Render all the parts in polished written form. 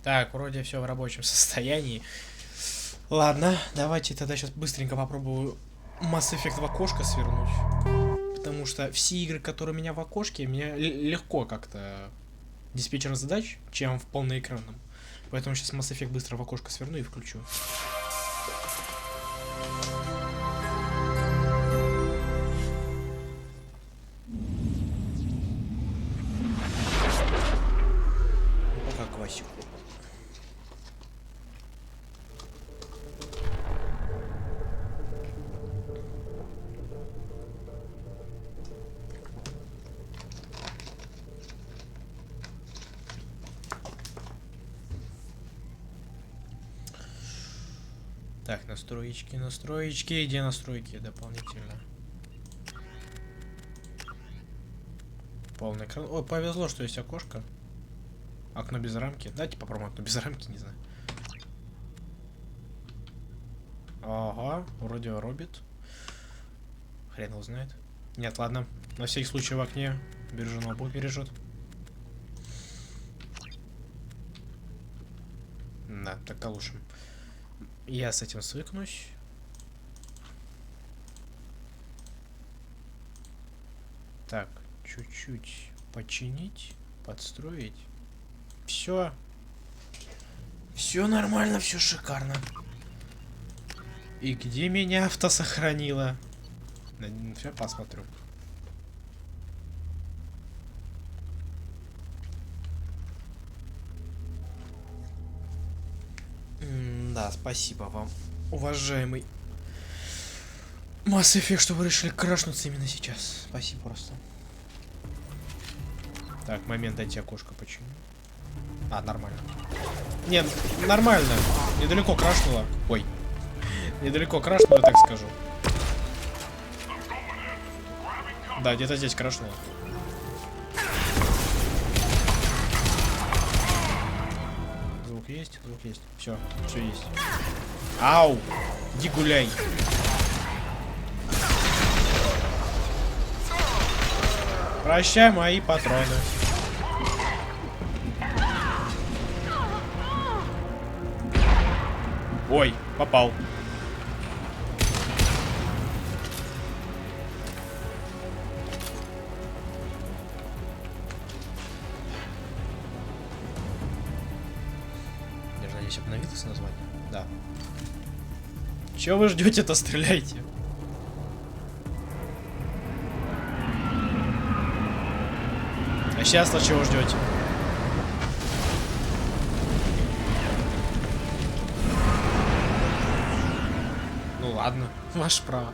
Так, вроде все в рабочем состоянии. Ладно, давайте тогда сейчас быстренько попробую Mass Effect в окошко свернуть. Потому что все игры, которые у меня в окошке, меня легко как-то диспетчер задач, чем в полноэкранном. Поэтому сейчас Mass Effect быстро в окошко сверну и включу. Пока классику. Так, настроечки, настроечки. Где настройки дополнительно? Полный экран. Ой, повезло, что есть окошко. Окно без рамки. Давайте попробуем окно без рамки, не знаю. Ага, вроде робит. Хрен его знает. Нет, ладно. На всякий случай в окне бережу, ноутбук бережет. Да, так лучше. Я с этим свыкнусь. Так, чуть-чуть починить, подстроить. Все. Все нормально, все шикарно. И где меня авто сохранило? Сейчас посмотрю. Да, спасибо вам, уважаемый Mass Effect, что вы решили крашнуться именно сейчас. Спасибо просто. Так, момент, дайте окошко почему. А, нормально. Нет, нормально. Недалеко крашнуло. Ой. Недалеко крашнуло, так скажу. Да, где-то здесь крашнуло. Звук есть, звук есть. Все, все есть. Ау! Иди гуляй. Прощай мои патроны. Ой, попал. Я же надеюсь, обновилось название? Да. Чего вы ждете-то, стреляйте? А сейчас-то чего ждете? Ну ладно, ваше право.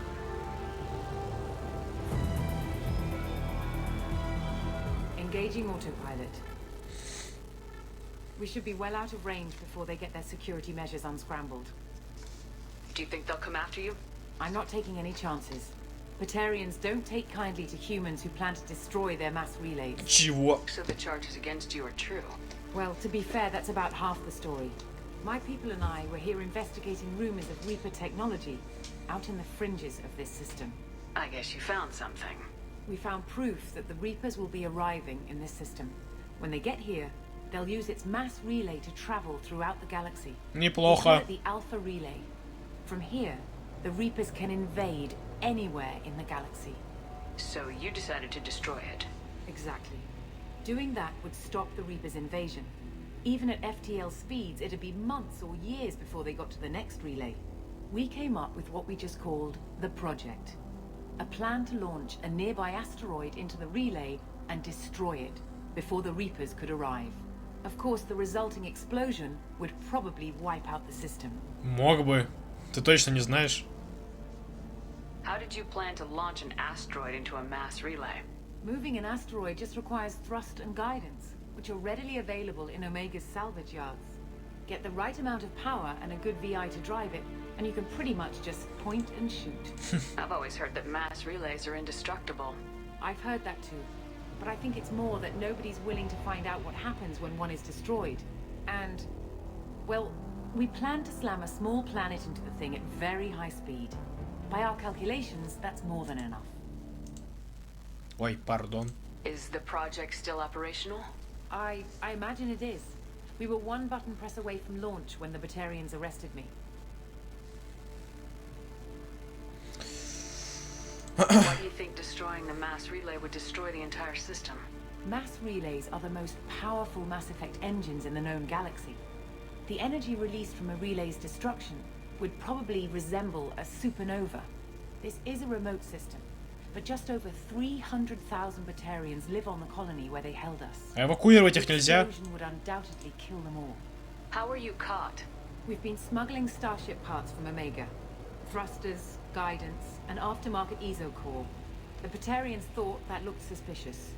Engaging autopilot. We should be well out of range before they get their security measures unscrambled. Do you think they'll come after you? I'm not taking any chances. Batarians don't take kindly to humans who plan to destroy their mass relays. Чего? So the charges against you are true. Well, to be fair, that's about half the story. My people and I were here investigating rumors of Reaper technology out in the fringes of this system. I guess you found something. We found proof that the Reapers will be arriving in this system. When they get here, they'll use its mass relay to travel throughout the galaxy. Неплохо. We call it the Alpha Relay. From here, the Reapers can invade anywhere in the galaxy. So you decided to destroy it. Exactly. Doing that would stop the Reapers' invasion. Even at FTL speeds, it'd be months or years before they got to the next relay. We came up with what we just called the Project. A plan to launch a nearby asteroid into the relay and destroy it before the Reapers could arrive. Of course, the resulting explosion would probably wipe out the system. Мог бы. Ты точно не знаешь? How did you plan to launch an asteroid into a mass relay? Moving an asteroid just requires thrust and guidance, which are readily available in Omega's salvage yards. Get the right amount of power and a good VI to drive it, and you can pretty much just point and shoot. I've always heard that mass relays are indestructible. I've heard that too, but I think it's more that nobody's willing to find out what happens when one is destroyed. And, well, we plan to slam a small planet into the thing at very high speed. By our calculations, that's more than enough. Ой, пардон. Is the project still operational? I imagine it is. We were one button press away from launch when the Batarians arrested me. Why do you think destroying the mass relay would destroy the entire system? Mass relays are the most powerful Mass Effect engines in the known galaxy. The energy released from a relay's destruction would probably resemble a supernova. This is a remote system, but just over 300,000 Batarians live on the colony where they held us. Эвакуировать их нельзя. The explosion would undoubtedly kill them all. How were you caught? We've been smuggling starship parts from Omega. Thrusters, guidance, and aftermarket ESO core. The Batarians thought that looked suspicious.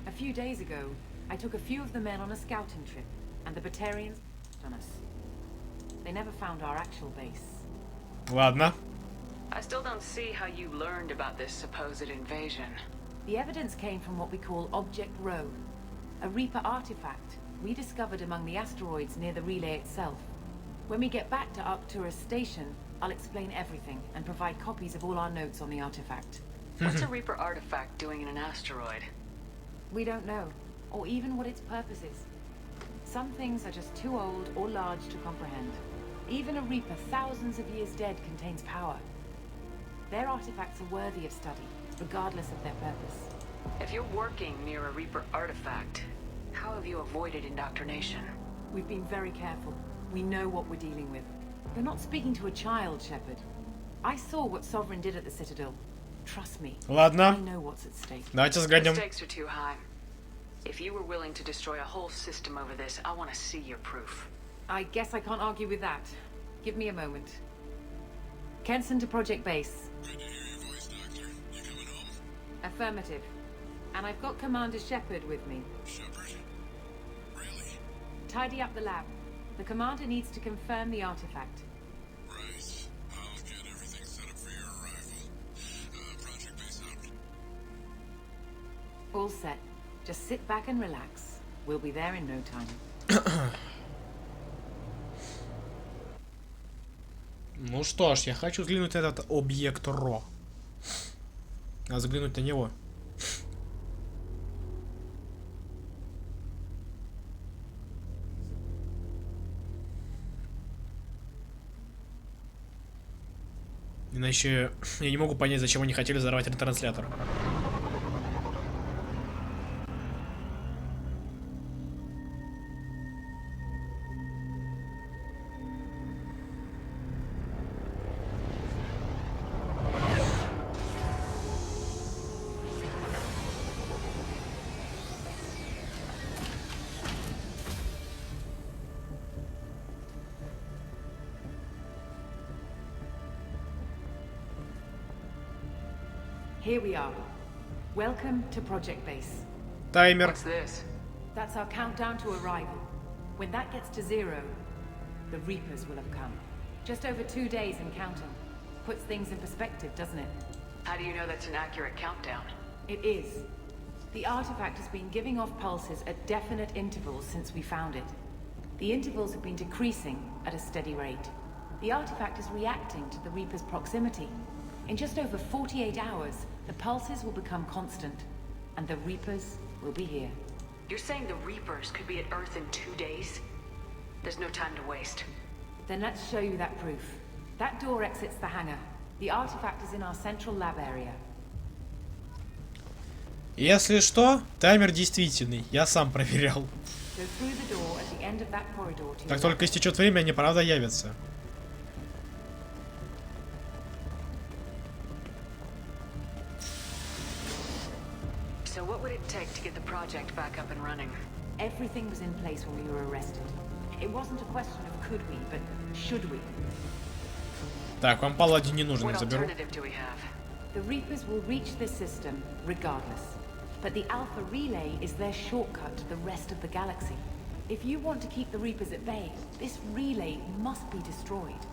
A few days ago, I took a few of the men on a scouting trip, and the Batarians on us. They never found our actual base. Ладно. I still don't see how you learned about this supposed invasion. The evidence came from what we call Object Rho, a Reaper artifact we discovered among the asteroids near the relay itself. When we get back to Arcturus Station, I'll explain everything and provide copies of all our notes on the artifact. What's a Reaper artifact doing in an asteroid? We don't know, or even what its purpose is. Some things are just too old or large to comprehend. Even a Reaper thousands of years dead contains power. Their artifacts are worthy of study, regardless of their purpose. If you're working near a Reaper artifact, how have you avoided indoctrination? We've been very careful. We know what we're dealing with. You're not speaking to a child, Shepard. I saw what Sovereign did at the Citadel. Trust me. Ладно. I know what's at stake. Давайте The взглянем. stakes are too high. If you were willing to destroy a whole system over this, I want to see your proof. I guess I can't argue with that. Give me a moment. Kenson to Project Base. Good to hear your voice, Doctor. You coming home? Affirmative. And I've got Commander Shepard with me. Shepard? Really? Tidy up the lab. The Commander needs to confirm the artifact. Right. I'll get everything set up for your arrival. Project Base out. All set. Just sit back and relax. We'll be there in no time. Ну что ж, я хочу взглянуть на этот объект Ро. А взглянуть на него. Иначе я не могу понять, зачем они хотели взорвать ретранслятор. Here we are. Welcome to Project Base. Таймер. What's this? That's our countdown to arrival. When that gets to 0, the Reapers will have come. Just over 2 days and counting. Puts things in perspective, doesn't it? How do you know that's an accurate countdown? It is. The artifact has been giving off pulses at definite intervals since we found it. The intervals have been decreasing at a steady rate. The artifact is reacting to the Reaper's proximity. In just over 48 hours, the pulses will become constant, and the Reapers will be here. You're saying the Reapers could be at Earth in 2 days? There's no time to waste. Then let's show you that proof. That door exits the hangar. The artifact is in our central lab area. Если что, таймер действительный. Я сам проверял. Go through the door at the end of that corridor to Как your только истечет время, они правда явятся. So what would it take to get the project back up and running? Everything was in place when we were arrested. It wasn't a question of could we, but should we. Так, вам паладин не нужен, What я заберу. alternative do we have? The Reapers will reach this system regardless. But the Alpha Relay is their shortcut to the rest of the galaxy. If you want to keep the Reapers at bay, this relay must be destroyed.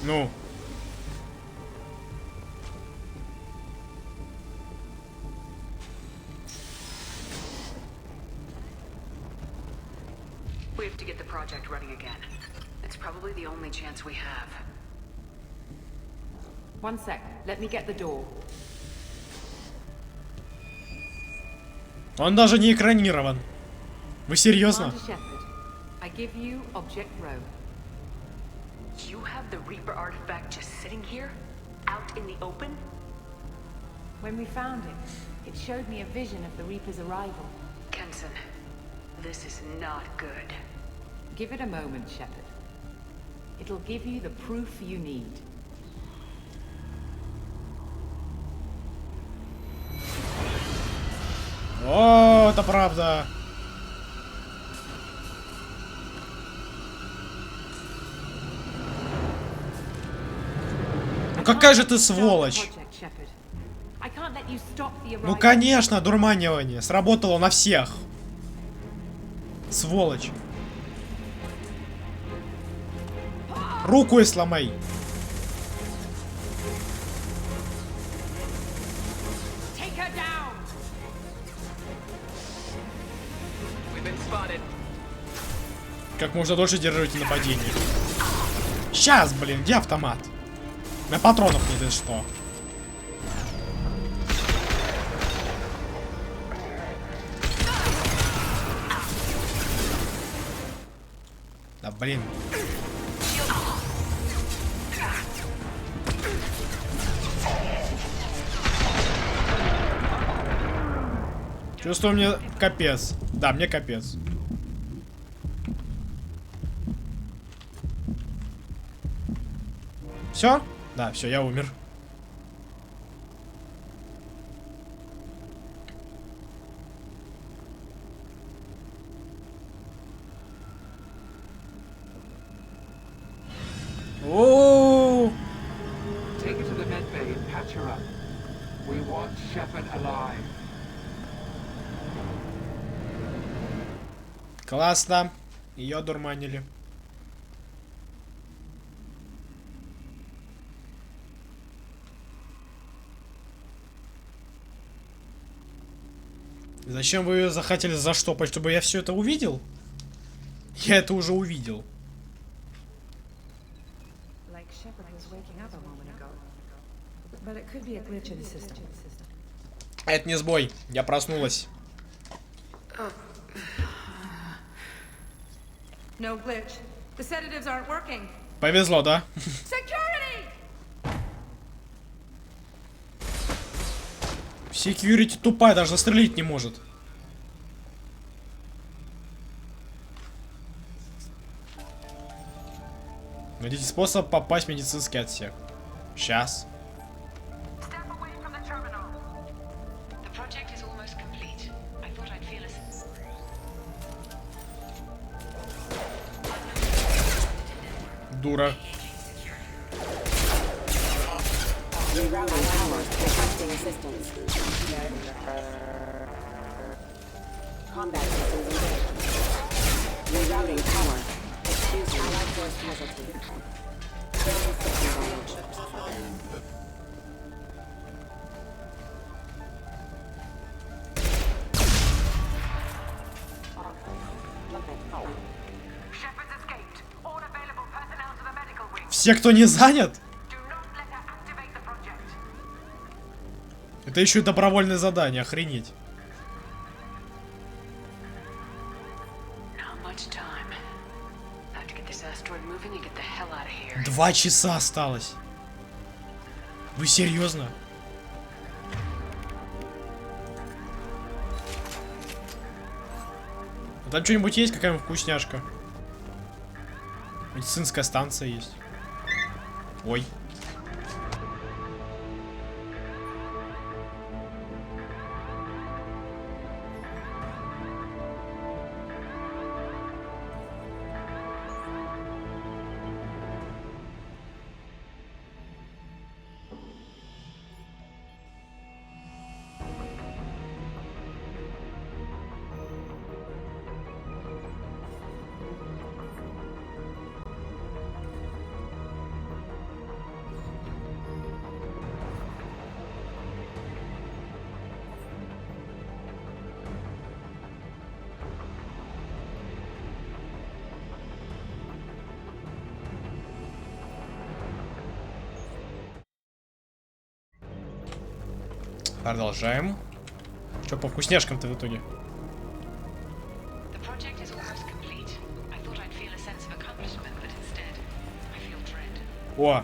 Ну. We have to get the project running again. It's probably the only chance we have. One sec. Let me get the door. Он даже не экранирован. Вы серьезно? Commander Shepard, I give you object row. You have the Reaper artifact just sitting here? Out in the open? When we found it, it showed me a vision of the Reaper's arrival. Kenson, this is not good. Give it a moment, Shepard. It'll give you the proof you need. О, это правда. Ну какая же ты сволочь. Ну конечно, дурманивание. Сработало на всех. Сволочь. Руку и сломай. Как можно дольше держите нападение. Сейчас, блин, где автомат? У меня патронов нет, это что? Да блин. Чувствую, мне капец. Да, мне капец. Все? Да, все, я умер. О! Take her to the med bay and patch her up. We want Shepard alive. Классно. Ее дурманили. Зачем вы ее захотели заштопать, чтобы я все это увидел? Я это уже увидел. Это не сбой. Я проснулась. No glitch. The sedatives aren't working. Повезло, да? Security! Секьюрити тупая, даже застрелить не может. Найдите способ попасть в медицинский отсек. Сейчас. Дура. Все, кто не занят? Это еще и добровольное задание, охренеть. 2 часа осталось. Вы серьезно? А там что-нибудь есть? Какая-нибудь вкусняшка? Медицинская станция есть. Ой. Продолжаем. Что по вкусняшкам-то в итоге? О!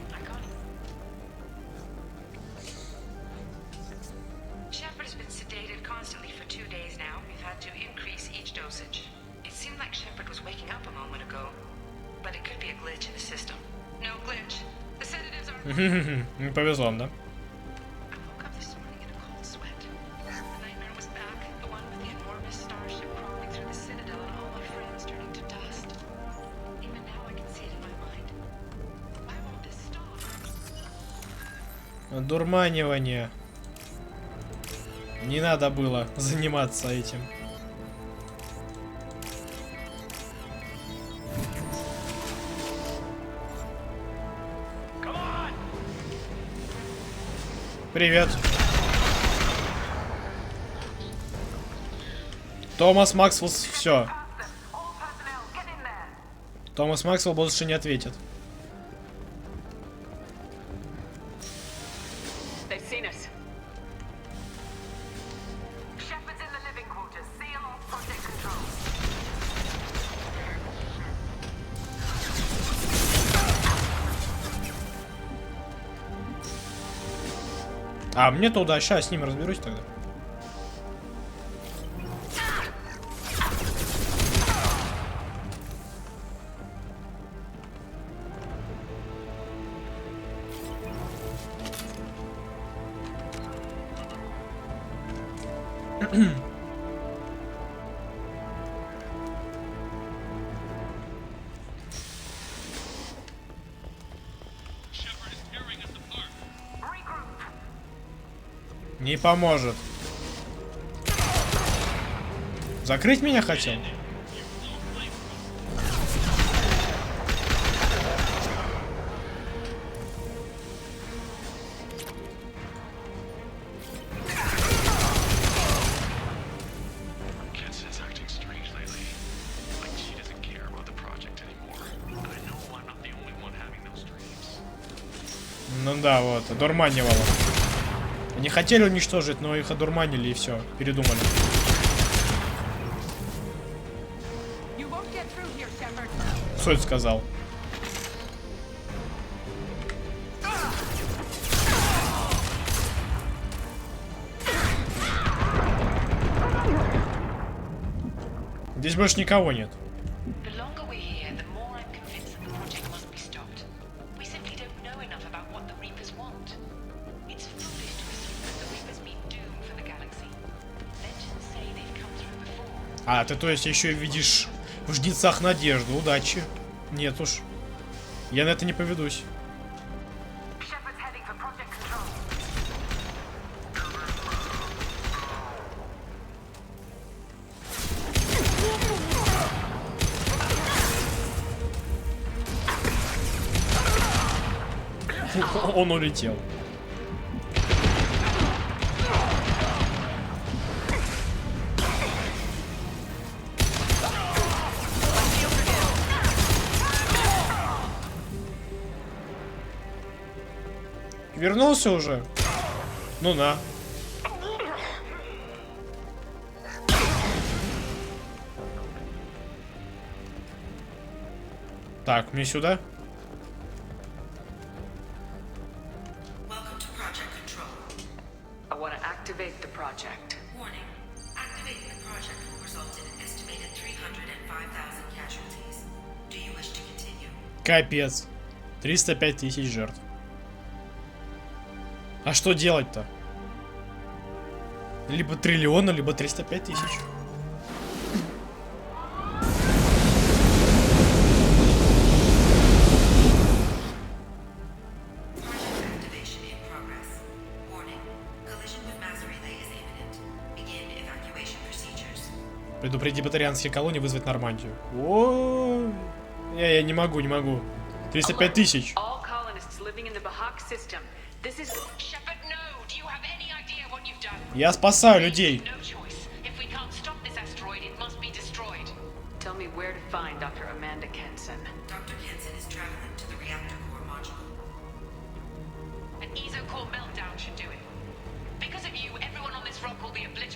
Не повезло вам, да? Одурманивание. Не надо было заниматься этим. Привет. Томас Максвелл, все. Томас Максвелл больше не ответит. А, мне туда, сейчас с ним разберусь тогда. Не поможет. Закрыть меня хотел? Ну да, вот, одурманивало. Они хотели уничтожить, но их одурманили и все, передумали. Что это сказал? Здесь больше никого нет. А, ты то есть еще и видишь в жнецах надежду. Удачи. Нет уж. Я на это не поведусь. Он улетел. Вернулся уже? Ну на. Так, мне сюда. Капец. 305 тысяч жертв. А что делать-то? Либо триллиона, либо 305 тысяч. Предупреди батарианские колонии вызвать Нормандию. О, я не могу. 305 тысяч. Я спасаю людей.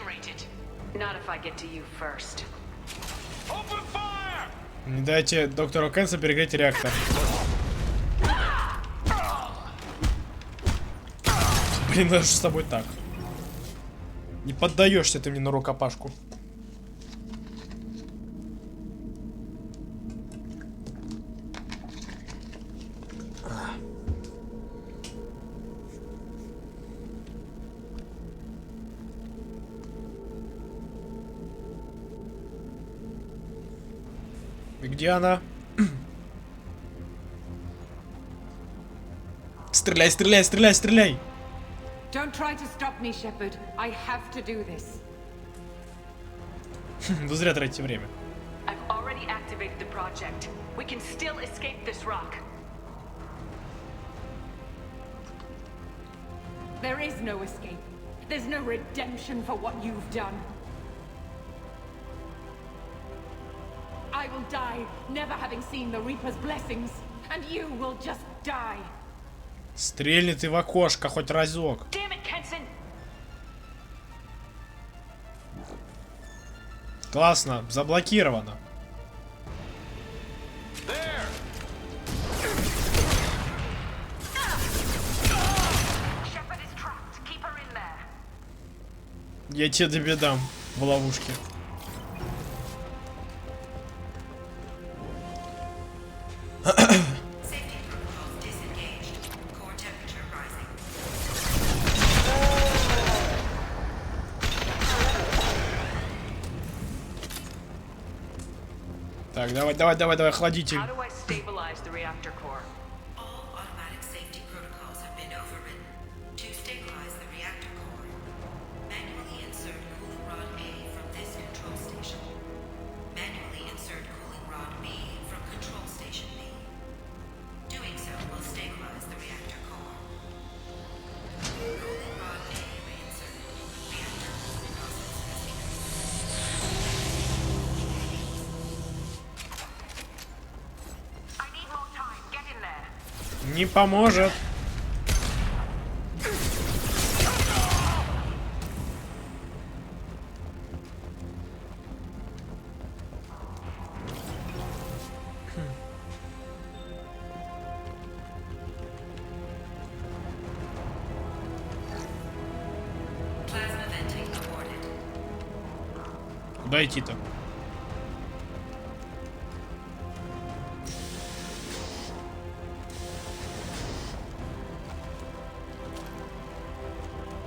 obliterated. Not if I get to you first. Open fire! Не дайте доктору Кэнсу перегреть реактор. Блин, даже с тобой так. Не поддаешься ты мне на рукопашку. И где она? Стреляй, стреляй, стреляй, стреляй! Don't try to stop me, Shepard. I have to do this. Вы зря тратите время. I've already activated the project. We can still escape this rock. There is no escape. There's no redemption for what you've done. I will die, never having seen the Reaper's blessings, and you will just die. Стрельни ты в окошко хоть разок. Damn it, Kenson! Классно, заблокировано. There! Shepard is trapped. Keep her in there. Я тебе добедам в ловушке. Так, давай, давай, давай, давай, охладитель. How do I stabilize the reactor core? All automatic safety protocols have been overridden. To stabilize the reactor core, manually insert cooling rod A from this control station. Manually insert cooling rod B from control station B. Doing so will stabilize the reactor core. Cooling rod A reinserted. Reactor cooling process has commenced. I need more time. Get in there. Не поможет. Plasma venting aborted. Куда идти-то?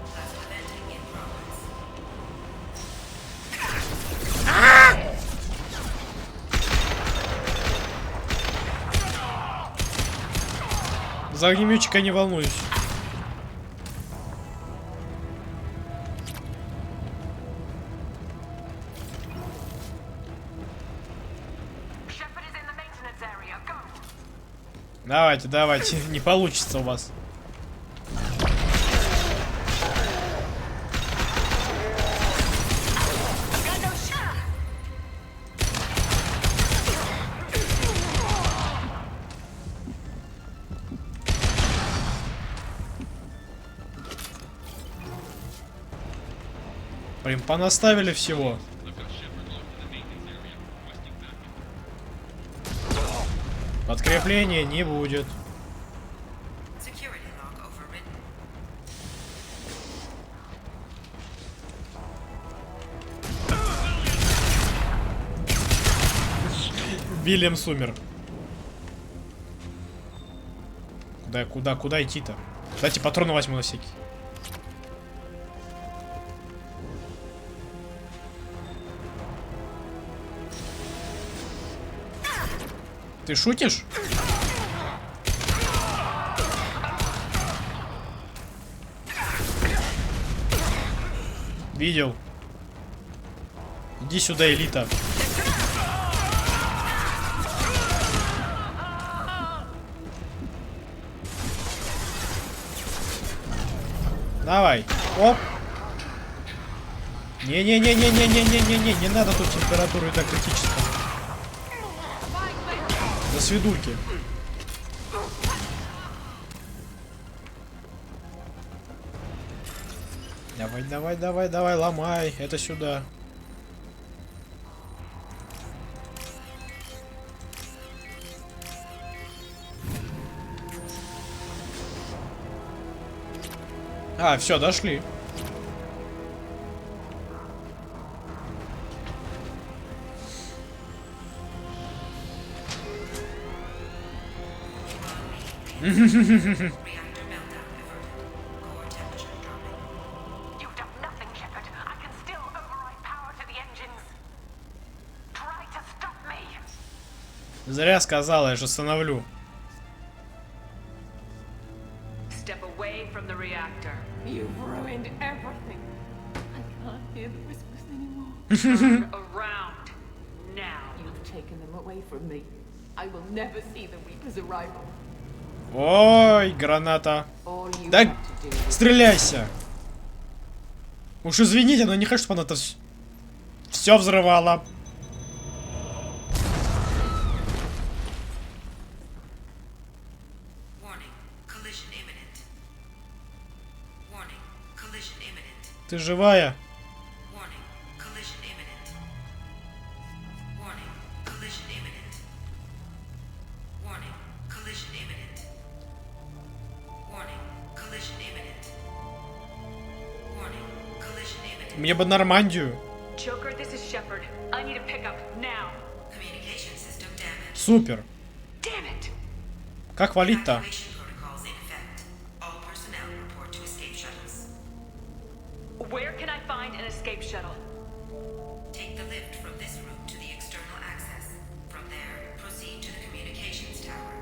Plasma venting in progress. За огнеметчика не волнуюсь. Shepard is in the maintenance area. Go. Давайте, давайте, не получится у вас. Блин, понаставили всего. Подкрепления не будет. Security log overridden. Вильям Сумер. Куда идти-то? Дайте патроны возьму на всякий. Ты шутишь? Видел. Иди сюда, элита. Давай. Оп. Не-не-не-не-не-не-не-не-не. Не надо тут температуру и так критическую. До свидульки. Давай, давай, давай, давай, ломай. Это сюда. А, все, дошли. Reactor meltdown averted. Core temperature dropping. You've done nothing, Shepard. I can still override power to the engines. Try to stop me. Зря сказала, я же остановлю. Step away from the reactor. You've ruined everything. I can't hear the whispers anymore. Turn around now. You've taken them away from me. I will never see the Reaper's arrival. Ой, граната. All you Да, have to do is стреляйся. Уж извините, но не хочу, чтобы она это все взрывала. Warning. Collision imminent. Warning. Collision imminent. Ты живая? Warning. Collision imminent. Warning. Collision imminent. Warning. Collision imminent. Warning. Collision imminent. Warning. Collision imminent. Мне бы Нормандию. Joker, this is Shepard. I need a pickup now. Communication system damaged. Супер. Damn it. Как валить-то? Evacuation protocols in effect. All personnel report to escape shuttles. Where can I find an escape shuttle? Take the lift from this room to the external access. From there, proceed to the communications tower.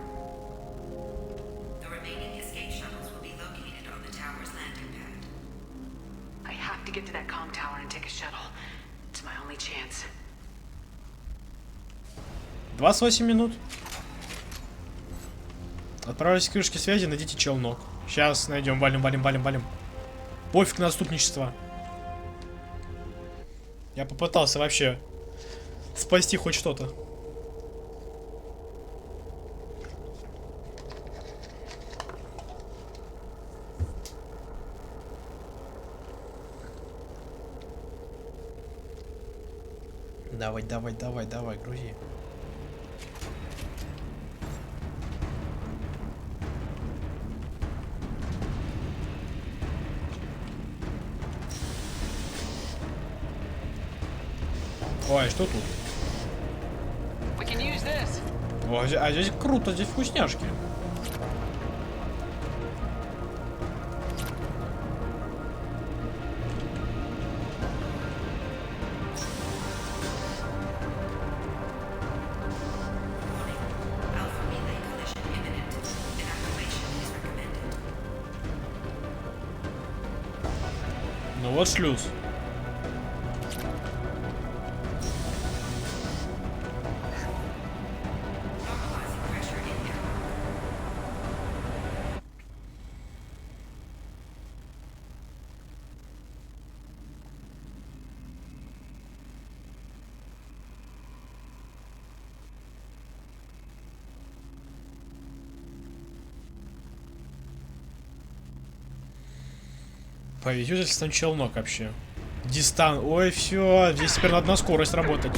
The remaining escape shuttles will be located on the tower's landing pad. I have to get to that comm tower and take a shuttle. It's my only chance. 28 минут. Отправляйтесь к крышке связи, найдите челнок. Сейчас найдем. Валим, валим, валим, валим. Пофиг на отступничество. Я попытался вообще спасти хоть что-то. Давай, давай, давай, давай, грузи. Ой, что тут? We can use this. О, а здесь круто, здесь вкусняшки. Warning. Alpha relay collision imminent. Evacuation is recommended. Ну вот шлюз. Normalizing pressure in airlock. Повезет, если там челнок вообще. Дистан. Ой, все. Здесь теперь надо на скорость работать.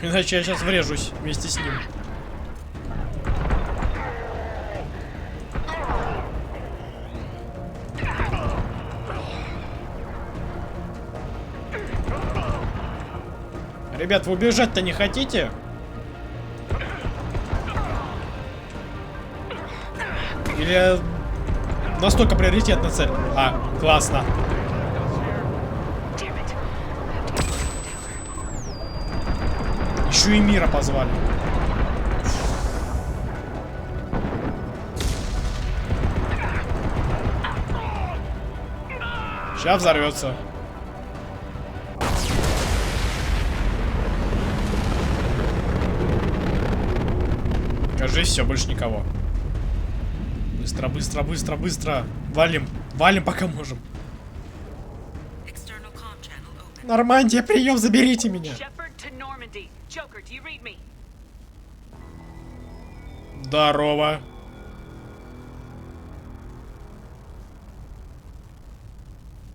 Иначе я сейчас врежусь вместе с ним. Ребят, вы убежать-то не хотите? Или настолько приоритетна цель? А, классно. Еще и мира позвали. Сейчас взорвется. Кажись, все, больше никого. Быстро, быстро, быстро, быстро. Валим, валим, пока можем. External comm channel open. Нормандия, прием, заберите меня. Shepard to Normandy. Joker, do you read me? Здорово.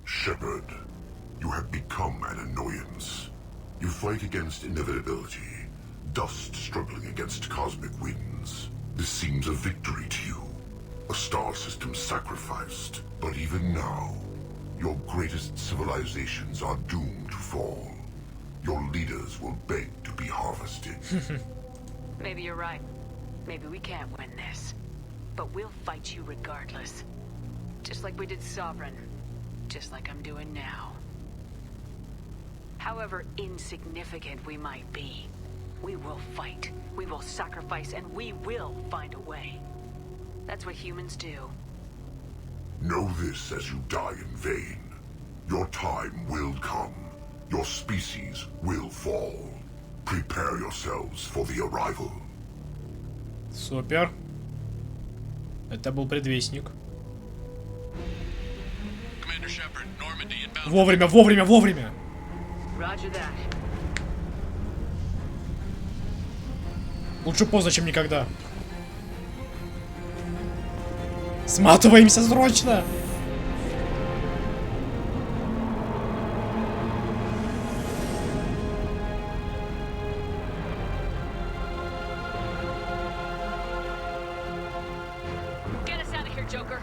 Shepard, you have become an annoyance. You fight against inevitability, dust struggling against cosmic winds. This seems a victory to you, a star system sacrificed. But even now, your greatest civilizations are doomed to fall. Your leaders will beg to be harvested. Maybe you're right. Maybe we can't win this. But we'll fight you regardless. Just like we did Sovereign. Just like I'm doing now. However insignificant we might be, we will fight, we will sacrifice, and we will find a way. That's what humans do. Know this as you die in vain. Your time will come. Your species will fall. Prepare yourselves for the arrival. Супер. Это был предвестник. Commander Shepard, Normandy inbound. Вовремя, вовремя, вовремя! Roger that. Лучше поздно, чем никогда. Сматываемся срочно! Get us out of here, Joker.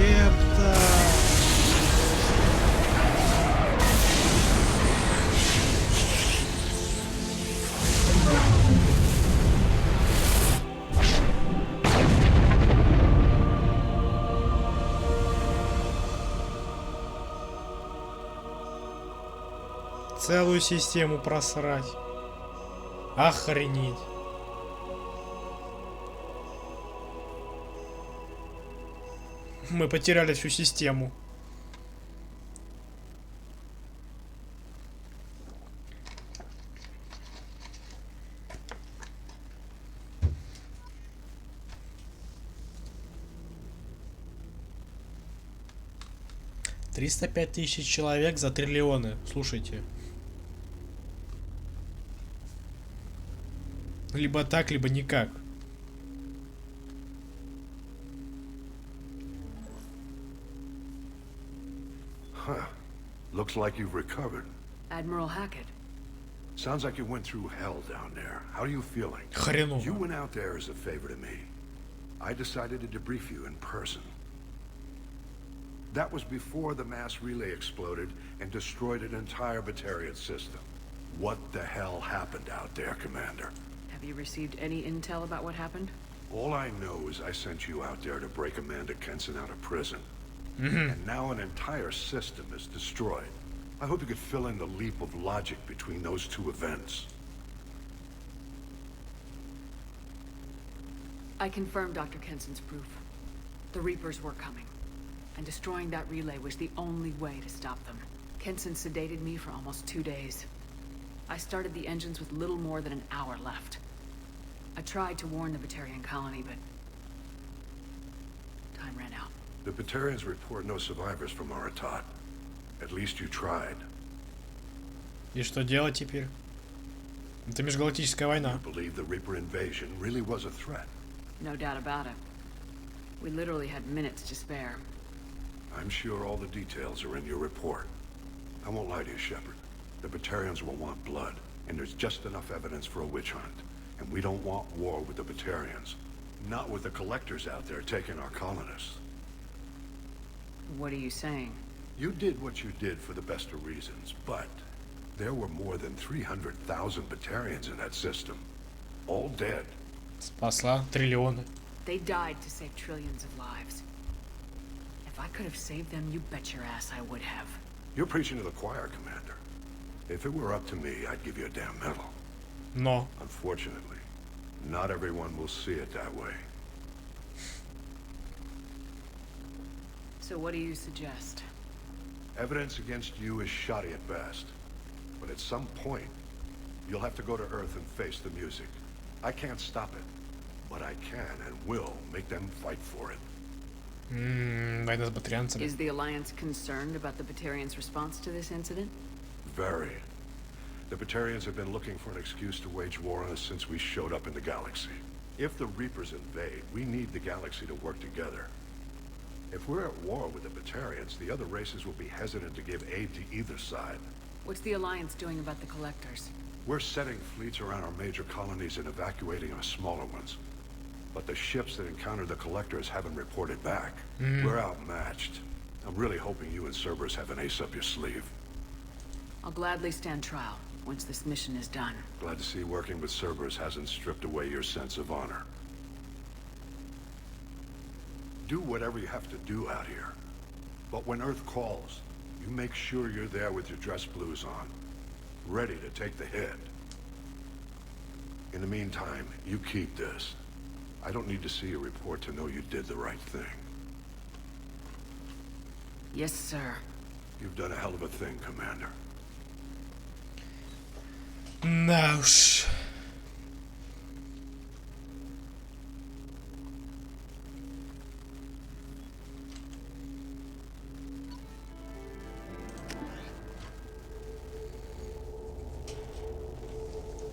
Епта! Целую систему просрать. Охренеть. Мы потеряли всю систему. $305 000 человек за триллионы. Слушайте. Либо так, либо никак. Huh. Looks like you've recovered. Admiral Hackett. Sounds like you went through hell down there. How are you feeling? Хреново. You went out there as a favor to me. I decided to debrief you in person. That was before the mass relay exploded and destroyed an entire Batarian system. What the hell happened out there, Commander? Have you received any intel about what happened? All I know is I sent you out there to break Amanda Kenson out of prison. And now an entire system is destroyed. I hope you could fill in the leap of logic between those two events. I confirmed Dr. Kenson's proof. The Reapers were coming. And destroying that relay was the only way to stop them. Kenson sedated me for almost 2 days. I started the engines with little more than an hour left. I tried to warn the Batarian colony, but time ran out. The Batarians report no survivors from Aratat. At least you tried. И что делать теперь? Это межгалактическая война. You believe the Reaper invasion really was a threat? No doubt about it. We literally had minutes to spare. I'm sure all the details are in your report. I won't lie to you, Shepard. The Batarians will want blood, and there's just enough evidence for a witch hunt. And we don't want war with the Batarians. Not with the collectors out there taking our colonists. What are you saying? You did what you did for the best of reasons, but there were more than 300,000 Batarians in that system. All dead. Спасла триллионы. They died to save trillions of lives. If I could have saved them, you bet your ass I would have. You're preaching to the choir, Commander. If it were up to me, I'd give you a damn medal. Но. Unfortunately, not everyone will see it that way. So what do you suggest? Evidence against you is shoddy at best. But at some point, you'll have to go to Earth and face the music. I can't stop it, but I can and will make them fight for it. Война с батарианцами. Is the Alliance concerned about the Batarians' response to this incident? Very. The Batarians have been looking for an excuse to wage war on us since we showed up in the galaxy. If the Reapers invade, we need the galaxy to work together. If we're at war with the Batarians, the other races will be hesitant to give aid to either side. What's the Alliance doing about the Collectors? We're setting fleets around our major colonies and evacuating our smaller ones. But the ships that encountered the Collectors haven't reported back. We're outmatched. I'm really hoping you and Cerberus have an ace up your sleeve. I'll gladly stand trial once this mission is done. Glad to see working with Cerberus hasn't stripped away your sense of honor. Do whatever you have to do out here. But when Earth calls, you make sure you're there with your dress blues on, ready to take the hit. In the meantime, you keep this. I don't need to see a report to know you did the right thing. Yes, sir. You've done a hell of a thing, Commander. Да уж.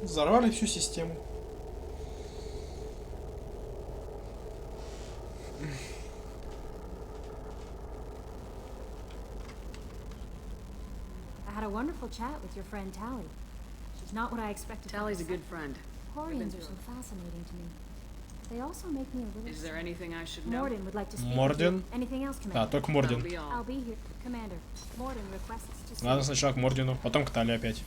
Взорвали всю систему. I had a wonderful chat with your friend Tally. She's not what I expected. Tally's a good friend. Quarians are so fascinating to me. They also make me a little. Is there anything I should know? Morden would like to speak Морден? with you. Anything else, Да, Commander? только Морден. That'll be all. I'll be here, Commander. Morden requests to see. Ладно, сначала к Мордену, потом к Тали опять.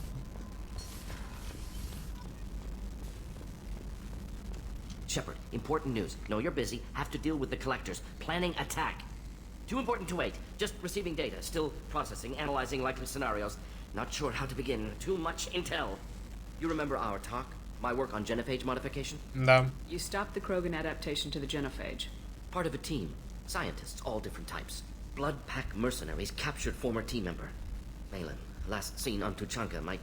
Shepard, important news. Know you're busy. Have to deal with the Collectors. Planning attack. Too important to wait. Just receiving data. Still processing, analyzing likely scenarios. Not sure how to begin. Too much intel. You remember our talk? My work on genophage modification? Да. You stopped the Krogan adaptation to the genophage. Part of a team. Scientists, all different types. Blood Pack mercenaries captured former team member. Malin, last seen on Tuchanka, might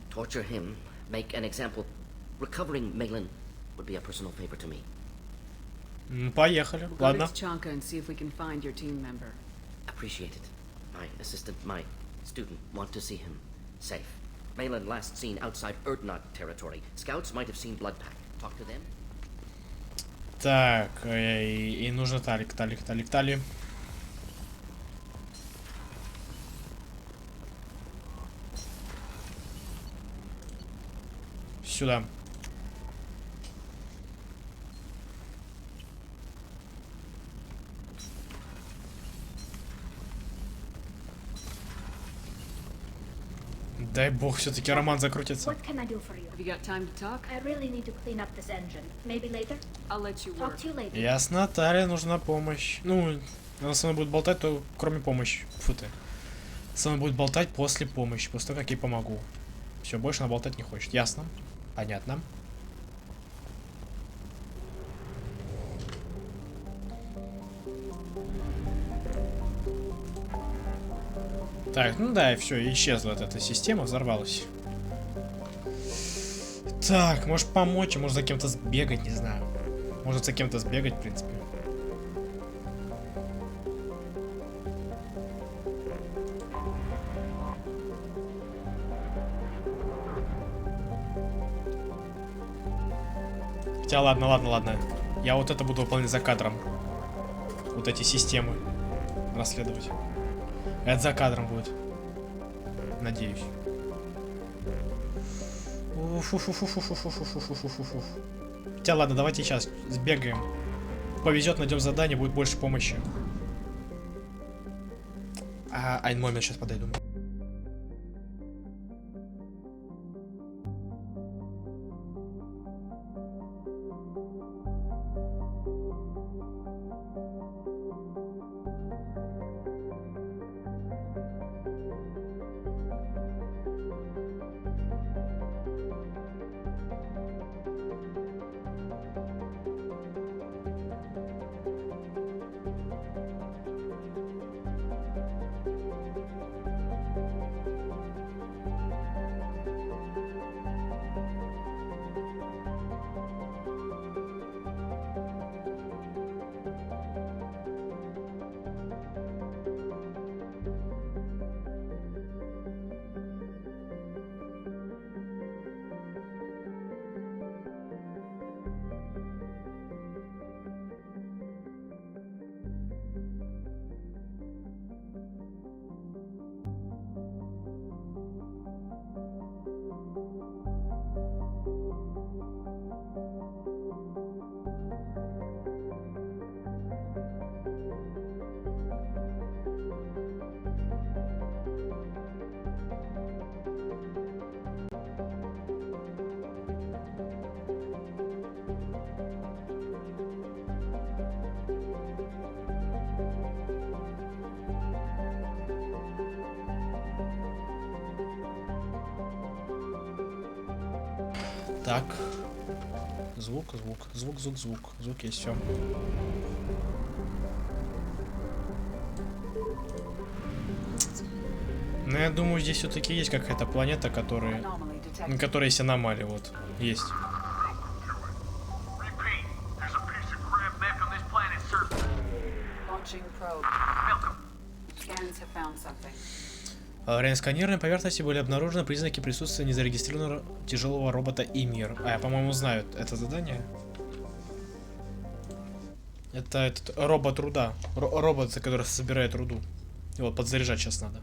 torture him, make an example. Recovering Malin would be a personal favor to me. Поехали. We'll go Ладно. to Tuchanka and see if we can find your team member. Appreciate it. My assistant, my student, want to see him safe. Malin last seen outside Erdnot territory. Scouts might have seen Blood Pack. Talk to them. Так, и нужно Тали, к Тали, к Тали, к Тали. Сюда. Дай бог, все-таки роман закрутится. What can I do for you? Have you got time to talk? I really need to clean up this engine. Maybe later? I'll let you Talk work. to you later. Ясно, Таре нужна помощь. Ну, она со мной будет болтать, то кроме помощи. Фу ты. Со мной будет болтать после помощи, после того, как я ей помогу. Все, больше она болтать не хочет. Ясно? Понятно. Так, ну да, и все, исчезла вот эта система, взорвалась. Так, может помочь, может за кем-то сбегать, не знаю. Может за кем-то сбегать, в принципе. Хотя ладно, ладно, ладно. Я вот это буду выполнять за кадром. Вот эти системы расследовать. Это за кадром будет. Надеюсь. Хотя ладно, давайте сейчас сбегаем. Повезет, найдем задание, будет больше помощи. Один момент, сейчас подойду. Так. Звук. Звук есть, все. Ну, я думаю, здесь все-таки есть какая-то планета, на которой есть аномалии, вот. Есть. Во время сканирования поверхности были обнаружены признаки присутствия незарегистрированного тяжелого робота и мир. А я, по-моему, знаю это задание. Это этот робот руда. Робот, который собирает руду. Его подзаряжать сейчас надо.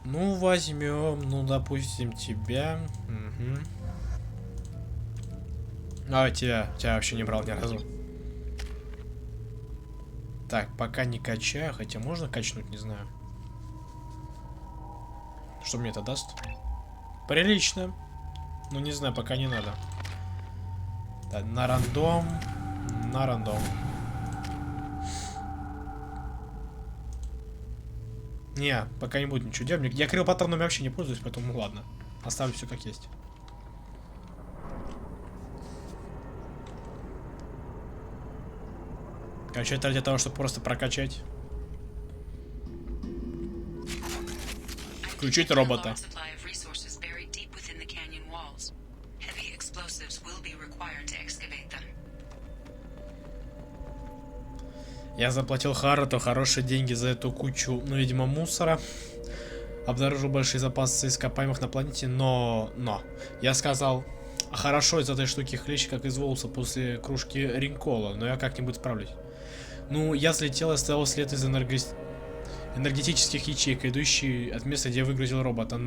Ну, возьмем, ну, допустим, тебя. Угу. А, тебя вообще не брал ни разу. Так, пока не качаю, хотя можно качнуть, не знаю. Что мне это даст? Прилично. Ну, не знаю, пока не надо. Так, на рандом. На рандом. Не, пока не будет ничего делать. Я крилопатронами вообще не пользуюсь, поэтому ладно. Оставлю все как есть. Короче, это для того, чтобы просто прокачать. Включить робота. Я заплатил Харроту хорошие деньги за эту кучу, ну, видимо, мусора. Обнаружил большие запасы ископаемых на планете, но... Я сказал, хорошо из этой штуки хлещ, как из волоса после кружки ринкола, но я как-нибудь справлюсь. Ну, я взлетел и оставил след из энергетических ячеек, идущий от места, где я выгрузил робота,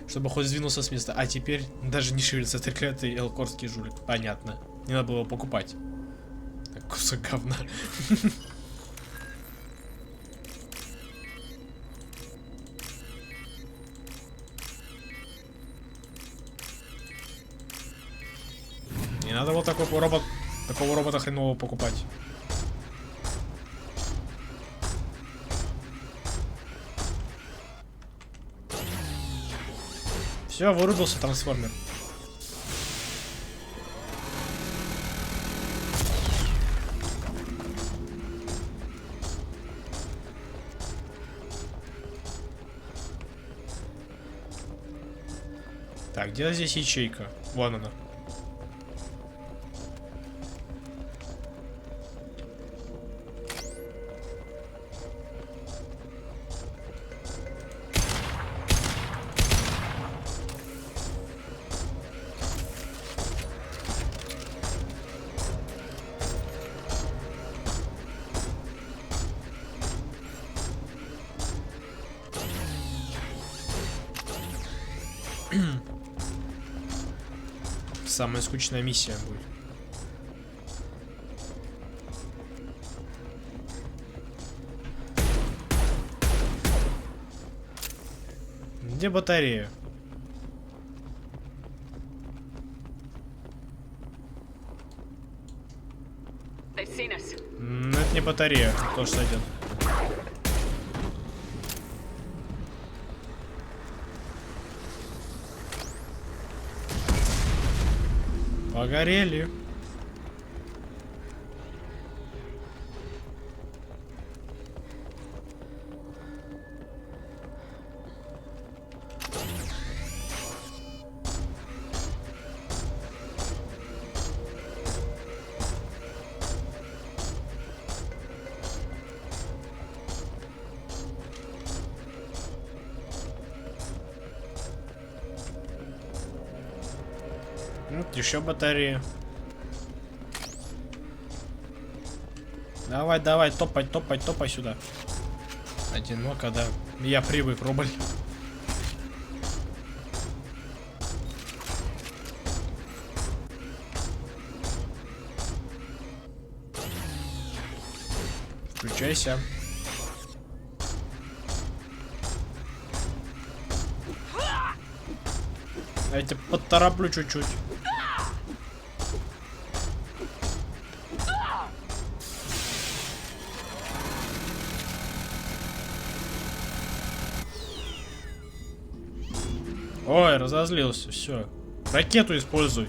чтобы хоть сдвинулся с места. А теперь даже не шевелится треклятый элкорский жулик. Понятно. Не надо было его покупать. Кусок говна. Не надо вот такого робота хренового покупать. Все, вырубился трансформер. Так, где здесь ячейка? Вон она. Самая скучная миссия будет. Где батарея? Это не батарея, то что сойдет. Погорели. Еще батарея. Давай, топай сюда. Одиноко, да. Я привык, рубль. Включайся. Я тебя подтороплю чуть-чуть. Ой, разозлился, все. Ракету используй.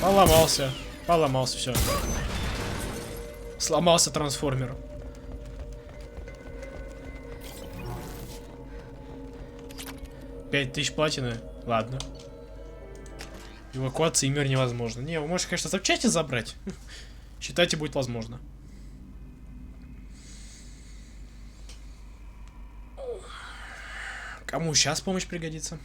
Поломался. Поломался, все. Сломался трансформер. Пять тысяч платины. Ладно. Эвакуации мир невозможно. Не, вы можете, конечно, запчасти забрать. Считайте, будет возможно. Кому сейчас помощь пригодится?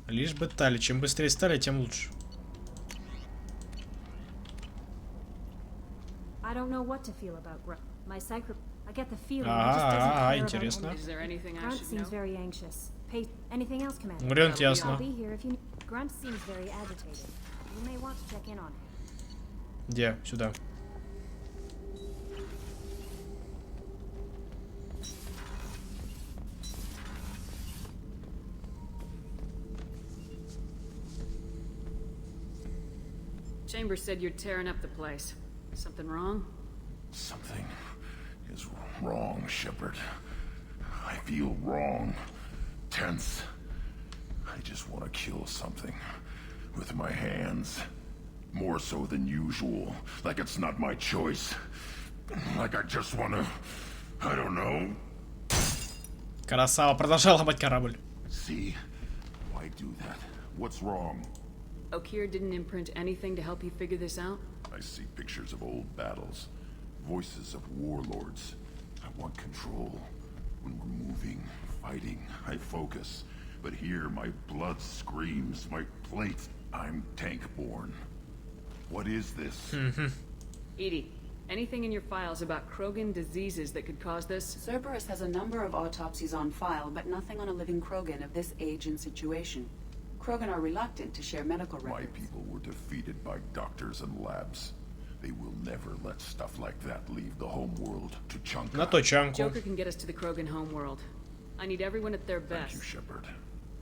Лишь бы стали. Чем быстрее стали, тем лучше. Интересно. Вариант ясно. Где? Сюда. Chambers said you're tearing up the place. Something wrong? Something is wrong, Shepard. I feel wrong. Tense. I just want to kill something. With my hands. More so than usual. Like it's not my choice. Like I just want to... I don't know. Красава, продолжал ломать корабль. See? Why do that? What's wrong? Okeer didn't imprint anything to help you figure this out? I see pictures of old battles. Voices of warlords. I want control. When we're moving, fighting, I focus. But here, my blood screams, my plate, I'm tank-born. What is this? Edie, anything in your files about Krogan diseases that could cause this? Cerberus has a number of autopsies on file, but nothing on a living Krogan of this age and situation. Krogan are reluctant to share medical records. My people were defeated by doctors and labs. They will never let stuff like that leave the homeworld to Chunka. На то чанку. Joker can get us to the Krogan homeworld. I need everyone at their best. Thank you, Shepard.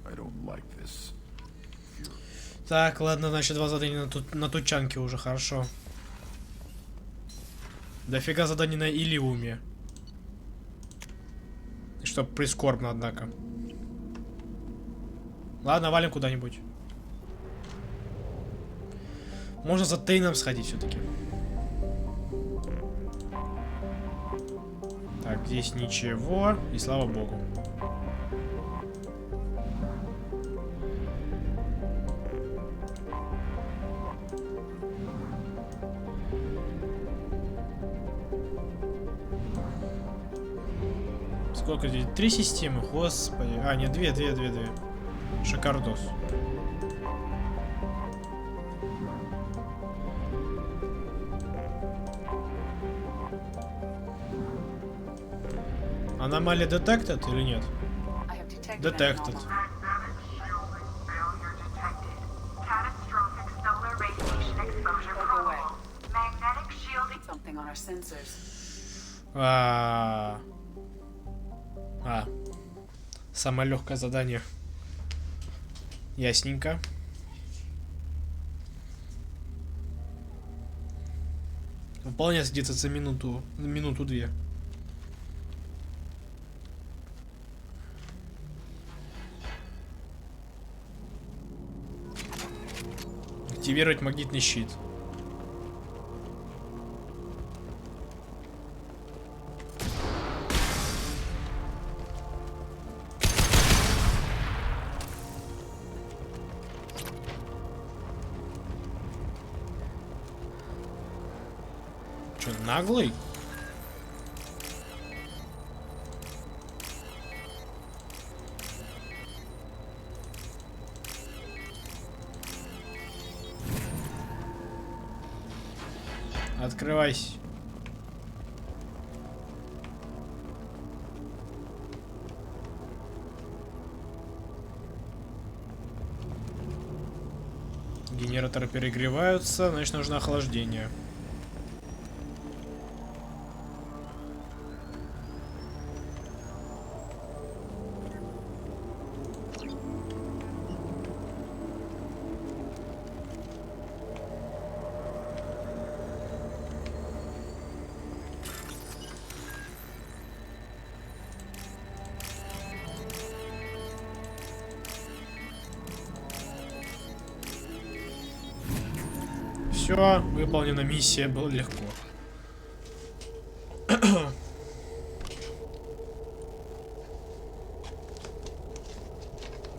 I don't like this. Так, ладно, значит, два задания на тучанке уже, хорошо. Дофига заданий на Илиуме. Что прискорбно, однако. Ладно, валим куда-нибудь. Можно за Тейном сходить все-таки. Так, здесь ничего. И слава богу. Сколько здесь? 3 системы, господи. А, нет, две. Шикардос. Аномалия detected или нет? Detected. Самое легкое задание. Ясненько. Выполняется где-то за минуту-две. Активировать магнитный щит. Че, наглый? Открывайся. Генераторы перегреваются, значит нужно охлаждение. Все, выполнена миссия, было легко.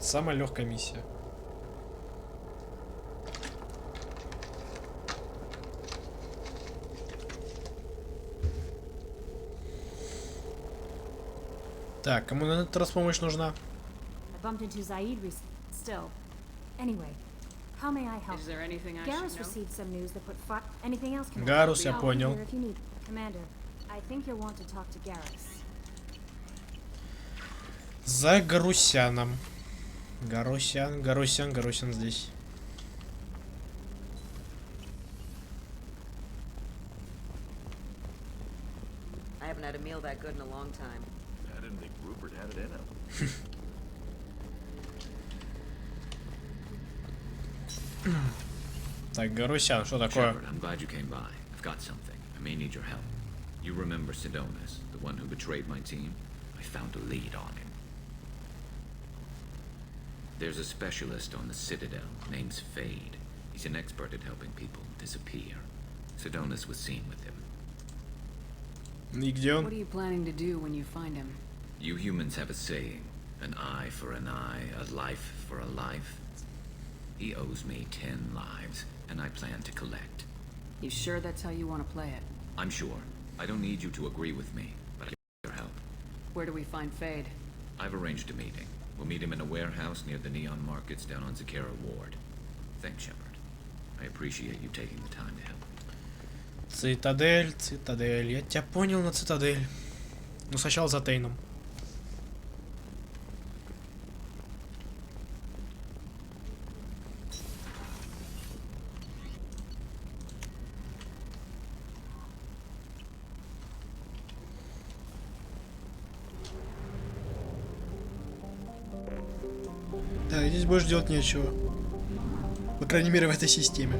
Самая легкая миссия. Так, кому на этот раз помощь нужна? Гарус, я понял. За Гарусяном. Гарусян здесь. Так, Гарусян, что такое? I'm glad you came by. I've got something. I may need your help. You remember Sidonis, the one who betrayed my team? I found a lead on him. There's a specialist on the Citadel, name's Fade. He's an expert at helping people disappear. Sidonis was seen with him. И где он? What are you planning to do when you find him? You humans have a saying, an eye for an eye, a life for a life. He owes me 10 lives, and I plan to collect. You sure that's how you want to play it? I'm sure. I don't need you to agree with me, but I need your help. Where do we find Fade? I've arranged a meeting. We'll meet him in a warehouse near the Neon Markets down on Zakara Ward. Thanks, Shepard. I appreciate you taking the time to help. Цитадель, Цитадель. Я тебя понял на Цитадель. Ну, сначала за Тейном. Да, здесь больше делать нечего. По крайней мере, в этой системе.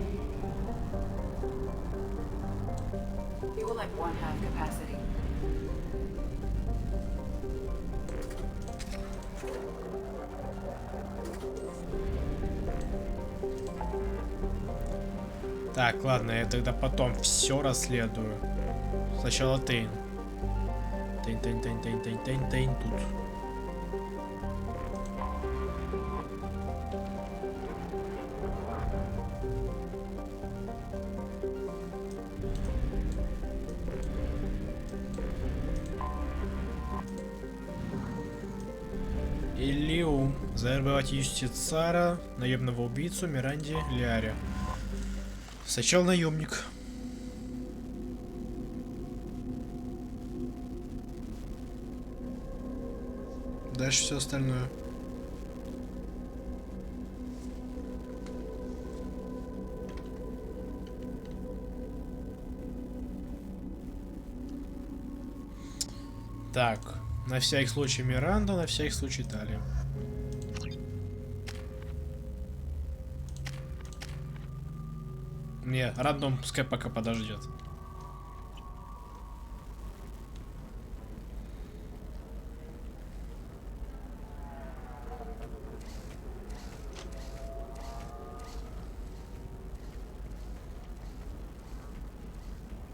Так, ладно, я тогда потом все расследую. Сначала Тейн. Тейн тут. Илиум. Завербовать юстицара, наемного убийцу Миранди Лиаре. Сначала наемник. Дальше все остальное. Так, на всякий случай Миранда, на всякий случай Талия. Не, рандом пускай пока подождет.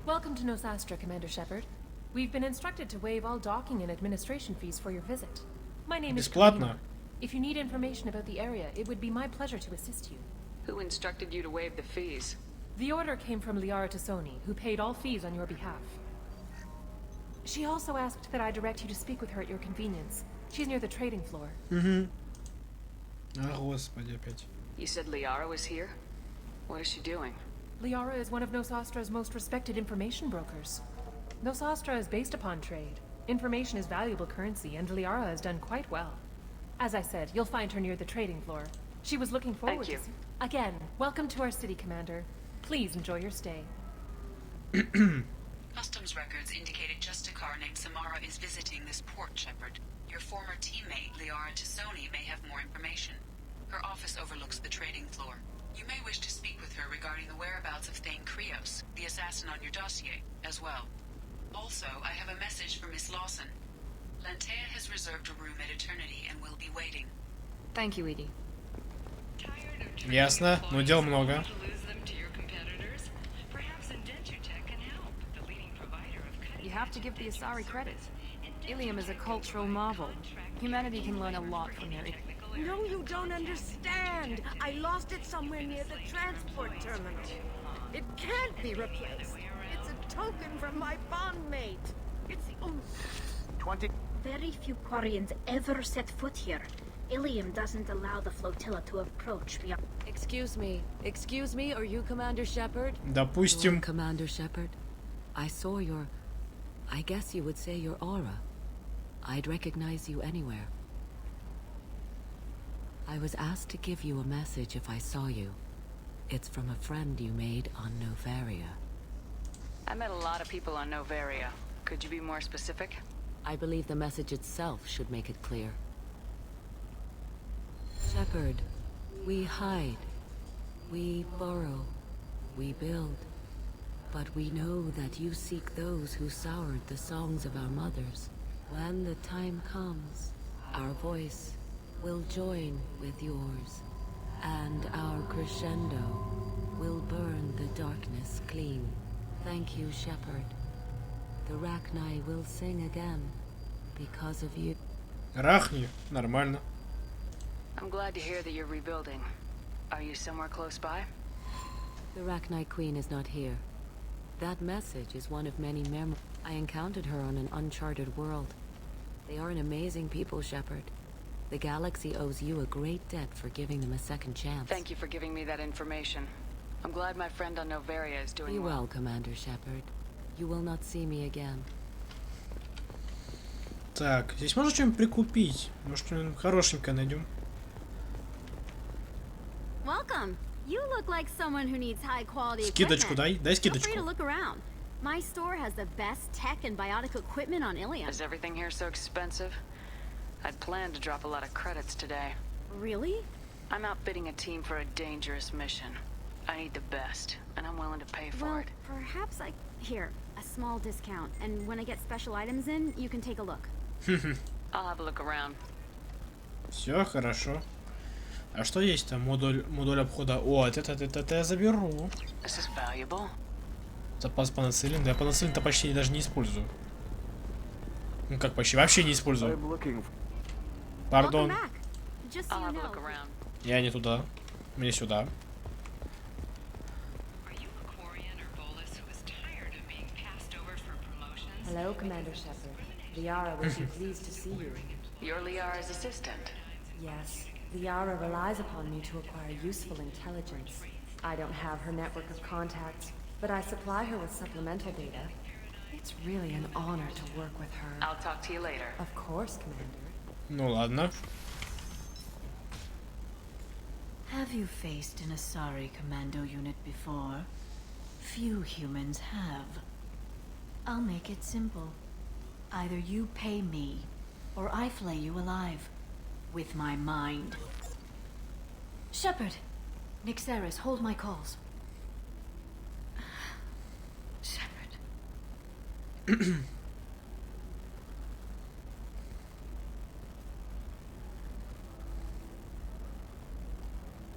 Welcome to Nosastra, Commander Shepard. We've been instructed to waive all docking and administration fees for your visit. My name is Бесплатно. If you need information about the area, it would be my pleasure to assist you. Who instructed you to waive the fees? The order came from Liara Tassoni, who paid all fees on your behalf. She also asked that I direct you to speak with her at your convenience. She's near the trading floor. А, господи, опять. You said Liara was here? What is she doing? Liara is one of Nosastra's most respected information brokers. Nosastra is based upon trade. Information is valuable currency, and Liara has done quite well. As I said, you'll find her near the trading floor. She was looking forward to... Again, welcome to our city, Commander. Please enjoy your stay. Customs records indicated just a car named Samara is visiting this port, Shepard. Your former teammate, Liara Tassoni, may have more information. Her office overlooks the trading floor. You may wish to speak with her regarding the whereabouts of Thane Krios, the assassin on your dossier, as well. Also, I have a message for Miss Lawson. Lantea has reserved a room at Eternity and will be waiting. Thank you, Edie. Ясно, но дел много. You have to give the Asari credit. Ilium is a cultural marvel. Humanity can learn a lot from their... No, you don't understand. I lost it somewhere near the transport terminal. It can't be replaced. It's a token from my bondmate. It's the only... 20... Very few Quarians ever set foot here. Ilium doesn't allow the flotilla to approach beyond... Excuse me, are you Commander Shepard? Допустим. Commander Shepard, I saw your... I guess you would say your aura. I'd recognize you anywhere. I was asked to give you a message if I saw you. It's from a friend you made on Novaria. I met a lot of people on Novaria. Could you be more specific? I believe the message itself should make it clear. Shepard, we hide. We borrow. We build. But we know that you seek those who soured the songs of our mothers. When the time comes, our voice will join with yours, and our crescendo will burn the darkness clean. Thank you, Shepard. The Rachni will sing again because of you. Рахни, нормально. I'm glad to hear that you're rebuilding. Are you somewhere close by? The Rachni Queen is not here. That message is one of many memories. I encountered her on an uncharted world. They are an amazing people, Shepard. The galaxy owes you a great debt for giving them a second chance. Thank you for giving me that information. I'm glad my friend on Novaria is doing well. Be well, Commander Shepard. You will not see me again. Так, здесь можно что-нибудь прикупить? Может, что-нибудь хорошенькое найдем? Welcome. You look like someone who needs high quality Скидочку equipment. дай Feel free скидочку. to look around. My store has the best tech and biotic equipment on Ilium. Is everything here so expensive? I'd planned to drop a lot of credits today. Really? I'm outfitting a team for a dangerous mission. I need the best, and I'm willing to pay for it. Perhaps I... Here, a small discount. And when I get special items in, you can take a look. I'll have a look around. Все хорошо. А что есть там? Модуль обхода. О, это я заберу. This is valuable. Запас панацилин. Да я панацилин-то почти даже не использую. Ну как почти? Вообще не использую. Пардон. I'll have a look around. Я не туда. Мне сюда. Hello, Commander Shepard. Liara will be pleased to see you. You're Liara's assistant. Yes, Liara relies upon me to acquire useful intelligence. I don't have her network of contacts, but I supply her with supplemental data. It's really an honor to work with her. I'll talk to you later. Of course, Commander. Ну ладно. Have you faced an Asari commando unit before? Few humans have. I'll make it simple. Either you pay me, or I flay you alive. With my mind. Shepard! Nixeris, hold my calls. Shepard.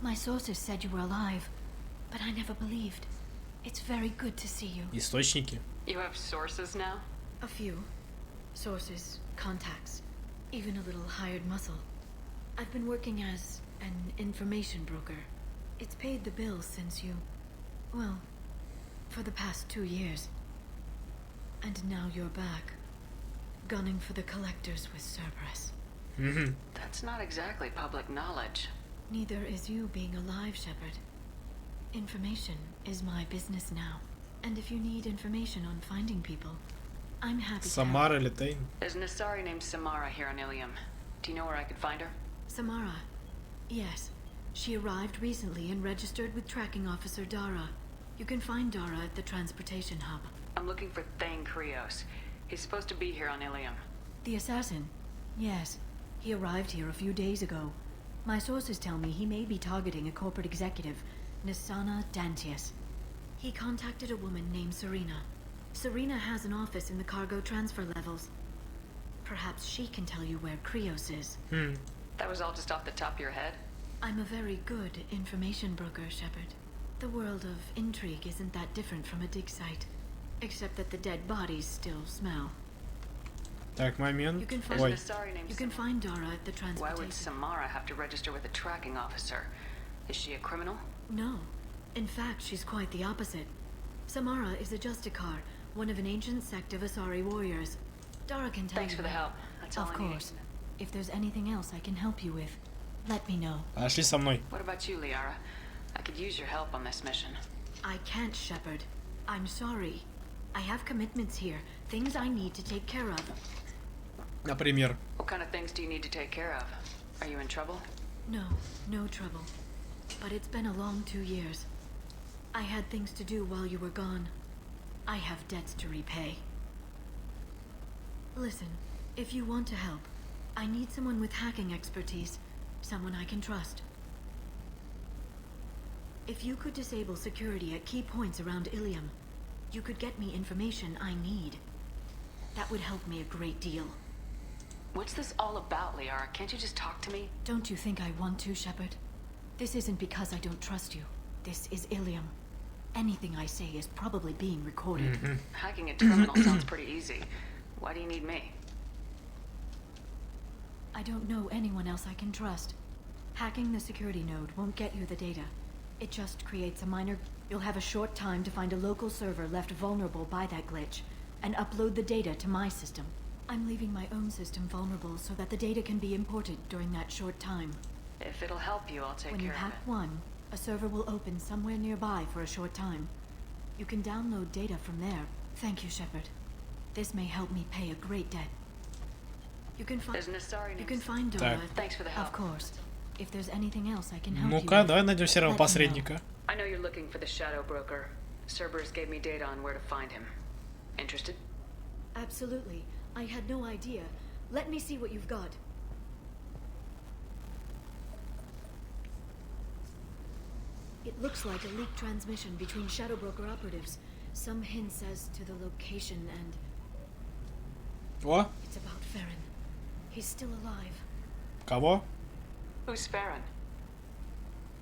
My sources said you were alive, but I never believed. It's very good to see you. Источники. You have sources now? A few. Sources, contacts, even a little hired muscle. I've been working as an information broker. It's paid the bills since you... well, for the past 2 years. And now you're back, gunning for the collectors with Cerberus. That's not exactly public knowledge. Neither is you being alive, Shepard. Information is my business now. And if you need information on finding people, I'm happy to Самара или Тейн? There's an Asari named Samara here on Ilium. Do you know where I could find her? Samara. Yes. She arrived recently and registered with tracking officer Dara. You can find Dara at the transportation hub. I'm looking for Thane Krios. He's supposed to be here on Ilium. The assassin? Yes. He arrived here a few days ago. My sources tell me he may be targeting a corporate executive, Nisana Dantius. He contacted a woman named Serena. Serena has an office in the cargo transfer levels. Perhaps she can tell you where Krios is. That was all just off the top of your head? I'm a very good information broker, Shepard. The world of intrigue isn't that different from a dig site. Except that the dead bodies still smell. Так, момент. You can find, Ой. you can find Dara at the Why would transportation. Samara have to register with a tracking officer? Is she a criminal? No. In fact, she's quite the opposite. Samara is a Justikar, one of an ancient sect of Asari warriors. Dara can tell Thanks you for the that. help. That's all Of I need. course. If there's anything else I can help you with, let me know. Пошли со мной. What about you, Liara? I could use your help on this mission. I can't, Shepard. I'm sorry. I have commitments here, things I need to take care of. Например. What kind of things do you need to take care of? Are you in trouble? No, no trouble. But it's been a long 2 years. I had things to do while you were gone. I have debts to repay. Listen, if you want to help, I need someone with hacking expertise, someone I can trust. If you could disable security at key points around Ilium, you could get me information I need. That would help me a great deal. What's this all about, Liara? Can't you just talk to me? Don't you think I want to, Shepard? This isn't because I don't trust you. This is Ilium. Anything I say is probably being recorded. Hacking a terminal sounds pretty easy. Why do you need me? I don't know anyone else I can trust. Hacking the security node won't get you the data. It just creates a minor... You'll have a short time to find a local server left vulnerable by that glitch, and upload the data to my system. I'm leaving my own system vulnerable so that the data can be imported during that short time. If it'll help you, I'll take When you care of hack it. one, a server will open somewhere nearby for a short time. You can download data from there. Thank you, Shepard. This may help me pay a great debt. You can find... There's an Asari named... You can find Dora. Так. Thanks for the help. Of course. If there's anything else I can help you Ну-ка, with, давай найдем серого let me know. посредника. I know you're looking for the Shadow Broker. Cerberus gave me data on where to find him. Interested? Absolutely. I had no idea. Let me see what you've got. It looks like a leaked transmission between Shadow Broker operatives. Some hints as to the location and... О, It's about Farron. He's still alive. кого? Who's Farron?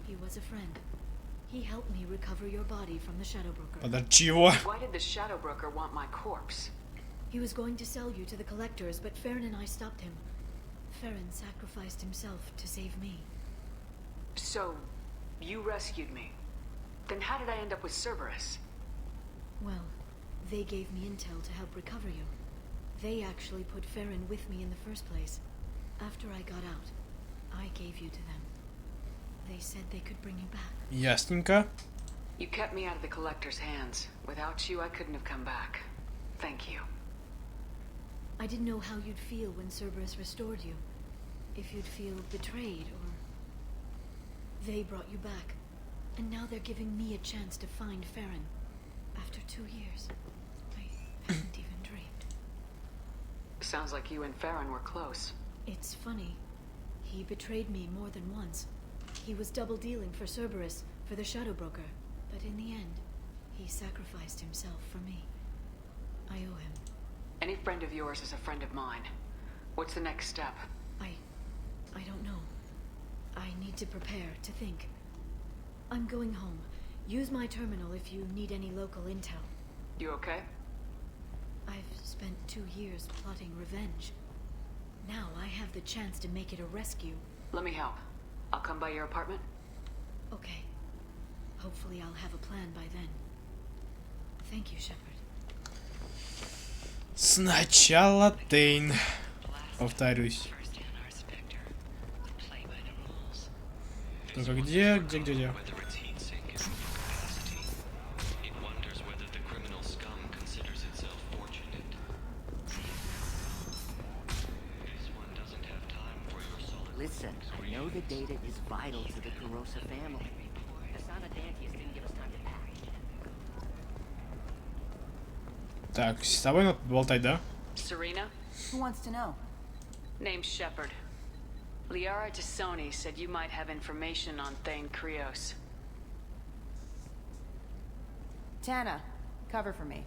He was a friend. He helped me recover your body from the Shadow Broker. Подожди, чего? Why did the Shadow Broker want my corpse? He was going to sell you to the collectors, but Farron and I stopped him. Farron sacrificed himself to save me. So, you rescued me. Then how did I end up with Cerberus? Well, they gave me intel to help recover you. They actually put Farron with me in the first place. After I got out, I gave you to them. They said they could bring you back. Ясненько. You kept me out of the collector's hands. Without you, I couldn't have come back. Thank you. I didn't know how you'd feel when Cerberus restored you. If you'd feel betrayed, or... They brought you back. And now they're giving me a chance to find Farron. After 2 years. I hadn't even dreamed. Sounds like you and Farron were close. It's funny. He betrayed me more than once. He was double-dealing for Cerberus, for the Shadow Broker. But in the end, he sacrificed himself for me. I owe him. Any friend of yours is a friend of mine. What's the next step? I don't know. I need to prepare, to think. I'm going home. Use my terminal if you need any local intel. You okay? I've spent 2 years plotting revenge. Now I have the chance to make it a rescue. Let me help. I'll come by your apartment. Okay. Hopefully I'll have a plan by then. Thank you, Shepard. Сначала Тейн. Повторюсь. Только где? Listen, I know the data is vital to the Carosa family. Naslаждайтесь didn't give us time to pack. Так, с тобой надо болтать, да? Serena? Who wants to know? Name's Shepard. Liara Tassoni said you might have information on Thane Krios. Tana, cover for me.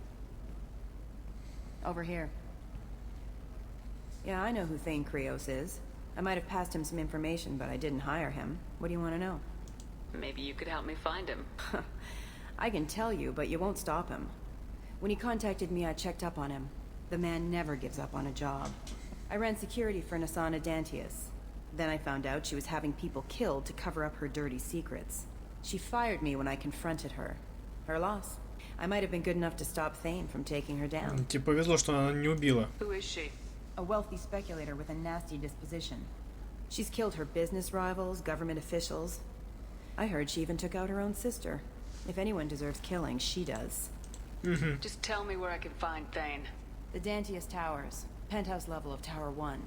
Over here. Yeah, I know who Thane Krios is. I might have passed him some information, but I didn't hire him. What do you want to know? Maybe you could help me find him. I can tell you, but you won't stop him. When he contacted me, I checked up on him. The man never gives up on a job. I ran security for Nasana Dantius. Then I found out she was having people killed to cover up her dirty secrets. She fired me when I confronted her. Her loss. I might have been good enough to stop Thane from taking her down. Тебе повезло, что она не убила. Who is she? A wealthy speculator with a nasty disposition. She's killed her business rivals, government officials. I heard she even took out her own sister. If anyone deserves killing, she does. Just tell me where I can find Thane. The Dantius Towers. Penthouse level of Tower 1.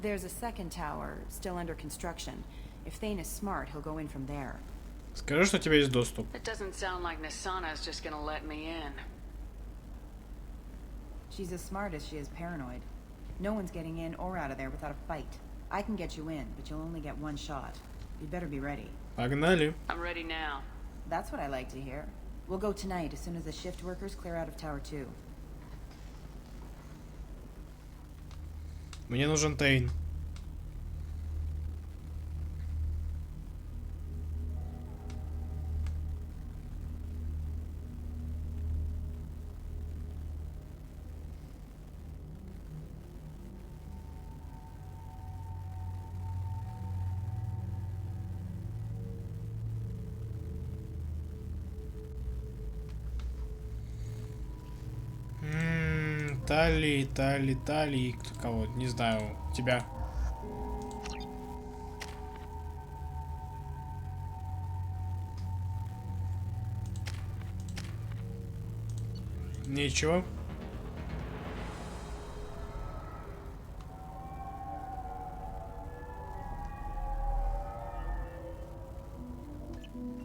There's a second tower, still under construction. If Thane is smart, he'll go in from there. Скажи, что у тебя есть доступ. It doesn't sound like Nasana's just gonna let me in. She's as smart as she is paranoid. No one's getting in or out of there without a fight. I can get you in, but you'll only get one shot. You better be ready. Погнали. I'm ready now. That's what I like to hear. We'll go tonight as soon as the shift workers clear out of Tower 2. Мне нужен Тейн. Тали, кто кого? Не знаю. Тебя. Ничего.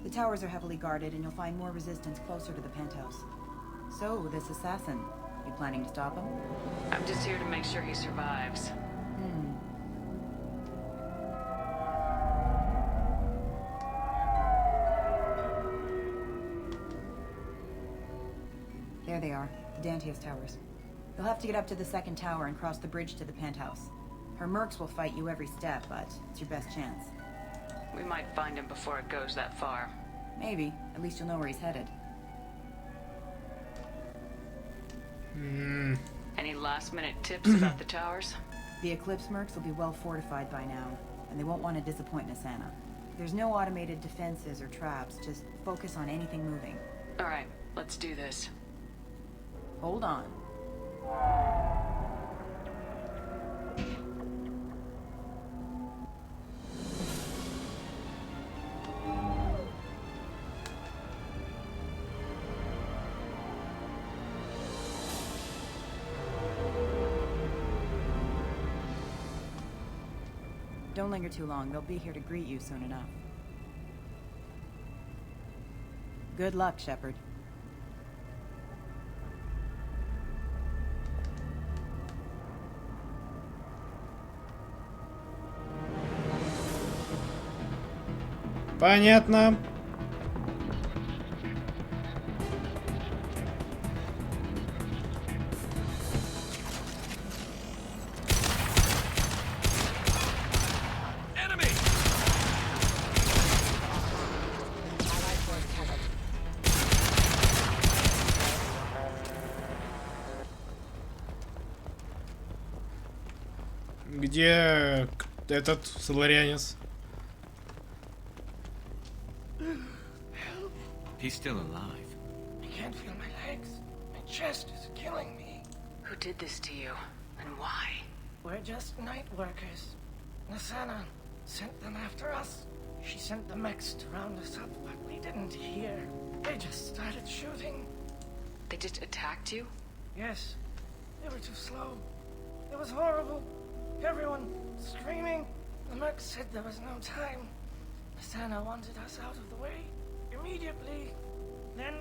The towers are heavily guarded, and you'll find more resistance closer to the penthouse. So, this assassin, you planning to stop him? I'm just here to make sure he survives. There they are, the Dantius Towers. You'll have to get up to the second tower and cross the bridge to the penthouse. Her mercs will fight you every step, but it's your best chance. We might find him before it goes that far. Maybe. At least you'll know where he's headed. Any last-minute tips about the towers? The Eclipse mercs will be well fortified by now, and they won't want to disappoint Nasana. There's no automated defenses or traps, just focus on anything moving. Alright, let's do this. Hold on. Don't linger too long. They'll be here to greet you soon enough. Good luck, Shepard. Понятно. Где этот соларианец? He's still alive. I can't feel my legs. My chest is killing me. Who did this to you? And why? We're just night workers. Nasana sent them after us. She sent the mechs to round us up, but we didn't hear. They just started shooting. They just attacked you? Yes. They were too slow. It was horrible. Everyone screaming. The mechs said there was no time. Nasana wanted us out of the way. Immediately. Then...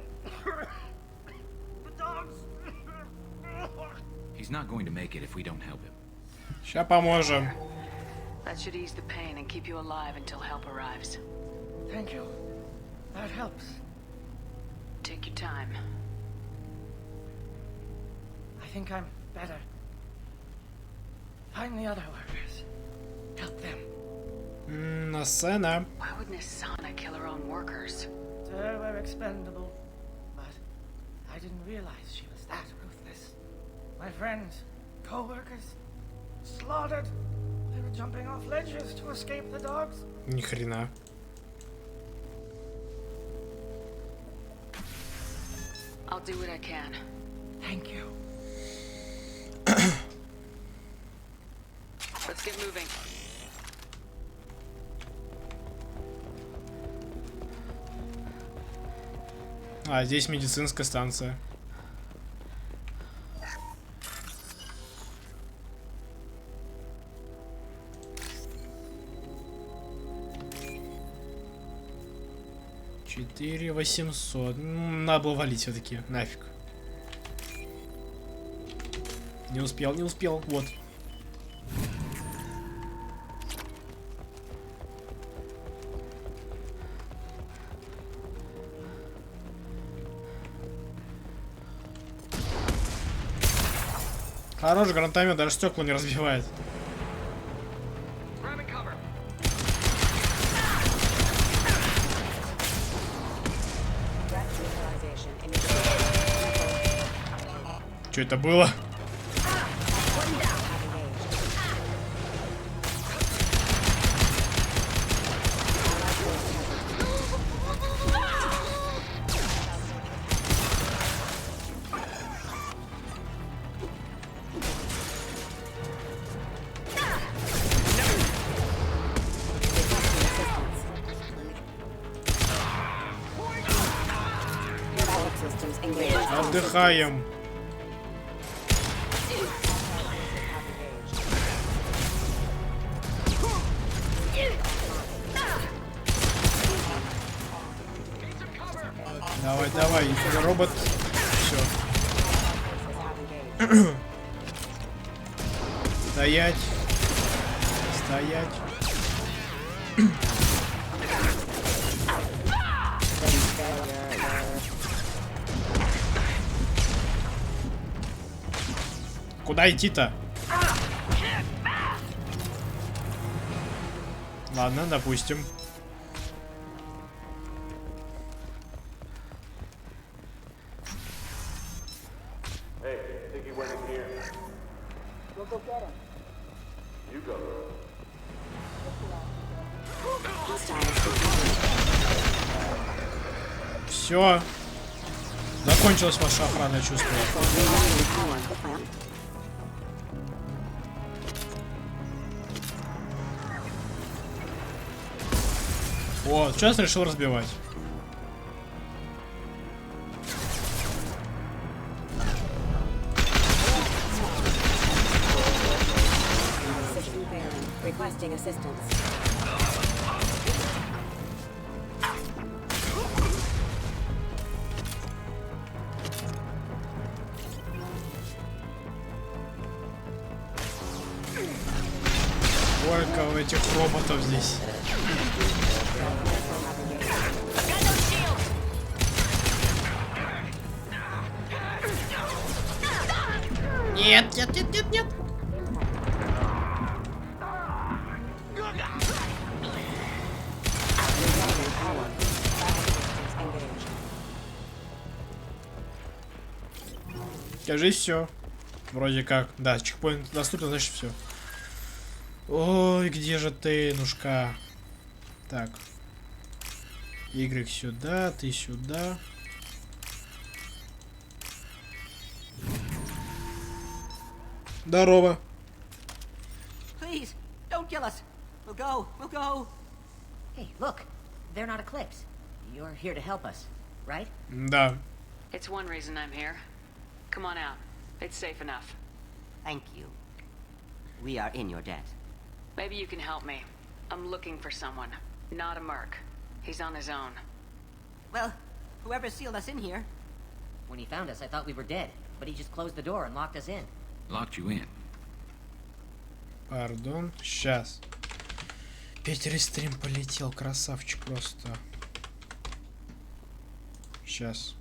the dogs... He's not going to make it if we don't help him. Ща поможем. That should ease the pain and keep you alive until help arrives. Thank you. That helps. Take your time. I think I'm better. Find the other workers. Help them. Насцена. Why would Nasana kill her own workers? They were expendable, but I didn't realize she was that ruthless. My friends, co-workers, slaughtered. They were jumping off ledges to escape the dogs. Ни хрена. I'll do what I can. Thank you. Let's get moving. А, здесь медицинская станция. $4800. Надо было валить все-таки. Нафиг. Не успел, не успел. Вот. Хороший гранатомет, даже стекла не разбивает. Что это было? Отдыхаем. Давай, давай, робот. Все. Стоять. Стоять. Куда идти-то? Ладно, допустим. Все. Закончилась ваша охрана, я чувствую. Вот, сейчас решил разбивать. Сколько у этих роботов здесь? Нет, нет, нет, нет, нет. Кажись, все. Вроде как. Да, чекпоинт доступен, значит все. Ой, где же ты, нушка? Так. Y сюда, ты сюда. Здорово. Please, don't kill us. We'll go. We'll go. Hey, look. They're not Eclipse. You're here to help us, right? Да. It's one reason I'm here. Come on out. It's safe enough. Thank you. We are in your debt. Maybe you can help me. I'm looking for someone. Not a merc. He's on his own. Well, whoever sealed us in here. When he found us, I thought we were dead. But he just closed the door and locked us in. Locked you in. Пардон. Сейчас. Петерстрим полетел. Красавчик просто. Сейчас.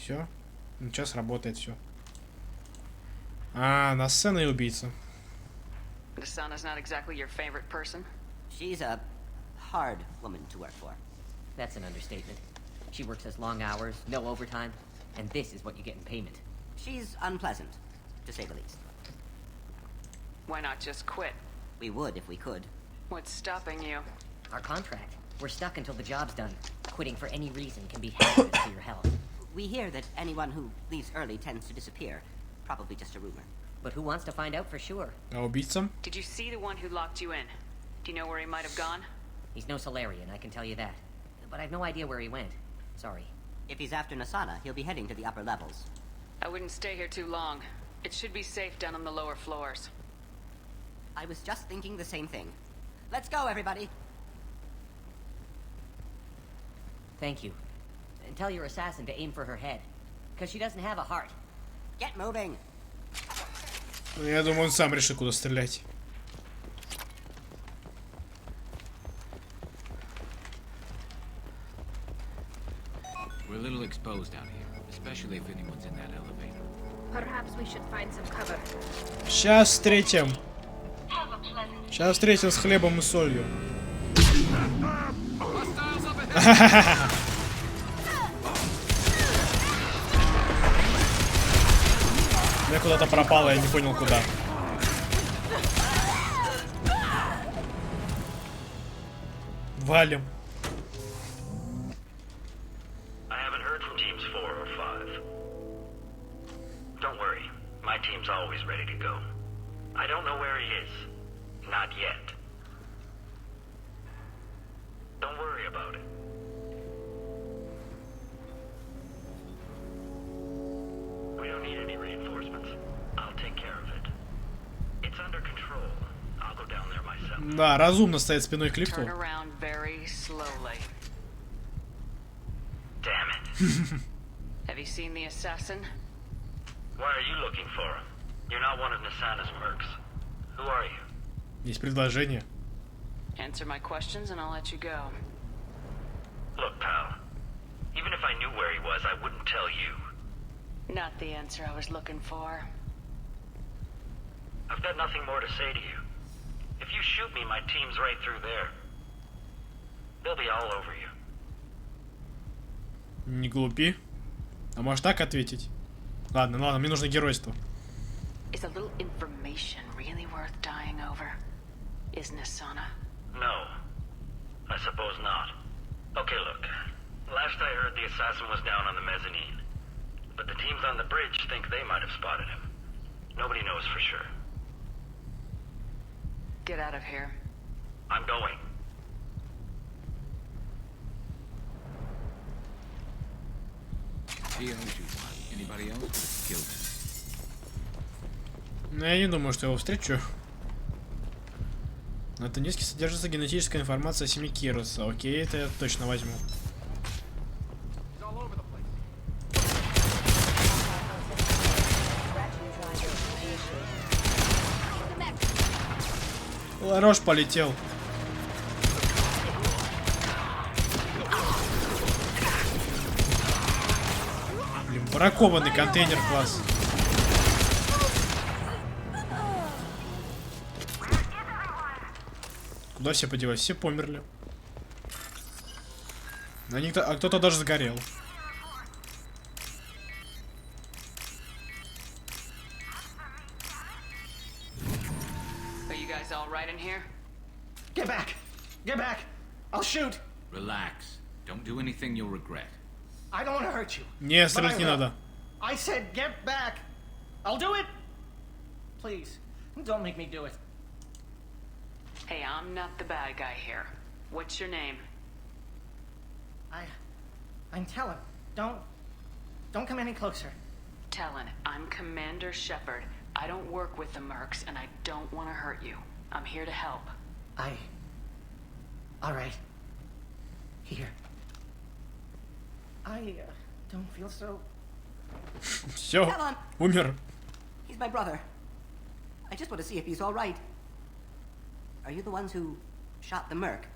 Все. Сейчас работает все. А, на сцену и убийца. Nasana's not exactly your favorite person. She's a hard woman to work for. That's an understatement. She works as long hours, no overtime, and this is what you get in payment. She's unpleasant, to say the least. Why not just quit? We would if we could. What's stopping you? Our contract. We're stuck until the job's done. Quitting for any reason can be hazardous to your health. We hear that anyone who leaves early tends to disappear. Probably just a rumor. But who wants to find out for sure? А убийца? Did you see the one who locked you in? Do you know where he might have gone? He's no Solarian, I can tell you that. But I've no idea where he went. Sorry. If he's after Nasana, he'll be heading to the upper levels. I wouldn't stay here too long. It should be safe down on the lower floors. I was just thinking the same thing. Let's go, everybody! Thank you. And tell your assassin to aim for her head. Because she doesn't have a heart. Get moving! Я думаю, он сам решит, куда стрелять. We're a little exposed out here, especially if anyone's in that elevator. Perhaps we should find some cover. Сейчас встретим. Сейчас встретим с хлебом и солью. Я куда-то пропала, я не понял куда. Валим. I haven't heard from teams 4 or 5. Don't worry, my team's always ready to go. I don't know where he is. Not yet. Don't worry about it. We don't need any reinforcements. I'll take care of it. It's under control. I'll go down there myself. Да, разумно стоять спиной к лифту. Turn around very slowly. Damn it. Have you seen the assassin? Why are you looking for him? You're not one of Nasana's mercs. Who are you? Есть предложение. Answer my questions and I'll let you go. Look, pal. Even if I knew where he was, I wouldn't tell you. Not the answer I was looking for. I've got nothing more to say to you. If you shoot me, my team's right through there. They'll be all over you. Не глупи. А можешь так ответить? Ладно, ладно, мне нужно геройство. Is a little information really worth dying over? Is Nasana? No. I suppose not. Okay, look. Last I heard, the assassin was down on the mezzanine. But the teams on the bridge think they might have spotted him. Nobody knows for sure. Get out of here. I'm going. He owes you one. Anybody else would have killed him. Но я не думаю, что я его встречу. На этом диске содержится генетическая информация о семье Кироса. Окей, это я точно возьму. Ларош полетел. Блин, бракованный контейнер класс. Куда все подевались? Все померли. А кто-то даже сгорел. Are you guys all right in here? Get back! Get back! I'll shoot! Relax. Don't do anything you'll regret. I don't want to hurt you. Не, стрелять не надо. I said get back! I'll do it! Please, don't make me do it. Hey, I'm not the bad guy here. What's your name? I'm Talon. Don't come any closer. Talon, I'm Commander Shepard. I don't work with the mercs, and I don't want to hurt you. I'm here to help. Alright. Here. I don't feel so... Все, умер. He's my brother. I just want to see if he's all right. Are you the ones who shot the merc?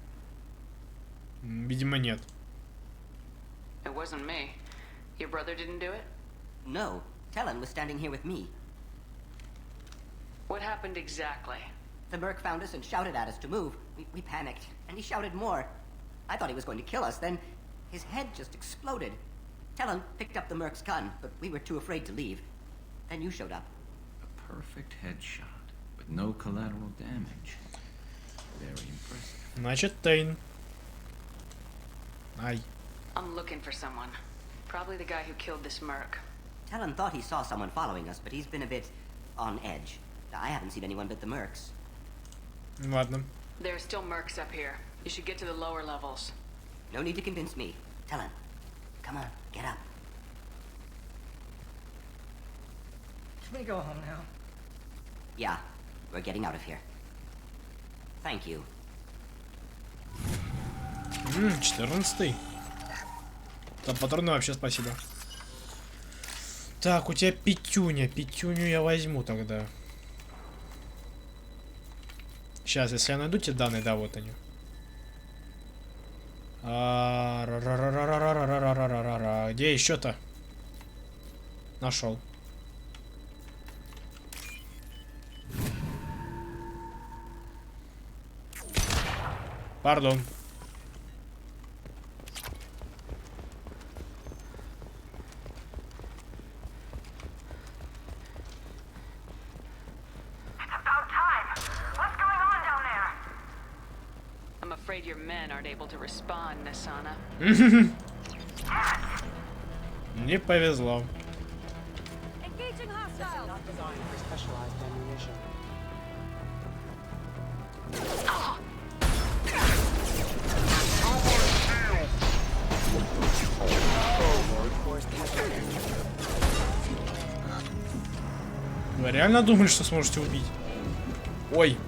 Видимо, нет. It wasn't me. Your brother didn't do it? No. Talon was standing here with me. What happened exactly? The merc found us and shouted at us to move. We panicked, and he shouted more. I thought he was going to kill us, then his head just exploded. Talon picked up the merc's gun, but we were too afraid to leave. Then you showed up. A perfect headshot, with no collateral damage. Very impressive. Значит, Тейн. Ай. I'm looking for someone. Probably the guy who killed this merc. Talon thought he saw someone following us, but he's been a bit on edge. I haven't seen anyone but the mercs. Ладно. There are still mercs up here. You should get to the lower levels. No need to convince me. Talon, come on, get up. Can we go home now? Yeah, we're getting out of here. Thank you. 14-й. За патроны вообще спасибо. Так, у тебя пятюня. Пятюню я возьму тогда. Сейчас, если я найду те данные, да, вот они. Где еще-то? Нашел. Пардон. I'm afraid your men aren't able to respond, Nasana. Не повезло. Engaging hostile. Not designed for specialized ammunition. Вы реально думали, что сможете убить? Ой.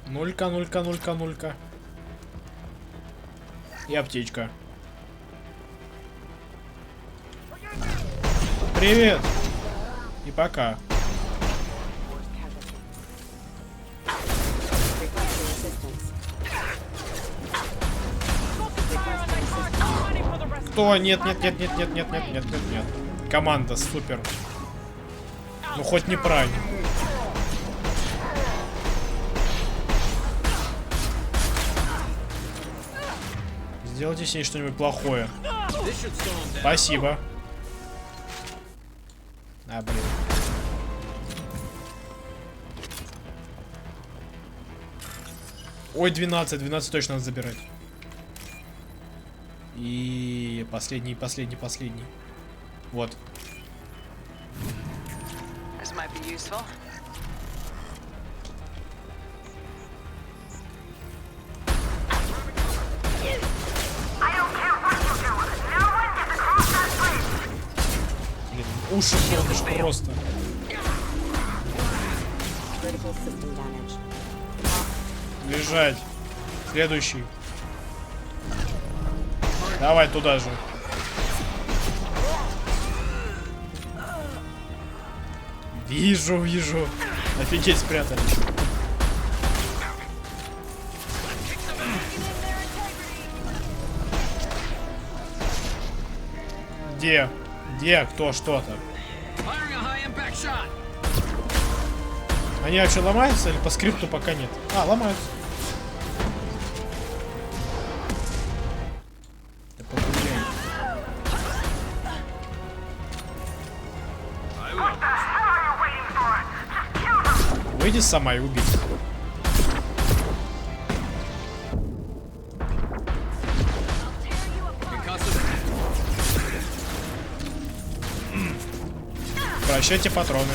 Нулька, нулька, нулька, нулька. И аптечка. Привет. И пока. Что? Нет, нет, нет, нет, нет, нет, нет, нет, нет, нет. Команда, супер. Ну хоть не прайм. Сделайте с ней что-нибудь плохое. Спасибо. А, блин. Ой, 12. 12 точно надо забирать. И последний, последний, последний. Вот. This might be useful. Блин, уши ходишь просто. Лежать. Следующий. Давай туда же. Вижу, вижу. Офигеть, спрятали. Где? Где? Кто? Что-то? Они вообще ломаются или по скрипту пока нет? А, ломаются. Выйди сама и убей. Прощайте патроны.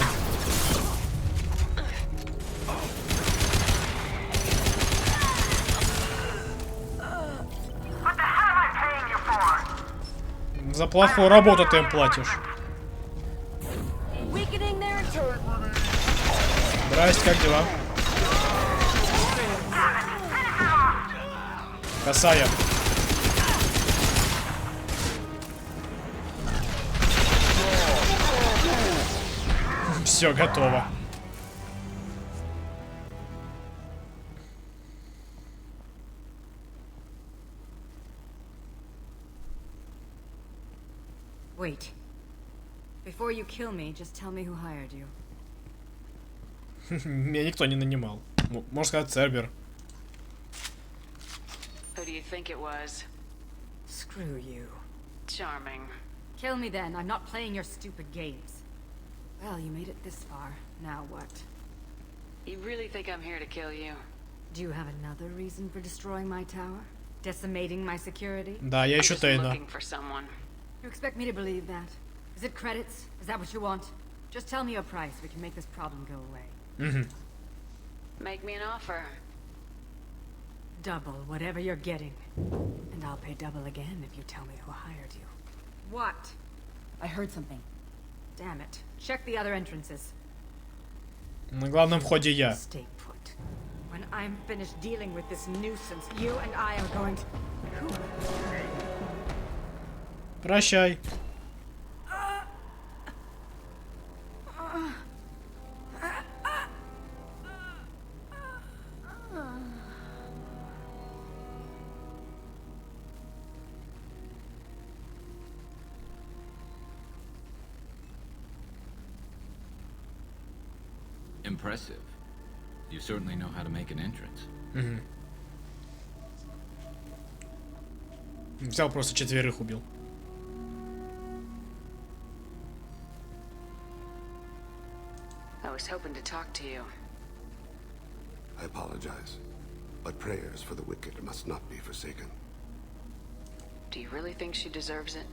За плохую работу ты им платишь. Здрасте, как дела? Косая. Все, готово. Wait. Before you kill me, just tell me who hired you. Меня никто не нанимал. Можно сказать, Цербер. Who do you think it was? Screw you. Charming. Kill me then. I'm not playing your stupid games. Well, you made it this far. Now what? You really think I'm here to kill you? Do you have another reason for destroying my tower? Decimating my security? Да, я ищу Тейна. Looking for someone. You expect me to believe that? Is it credits? Is that what you want? Just tell me your price. We can make this problem go away. Make me an offer. Double whatever you're getting. And I'll pay double again if you tell me who hired you. What? I heard something. Damn it. Check the other entrances. На главном входе я. Stay put. When I'm finished dealing with this nuisance, you and I are going to... Прощай. Impressive. You certainly know how to make an entrance. Взял просто 4 убил. I was hoping to talk to you. I apologize, but prayers for the wicked must not be forsaken. Do you really think she deserves it?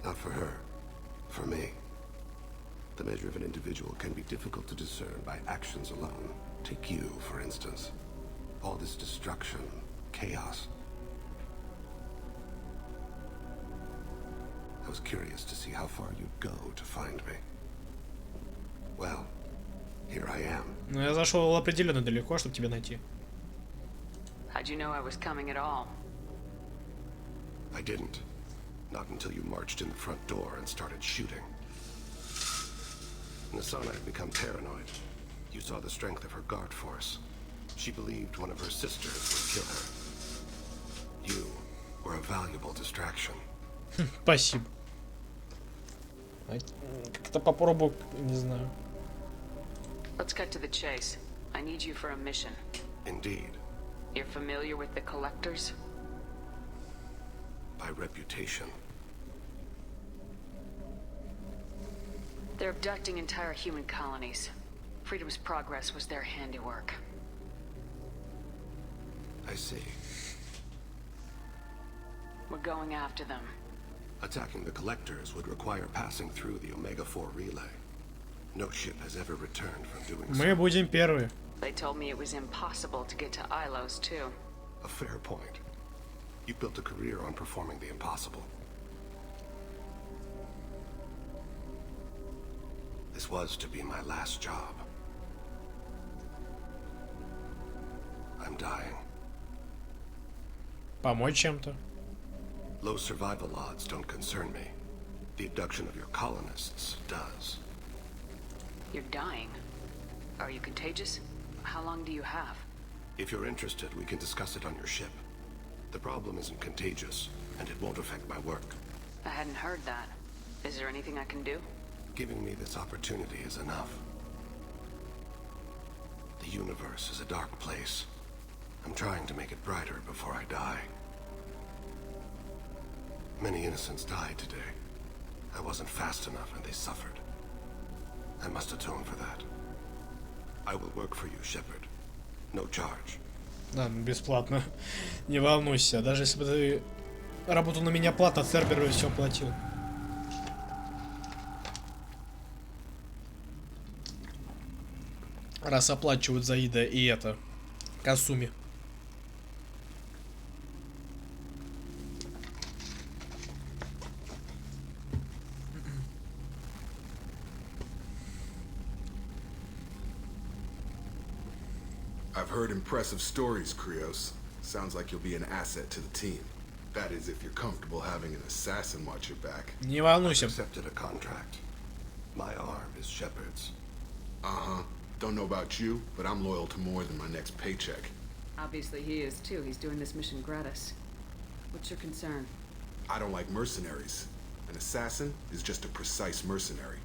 Not for her, for me. The measure of an individual can be difficult to discern by actions alone. Take you, for instance. All this destruction, chaos. I was curious to see how far you'd go to find me. Well, here I am. Ну, я зашел определенно далеко, чтобы тебя найти. How'd you know I was coming at all? I didn't. Not until you marched in the front door and started shooting. Nasana had become paranoid. You saw the strength of her guard force. She believed one of her sisters would kill her. You were a valuable distraction. Спасибо. Как-то попробую, не знаю. Let's cut to the chase. I need you for a mission. Indeed. You're familiar with the collectors? By reputation. They're abducting entire human colonies. Freedom's progress was their handiwork. I see. We're going after them. Attacking the collectors would require passing through the Omega-4 relay. No ship has ever returned from doing so. Мы будем первые. They told me it was impossible to get to Ilos, too. A fair point. You built a career on performing the impossible. This was to be my last job. I'm dying. Помочь чем-то? Low survival odds don't concern me. The abduction of your colonists does. You're dying. Are you contagious? How long do you have? If you're interested, we can discuss it on your ship. The problem isn't contagious, and it won't affect my work. I hadn't heard that. Is there anything I can do? Giving me this opportunity is enough. The universe is a dark place. I'm trying to make it brighter before I die. Many innocents died today. I wasn't fast enough and they suffered. I must atone for that. I will work for you, Shepard. No charge. Да, бесплатно. Не волнуйся. Даже если бы ты работал на меня платно, Цербер бы все платил. Раз оплачивают за Ида и это. Касуми. I've heard impressive stories, Krios. Sounds like you'll be an asset to the team. That is, if you're comfortable having an assassin watch your back. Не волнуйся. Accepted a contract. My arm is Shepard's. Uh-huh. Don't know about you, but I'm loyal to more than my next paycheck. Obviously he is too. He's doing this mission gratis. What's your concern? I don't like mercenaries. An assassin is just a precise mercenary.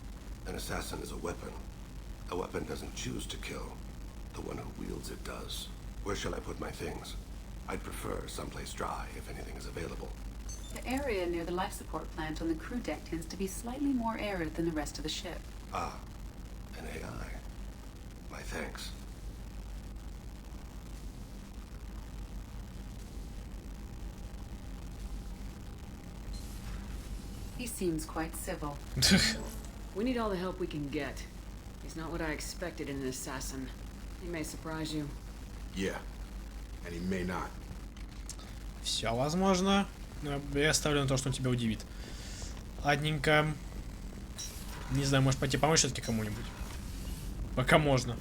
An assassin is a weapon. A weapon doesn't choose to kill. The one who wields it does. Where shall I put my things? I'd prefer someplace dry if anything is available. The area near the life support plant on the crew deck tends to be slightly more arid than the rest of the ship. Ah, an AI. My thanks. He seems quite civil. We need all the help we can get. He's not what I expected in an assassin. He may surprise you. Yeah, and he may not. Все возможно. Но я ставлю на то, что он тебя удивит. Ладненько. Не знаю, может пойти помочь все-таки кому-нибудь. Пока можно.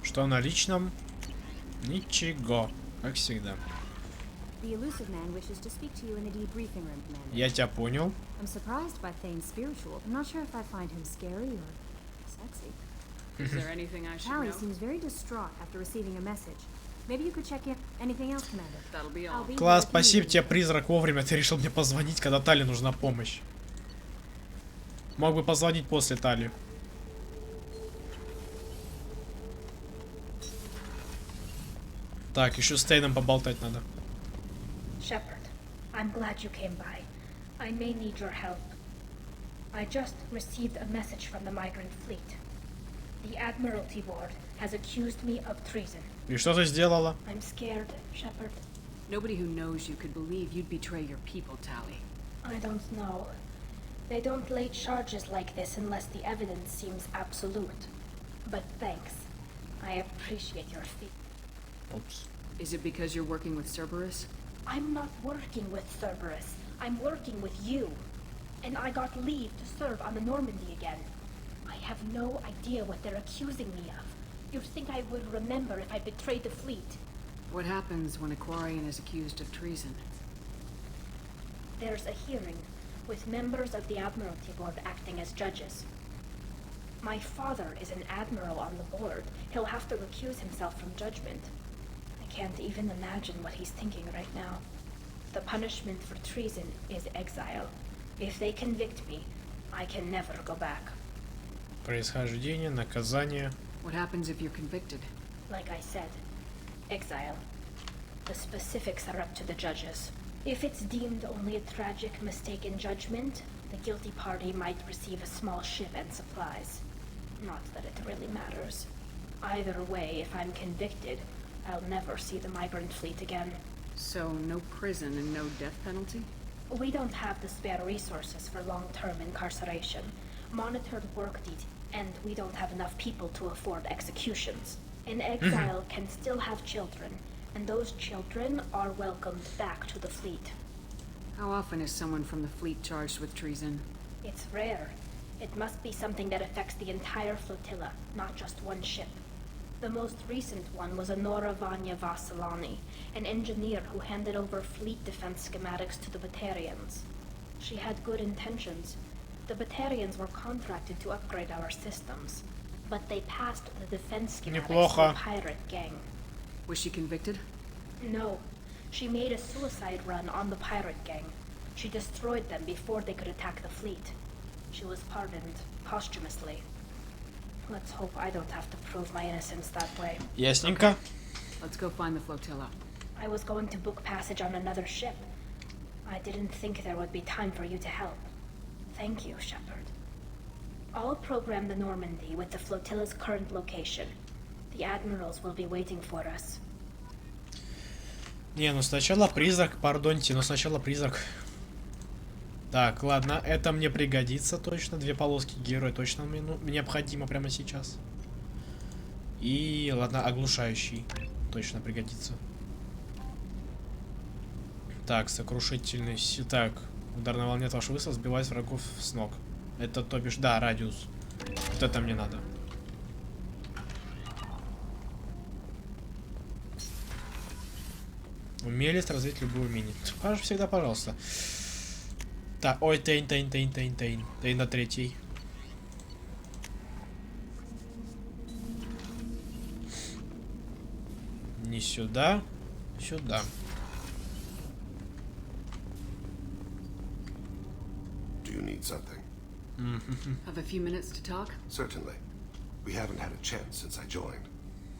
Что на личном? Ничего, как всегда. The elusive man wishes to speak to you in the debriefing room, Commander. Я тебя понял. I'm surprised by Thane's spiritual. I'm not sure if I find him scary or sexy. Is there anything I should Tally know? seems very distraught after receiving a message. Maybe you could check in. Anything else, Commander? That'll be all. Класс, спасибо тебе, призрак, вовремя ты решил мне позвонить, когда Тали нужна помощь. Мог бы позвонить после Тали. Так, еще с Тейном поболтать надо. Shepard, I'm glad you came by. I may need your help. I just received a message from the migrant fleet. The Admiralty Board has accused me of treason. И что ты сделала? I'm scared, Shepard. Nobody who knows you could believe you'd betray your people, Tally. I don't know. They don't lay charges like this unless the evidence seems absolute. But thanks. I appreciate your fee. Oops. Is it because you're working with Cerberus? I'm not working with Cerberus. I'm working with you. And I got leave to serve on the Normandy again. I have no idea what they're accusing me of. You'd think I would remember if I betrayed the fleet. What happens when a Quarian is accused of treason? There's a hearing, with members of the Admiralty Board acting as judges. My father is an admiral on the board. He'll have to recuse himself from judgment. I can't even imagine what he's thinking right now. The punishment for treason is exile. If they convict me, I can never go back. Происхождение, наказание. What happens if you're convicted? Like I said, exile. The specifics are up to the judges. If it's deemed only a tragic mistake in judgment, the guilty party might receive a small ship and supplies. Not that it really matters. Either way, if I'm convicted, I'll never see the migrant fleet again. So, no prison and no death penalty? We don't have the spare resources for long-term incarceration. Monitored work detail, and we don't have enough people to afford executions. An exile can still have children, and those children are welcomed back to the fleet. How often is someone from the fleet charged with treason? It's rare. It must be something that affects the entire flotilla, not just one ship. The most recent one was Honora Vanya Vasilani, an engineer who handed over fleet defense schematics to the Batarians. She had good intentions. The Batarians were contracted to upgrade our systems, but they passed the defense schematics to a pirate gang. Was she convicted? No. She made a suicide run on the pirate gang. She destroyed them before they could attack the fleet. She was pardoned posthumously. Let's hope I don't have to prove my innocence that way. Ясненько. Let's go find the flotilla. I was going to book passage on another ship. I didn't think there would be time for you to help. Thank you, Shepard. I'll program the Normandy with the flotilla's current location. The admirals will be waiting for us. Не, ну сначала призрак, пардоньте, но сначала призрак. Так, ладно, это мне пригодится точно. Две полоски героя точно мне необходимо прямо сейчас. И, ладно, оглушающий точно пригодится. Так, сокрушительный. Так, удар на волне от вашего выстрела сбивает врагов с ног. Это, то бишь, да, радиус. Вот это мне надо. Умелец развить любое умение. Всегда, пожалуйста. Так, ой, Тейн. Тейн на третий. Не сюда, сюда. Do you need something? Have a few minutes to talk? Certainly. We haven't had a chance since I joined.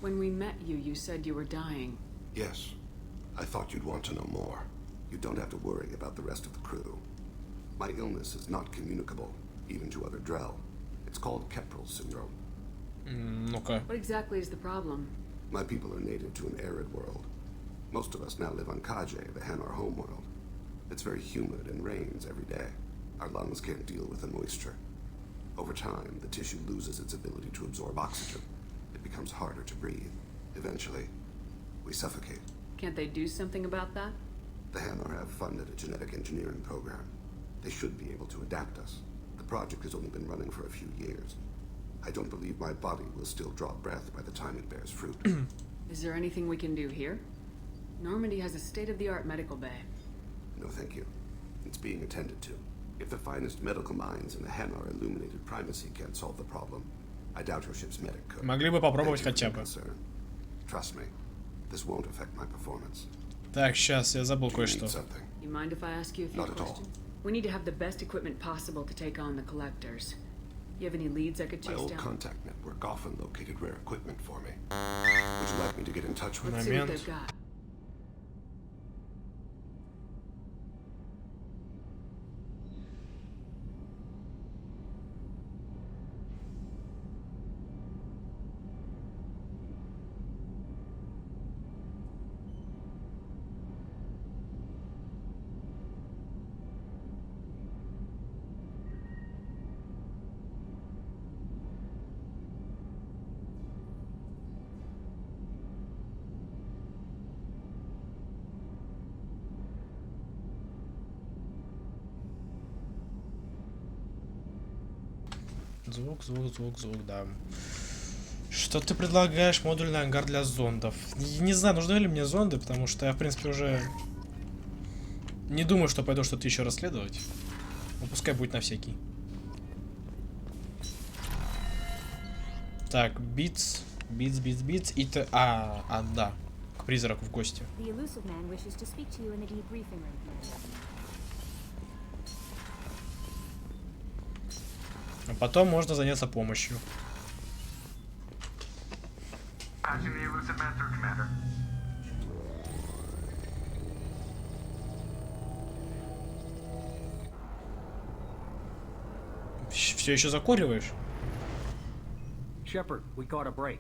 When we met you, you said you were dying. Yes. I thought you'd want to know more. You don't have to worry about the rest of the crew. My illness is not communicable, even to other Drell. It's called Keprel syndrome. Okay. What exactly is the problem? My people are native to an arid world. Most of us now live on Kaje, the Hanar homeworld. It's very humid and rains every day. Our lungs can't deal with the moisture. Over time, the tissue loses its ability to absorb oxygen. It becomes harder to breathe. Eventually, we suffocate. Can't they do something about that? The Hanar have funded a genetic engineering program. They should be able to adapt us. The project has only been running for a few years. I don't believe my body will still draw breath by the time it bears fruit. Is there anything we can do here? Normandy has a state-of-the-art medical bay. No, thank you. It's being attended to. If the finest medical minds in the Hanar illuminated primacy can't solve the problem, I doubt your ship's medic could. Могли бы попробовать хотя бы. Trust me, this won't affect my performance. Так, сейчас я забыл кое-что. You mind if I ask you a few Not at all. questions? We need to have the best equipment possible to take on the collectors. You have any leads I could My chase old down? contact network often located rare equipment for me. Would you like me to get in touch with? Let's see what they've got. Звук, да. Что ты предлагаешь? Модульный ангар для зондов. Не знаю, нужны ли мне зонды, потому что я, в принципе, уже не думаю, что пойду что-то еще расследовать. Ну, пускай будет на всякий. Так, битс и ты... да. К призраку в гости. А потом можно заняться помощью. Все еще закуриваешь? Shepard, we caught a break.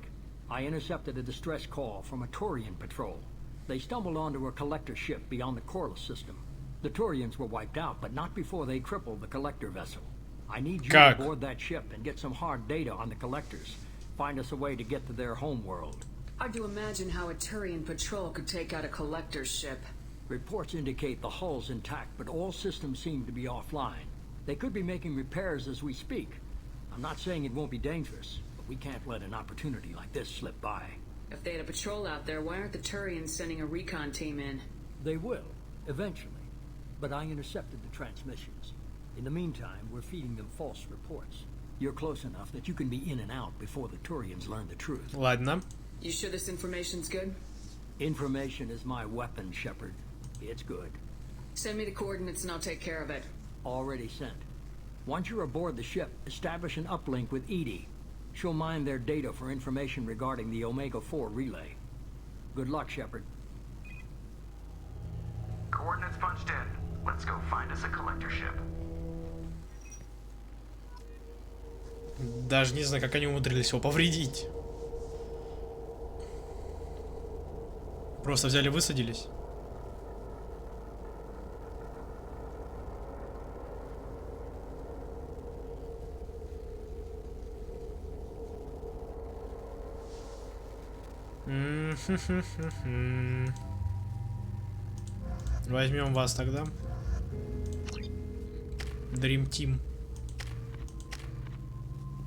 I intercepted a distress call from a Turian patrol. They stumbled onto a collector ship beyond the Corliss system. The Turians were wiped out, but not before they crippled the collector vessel. I need you to board that ship and get some hard data on the collectors. Find us a way to get to their homeworld. Hard to imagine how a Turian patrol could take out a collector's ship. Reports indicate the hull's intact, but all systems seem to be offline. They could be making repairs as we speak. I'm not saying it won't be dangerous, but we can't let an opportunity like this slip by. If they had a patrol out there, why aren't the Turians sending a recon team in? They will, eventually. But I intercepted the transmissions. In the meantime, we're feeding them false reports. You're close enough that you can be in and out before the Turians learn the truth. Ладно. You sure this information's good? Information is my weapon, Shepard. It's good. Send me the coordinates and I'll take care of it. Already sent. Once you're aboard the ship, establish an uplink with Edie. She'll mine their data for information regarding the Omega-4 relay. Good luck, Shepard. Coordinates punched in. Let's go find us a collector ship. Даже не знаю, как они умудрились его повредить. Просто взяли, высадились. Возьмем вас тогда. Dream Team.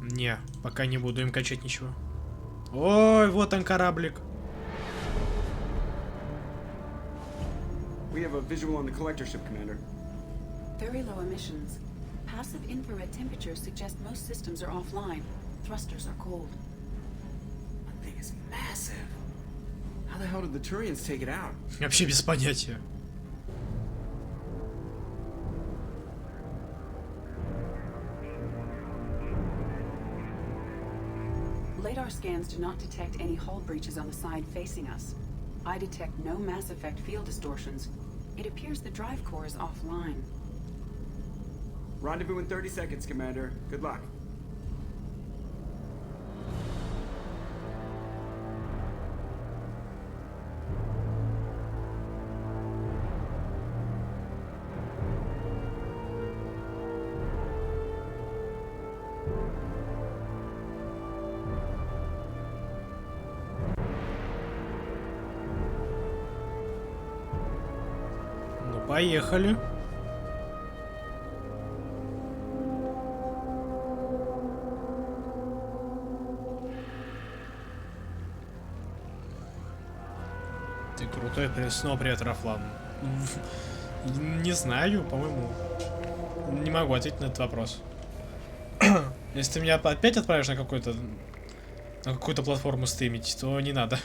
Не, пока не буду им качать ничего. Ой, вот он кораблик. We have a visual on the collector ship, Commander. Very low emissions. Passive infrared temperatures suggest most systems are offline. Thrusters are cold. That thing is massive. How the hell did the Turians take it out? Вообще без понятия. Radar scans do not detect any hull breaches on the side facing us. I detect no Mass Effect field distortions. It appears the drive core is offline. Rendezvous in 30 seconds, Commander. Good luck. Поехали. Ты крутой, снова привет, Рафлан. Не знаю, по-моему. Не могу ответить на этот вопрос. Если ты меня опять отправишь на какую-то платформу стримить, то не надо.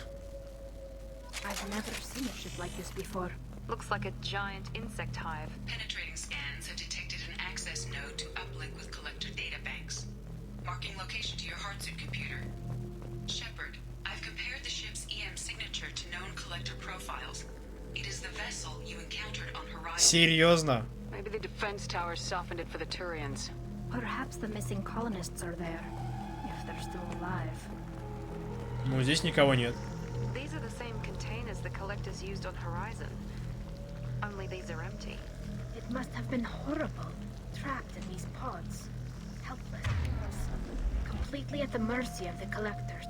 Looks like a giant insect hive. Penetrating scans have detected an access node to uplink with collector data banks. Marking location to your hardsuit computer. Shepard, I've compared the ship's EM signature to known collector profiles. It is the vessel you encountered on Horizon. Серьезно? Maybe the defense towers softened it for the Turians. Perhaps the missing colonists are there, if they're still alive. Ну, здесь никого нет. These are the same containers the collectors used on Horizon. Only these are empty. It must have been horrible, trapped in these pods, helpless, completely at the mercy of the collectors.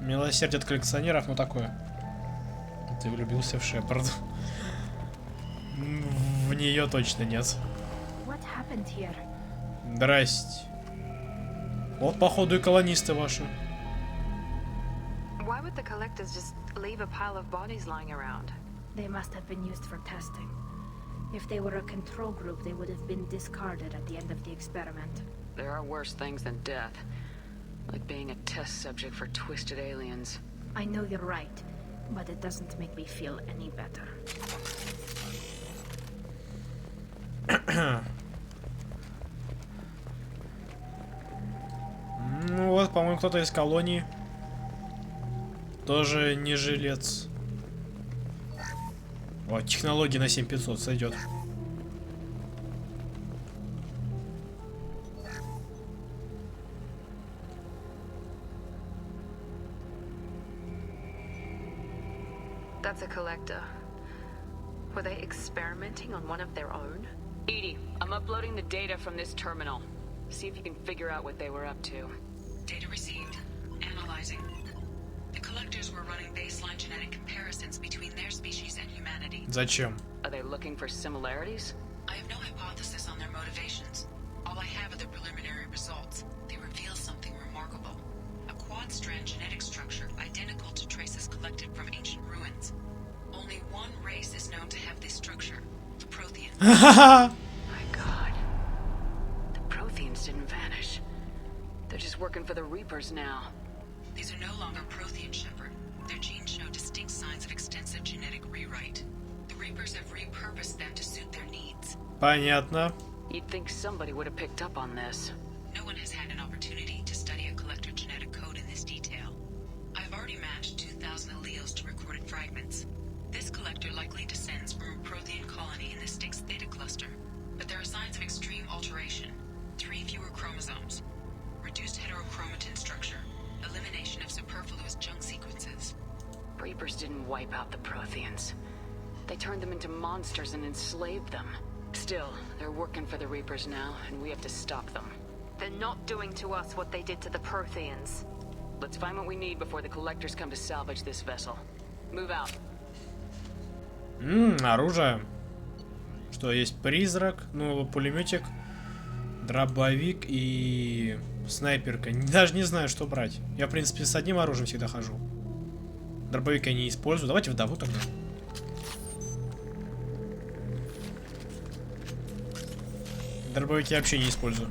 Милосердие от коллекционеров, ну такое. Ты влюбился в Шепард. В нее точно нет. What happened here? Здрасте. Вот, походу, и колонисты ваши. Why would the collectors just leave a pile of bodies lying around? They must have been used for testing. If they were a control group, they would have been discarded at the end of the experiment. There are worse things than death. Like being a test subject for twisted aliens. I know you're right, but it doesn't make me feel any better. Ну вот, по-моему, кто-то из колонии. Тоже не жилец. О, технологии на 7500 сойдет. That's a collector. Were they experimenting on one of their own? Edie, I'm uploading the data from this terminal. See if you can figure out what they were up to. Data received. Analyzing. The collectors were running baseline genetic comparisons between their species and humanity. Зачем? Are they looking for similarities? I have no hypothesis on their motivations. All I have are the preliminary results. They reveal something remarkable. A quad-strand genetic structure identical to traces collected from ancient ruins. Only one race is known to have this structure. The Protheans. My god. The Protheans didn't vanish. They're just working for the Reapers now. These are no longer Prothean, Shepard. Their genes show distinct signs of extensive genetic rewrite. The Reapers have repurposed them to suit their needs. Понятно. You'd think somebody would have picked up on this. No one has had an opportunity to study a collector genetic code in this detail. I've already matched 2,000 alleles to recorded fragments. This collector likely descends from a Prothean colony in the Styx Theta cluster. But there are signs of extreme alteration. 3 fewer chromosomes. Reduced heterochromatin structure. Elimination of superfluous junk sequences. Reapers didn't wipe out the Protheans. They turned them into monsters and enslaved them. Still, they're working for the Reapers now, and we have to stop them. They're not doing to us what they did to the Protheans. Let's find what we need before the collectors come to salvage this vessel. Move out. Оружие. Что, есть призрак, ну, пулеметик, дробовик и снайперка. Даже не знаю, что брать. Я, в принципе, с одним оружием всегда хожу. Дробовик я не использую. Давайте вдову тогда. Дробовики я вообще не использую.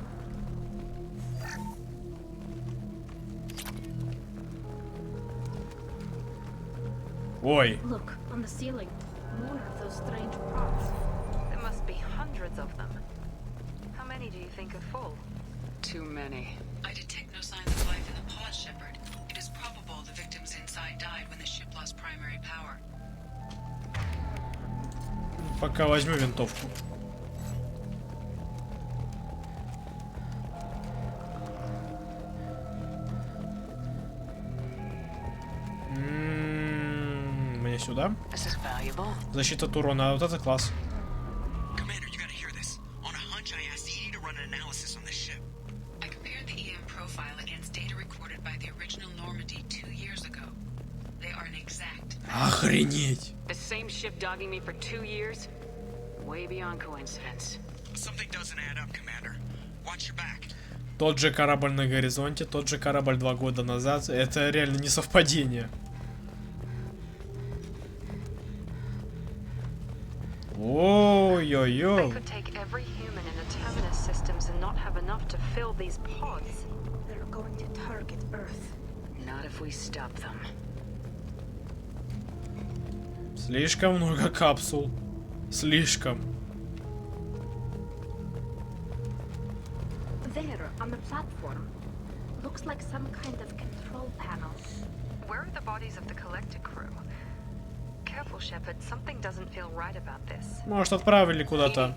Ой. Look, on the ceiling. More of those strange props. There must be hundreds of them. How many do you think are full? Too many. I detect no signs of life in the pod, Shepard. It is probable the victims inside died when the ship lost primary power. Пока возьму винтовку. Мне сюда. Защита от урона, вот это класс. Охренеть! The same ship dogging me for 2 years? Way beyond coincidence. Something doesn't add up, Commander. Watch your back. Тот же корабль на горизонте, тот же корабль 2 года назад. Это реально не совпадение. Ой-ой-ой. Слишком много капсул. Слишком. There, on the platform. Looks like some kind of control panel. Where are the bodies of the collector crew? Careful, Shepard. Something doesn't feel right about this. Может, отправили куда-то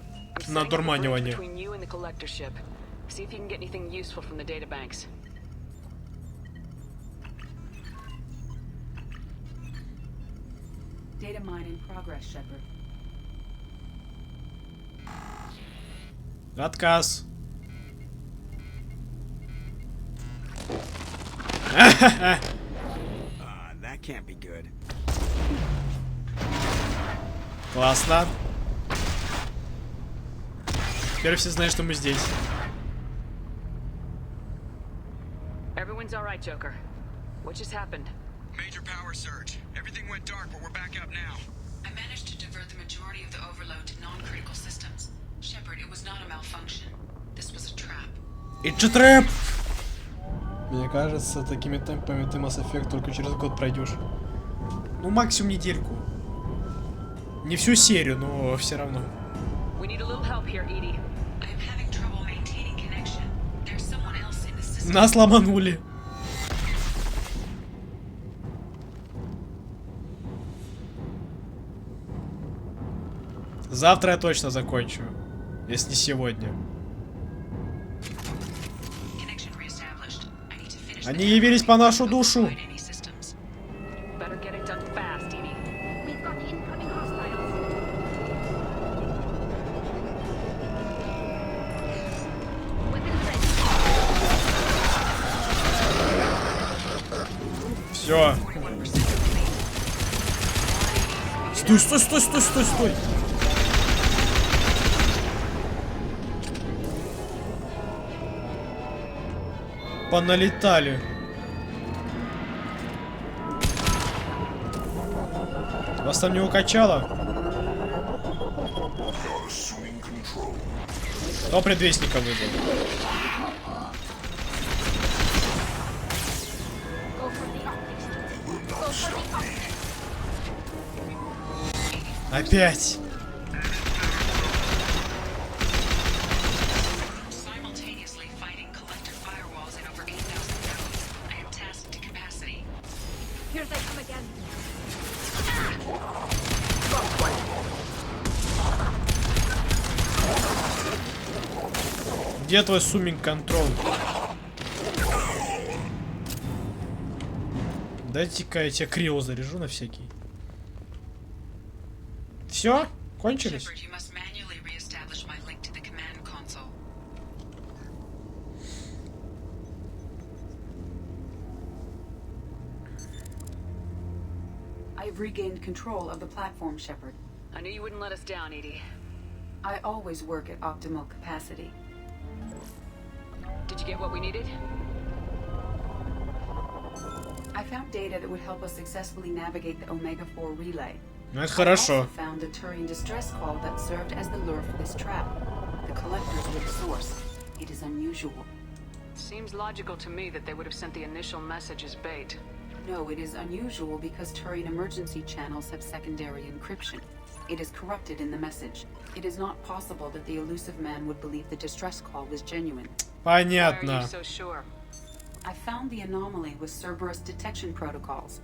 на дурманивание. Between you and the collector ship. See if you can get anything useful from the databanks. Data mine in progress, Shepard. Отказ. That can't be good. Классно. Теперь все знают, что мы здесь. Everyone's all right, Joker. What just happened? Major power surge. Everything went dark, but we're back up now. I managed to divert the majority of the overload to non-critical systems. Shepard, it was not a malfunction. This was a trap. It's a trap! Мне кажется, такими темпами ты Mass Effect только через год пройдешь. Ну, максимум недельку. Не всю серию, но все равно. Нас ломанули. Завтра я точно закончу. Если не сегодня. Они явились по нашу душу. Все. Стой, стой, стой, стой, стой, стой. Поналетали. Вас там не укачало? Кто предвестника вызвал? Опять. Где твой сумминг контрол? Дайте-ка я тебе крио заряжу на всякий. Все? Кончились? I've regained control of the platform, Shepard. I knew you wouldn't let us down, Edie. I always work at optimal capacity. Did you get what we needed? I found data that would help us successfully navigate the Omega-4 relay. Ну это хорошо. I also found a Turian distress call that served as the lure for this trap. The collectors were the source. It is unusual. Seems logical to me that they would have sent the initial message as bait. No, it is unusual because Turian emergency channels have secondary encryption. It is corrupted in the message. It is not possible that the elusive man would believe the distress call was genuine. Понятно. Why are you so sure? I found the anomaly with Cerberus detection protocols.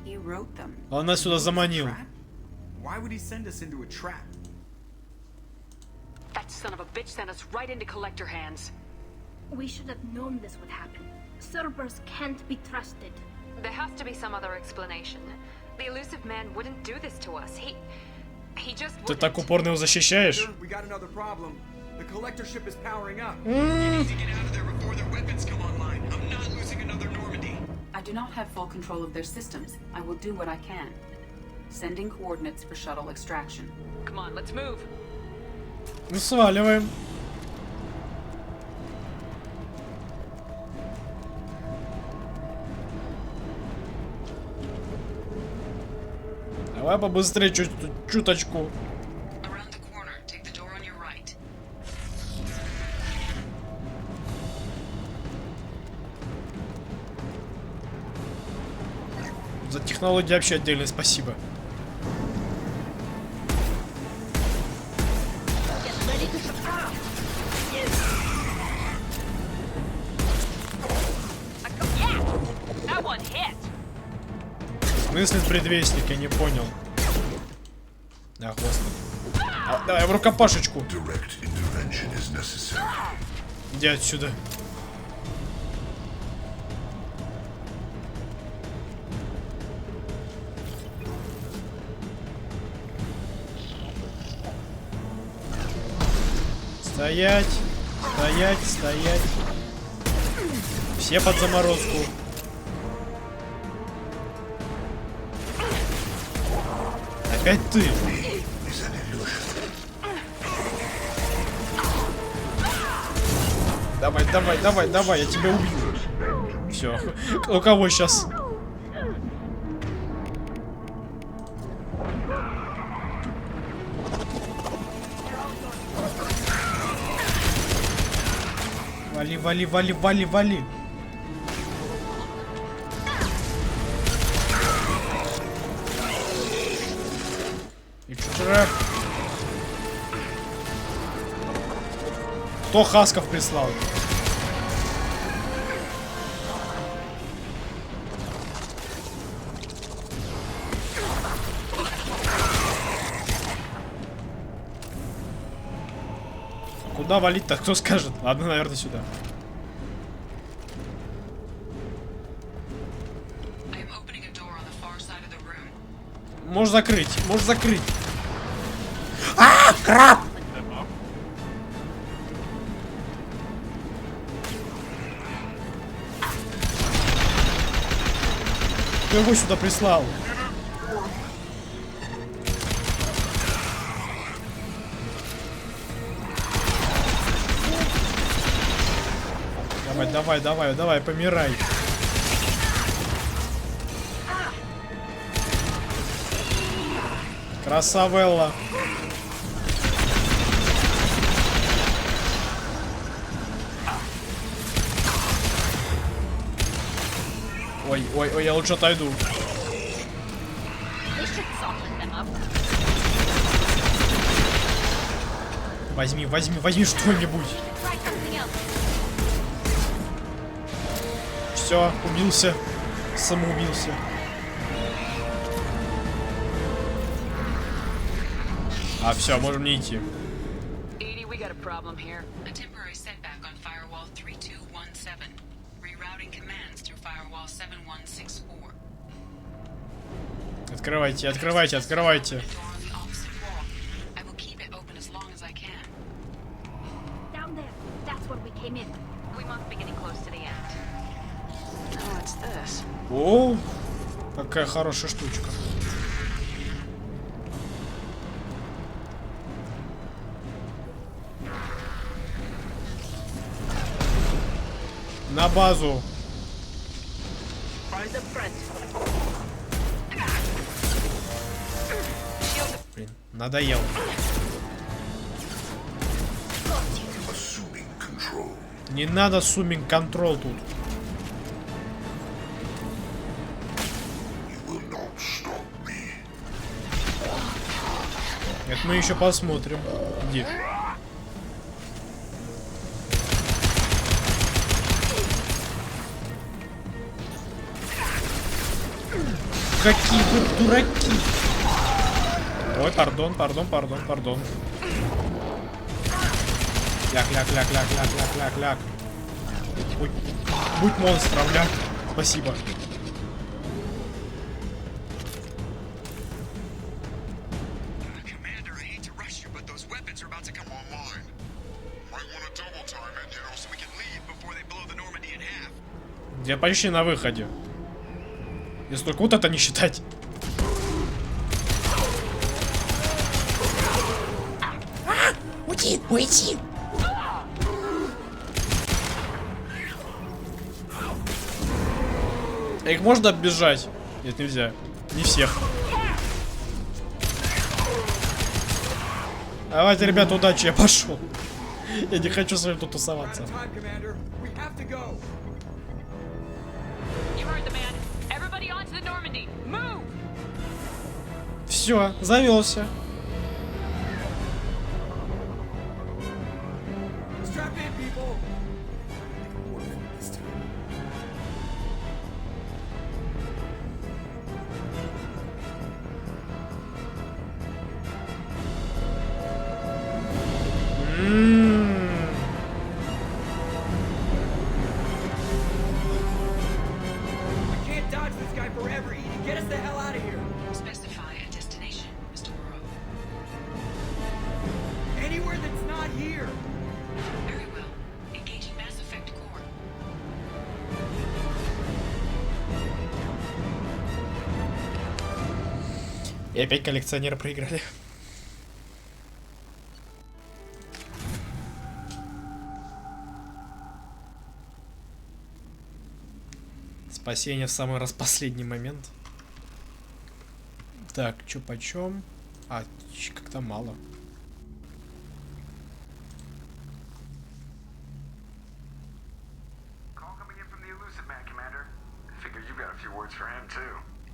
He wrote them. Он нас сюда заманил. Why would he send us into a trap? That son of a bitch sent us right into collector hands. We should have known this would happen. Cerberus can't be trusted. There has to be some other explanation. The elusive man wouldn't do this to us. He just Ты так упорно его защищаешь? We got another problem. The collector ship is powering up. You need to get out of there before their weapons come online. I'm not losing another Normandy. I do not have full control of their systems. I will do what I can. Sending coordinates for shuttle extraction. Come on, let's move. Ну сваливаем. Давай побыстрее чуточку. За технологии вообще отдельное спасибо. В смысле предвестник? Я не понял. Да, господи. Давай в рукопашечку. Иди отсюда. Стоять, стоять, стоять. Все под заморозку. Опять ты. Давай, давай, давай, давай, я тебя убью. Все. У кого сейчас? Вали, вали, вали, вали, вали. И чё? Кто хасков прислал? Куда валить-то? Кто скажет? Ладно, наверное, сюда. Можешь закрыть, можешь закрыть. А, краб! Кто его сюда прислал? Давай, давай, давай, давай, помирай. Красавелла. Ой, ой, ой, я лучше отойду. Возьми, возьми, возьми что-нибудь. Все, убился. Самоубился. А, все, можем не идти. Открывайте, открывайте, открывайте. О, какая хорошая штучка. На базу. Блин, надоел. Не надо сумминг контрол тут. Это мы еще посмотрим. Иди. Какие вы дураки! Ой, пардон. Ляк. Ой, будь монстром, ляк. Спасибо. Я почти на выходе. Если только вот это не считать. Уйти! Их можно оббежать? Нет, нельзя. Не всех. Давайте, ребята, удачи, я пошел. Я не хочу с вами тут тусоваться. Все, завелся. И опять коллекционеры проиграли. Спасение в самый раз последний момент. Так, чё почем? А, как-то мало.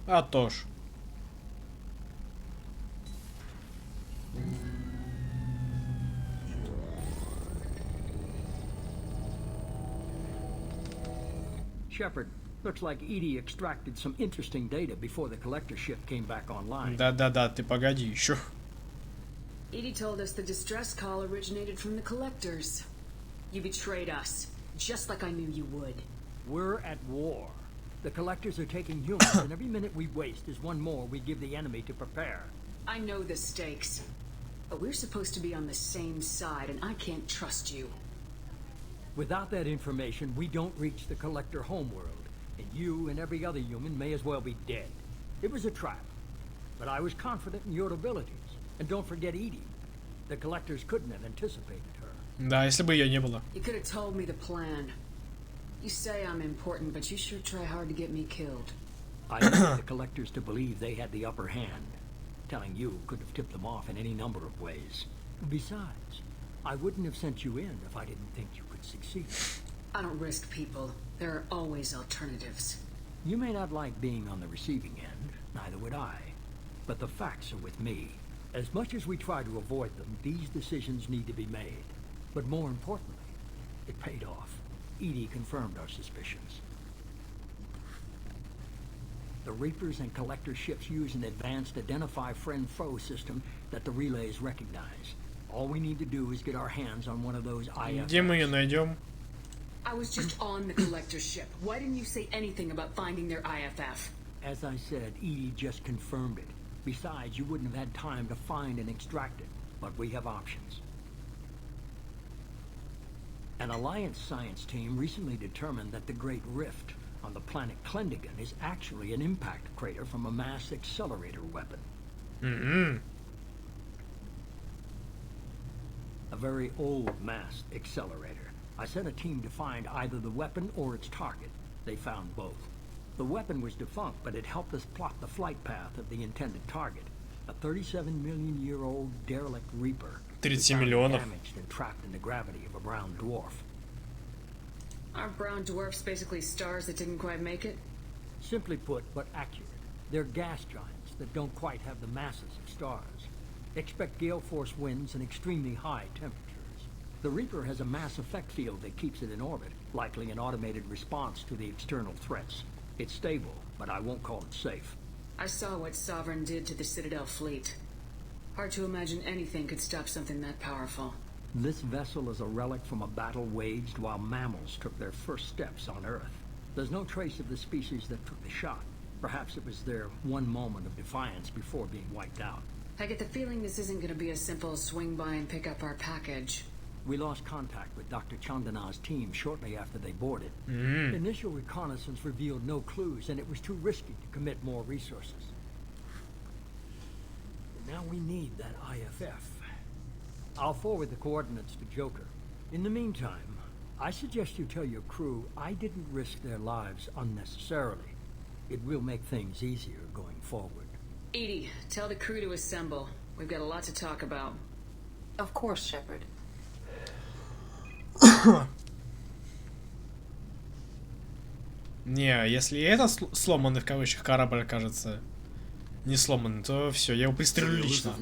А то ж. Shepard, looks like Edie extracted some interesting data before the collector ship came back online. Да, ты погоди еще. Edie told us the distress call originated from the collectors. You betrayed us, just like I knew you would. We're at war. The collectors are taking humans, and every minute we waste is one more we give the enemy to prepare. I know the stakes, but we're supposed to be on the same side, and I can't trust you. Without that information, we don't reach the collector homeworld, and you and every other human may as well be dead. It was a trap, but I was confident in your abilities. And don't forget Edie. The collectors couldn't have anticipated her. Да, если бы ее не было. You could have told me the plan. You say I'm important, but you sure try hard to get me killed. I wanted the collectors to believe they had the upper hand. Telling you could have tipped them off in any number of ways. Besides, I wouldn't have sent you in if I didn't think you could succeed. I don't risk people. There are always alternatives. You may not like being on the receiving end, neither would I. But the facts are with me. As much as we try to avoid them, these decisions need to be made. But more importantly, it paid off. Edie confirmed our suspicions. The Reapers and Collector ships use an advanced Identify Friend-Foe system that the relays recognize. All we need to do is get our hands on one of those IFFs. Где мы ее найдем? I was just on the Collector ship. Why didn't you say anything about finding their IFF? As I said, Edie just confirmed it. Besides, you wouldn't have had time to find and extract it. But we have options. An Alliance science team recently determined that the Great Rift on the planet Klendigan is actually an impact crater from a mass accelerator weapon. A very old mass accelerator. I sent a team to find either the weapon or its target. They found both. The weapon was defunct, but it helped us plot the flight path of the intended target. A 37-million-year-old derelict Reaper. 37 миллионов. Damaged and trapped in the gravity of a brown dwarf. Are brown dwarfs basically stars that didn't quite make it? Simply put, but accurate. They're gas giants that don't quite have the masses of stars. Expect gale force winds and extremely high temperatures. The Reaper has a mass effect field that keeps it in orbit, likely an automated response to the external threats. It's stable, but I won't call it safe. I saw what Sovereign did to the Citadel fleet. Hard to imagine anything could stop something that powerful. This vessel is a relic from a battle waged while mammals took their first steps on Earth. There's no trace of the species that took the shot. Perhaps it was their one moment of defiance before being wiped out. I get the feeling this isn't going to be a simple swing by and pick up our package. We lost contact with Dr. Chandana's team shortly after they boarded. Initial reconnaissance revealed no clues, and it was too risky to commit more resources. Now we need that IFF. I'll forward the coordinates to Joker. In the meantime, I suggest you tell your crew I didn't risk their lives unnecessarily. It will make things easier going forward. Edie, tell the crew to assemble. We've got a lot to talk about. Of course, Shepard. Не, если это сломанный в кавычках корабль окажется не сломанный, то все, я его пристрелю лично.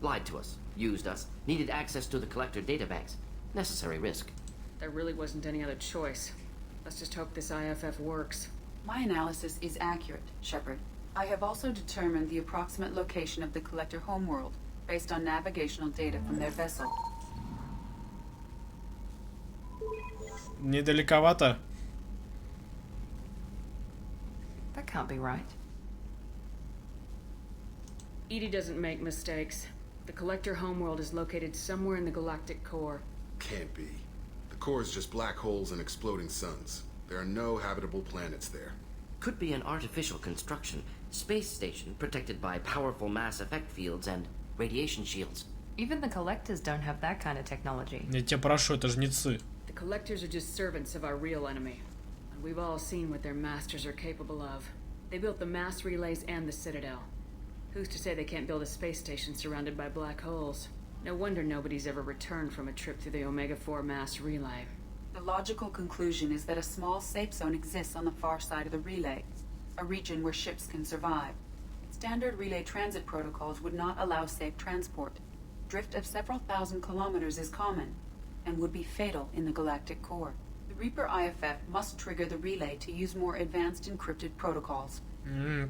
Lied to us, used us, needed access to the collector databanks. Necessary risk. There really wasn't any other choice. Let's just hope this IFF works. My analysis is accurate, Shepard. I have also determined the approximate location of the collector homeworld based on navigational data from their vessel. Недалековато. That can't be right. Edie doesn't make mistakes. The collector homeworld is located somewhere in the galactic core. Can't be. The core is just black holes and exploding suns. There are no habitable planets there. Could be an artificial construction. Space station protected by powerful mass effect fields and radiation shields. Even the collectors don't have that kind of technology. Я тебя прошу, это жнецы. The collectors are just servants of our real enemy. And we've all seen what their masters are capable of. They built the mass relays and the Citadel. Who's to say they can't build a space station surrounded by black holes? No wonder nobody's ever returned from a trip through the Omega-4 mass relay. The logical conclusion is that a small safe zone exists on the far side of the relay, a region where ships can survive. Standard relay transit protocols would not allow safe transport. Drift of several thousand kilometers is common, and would be fatal in the galactic core. The Reaper IFF must trigger the relay to use more advanced encrypted protocols.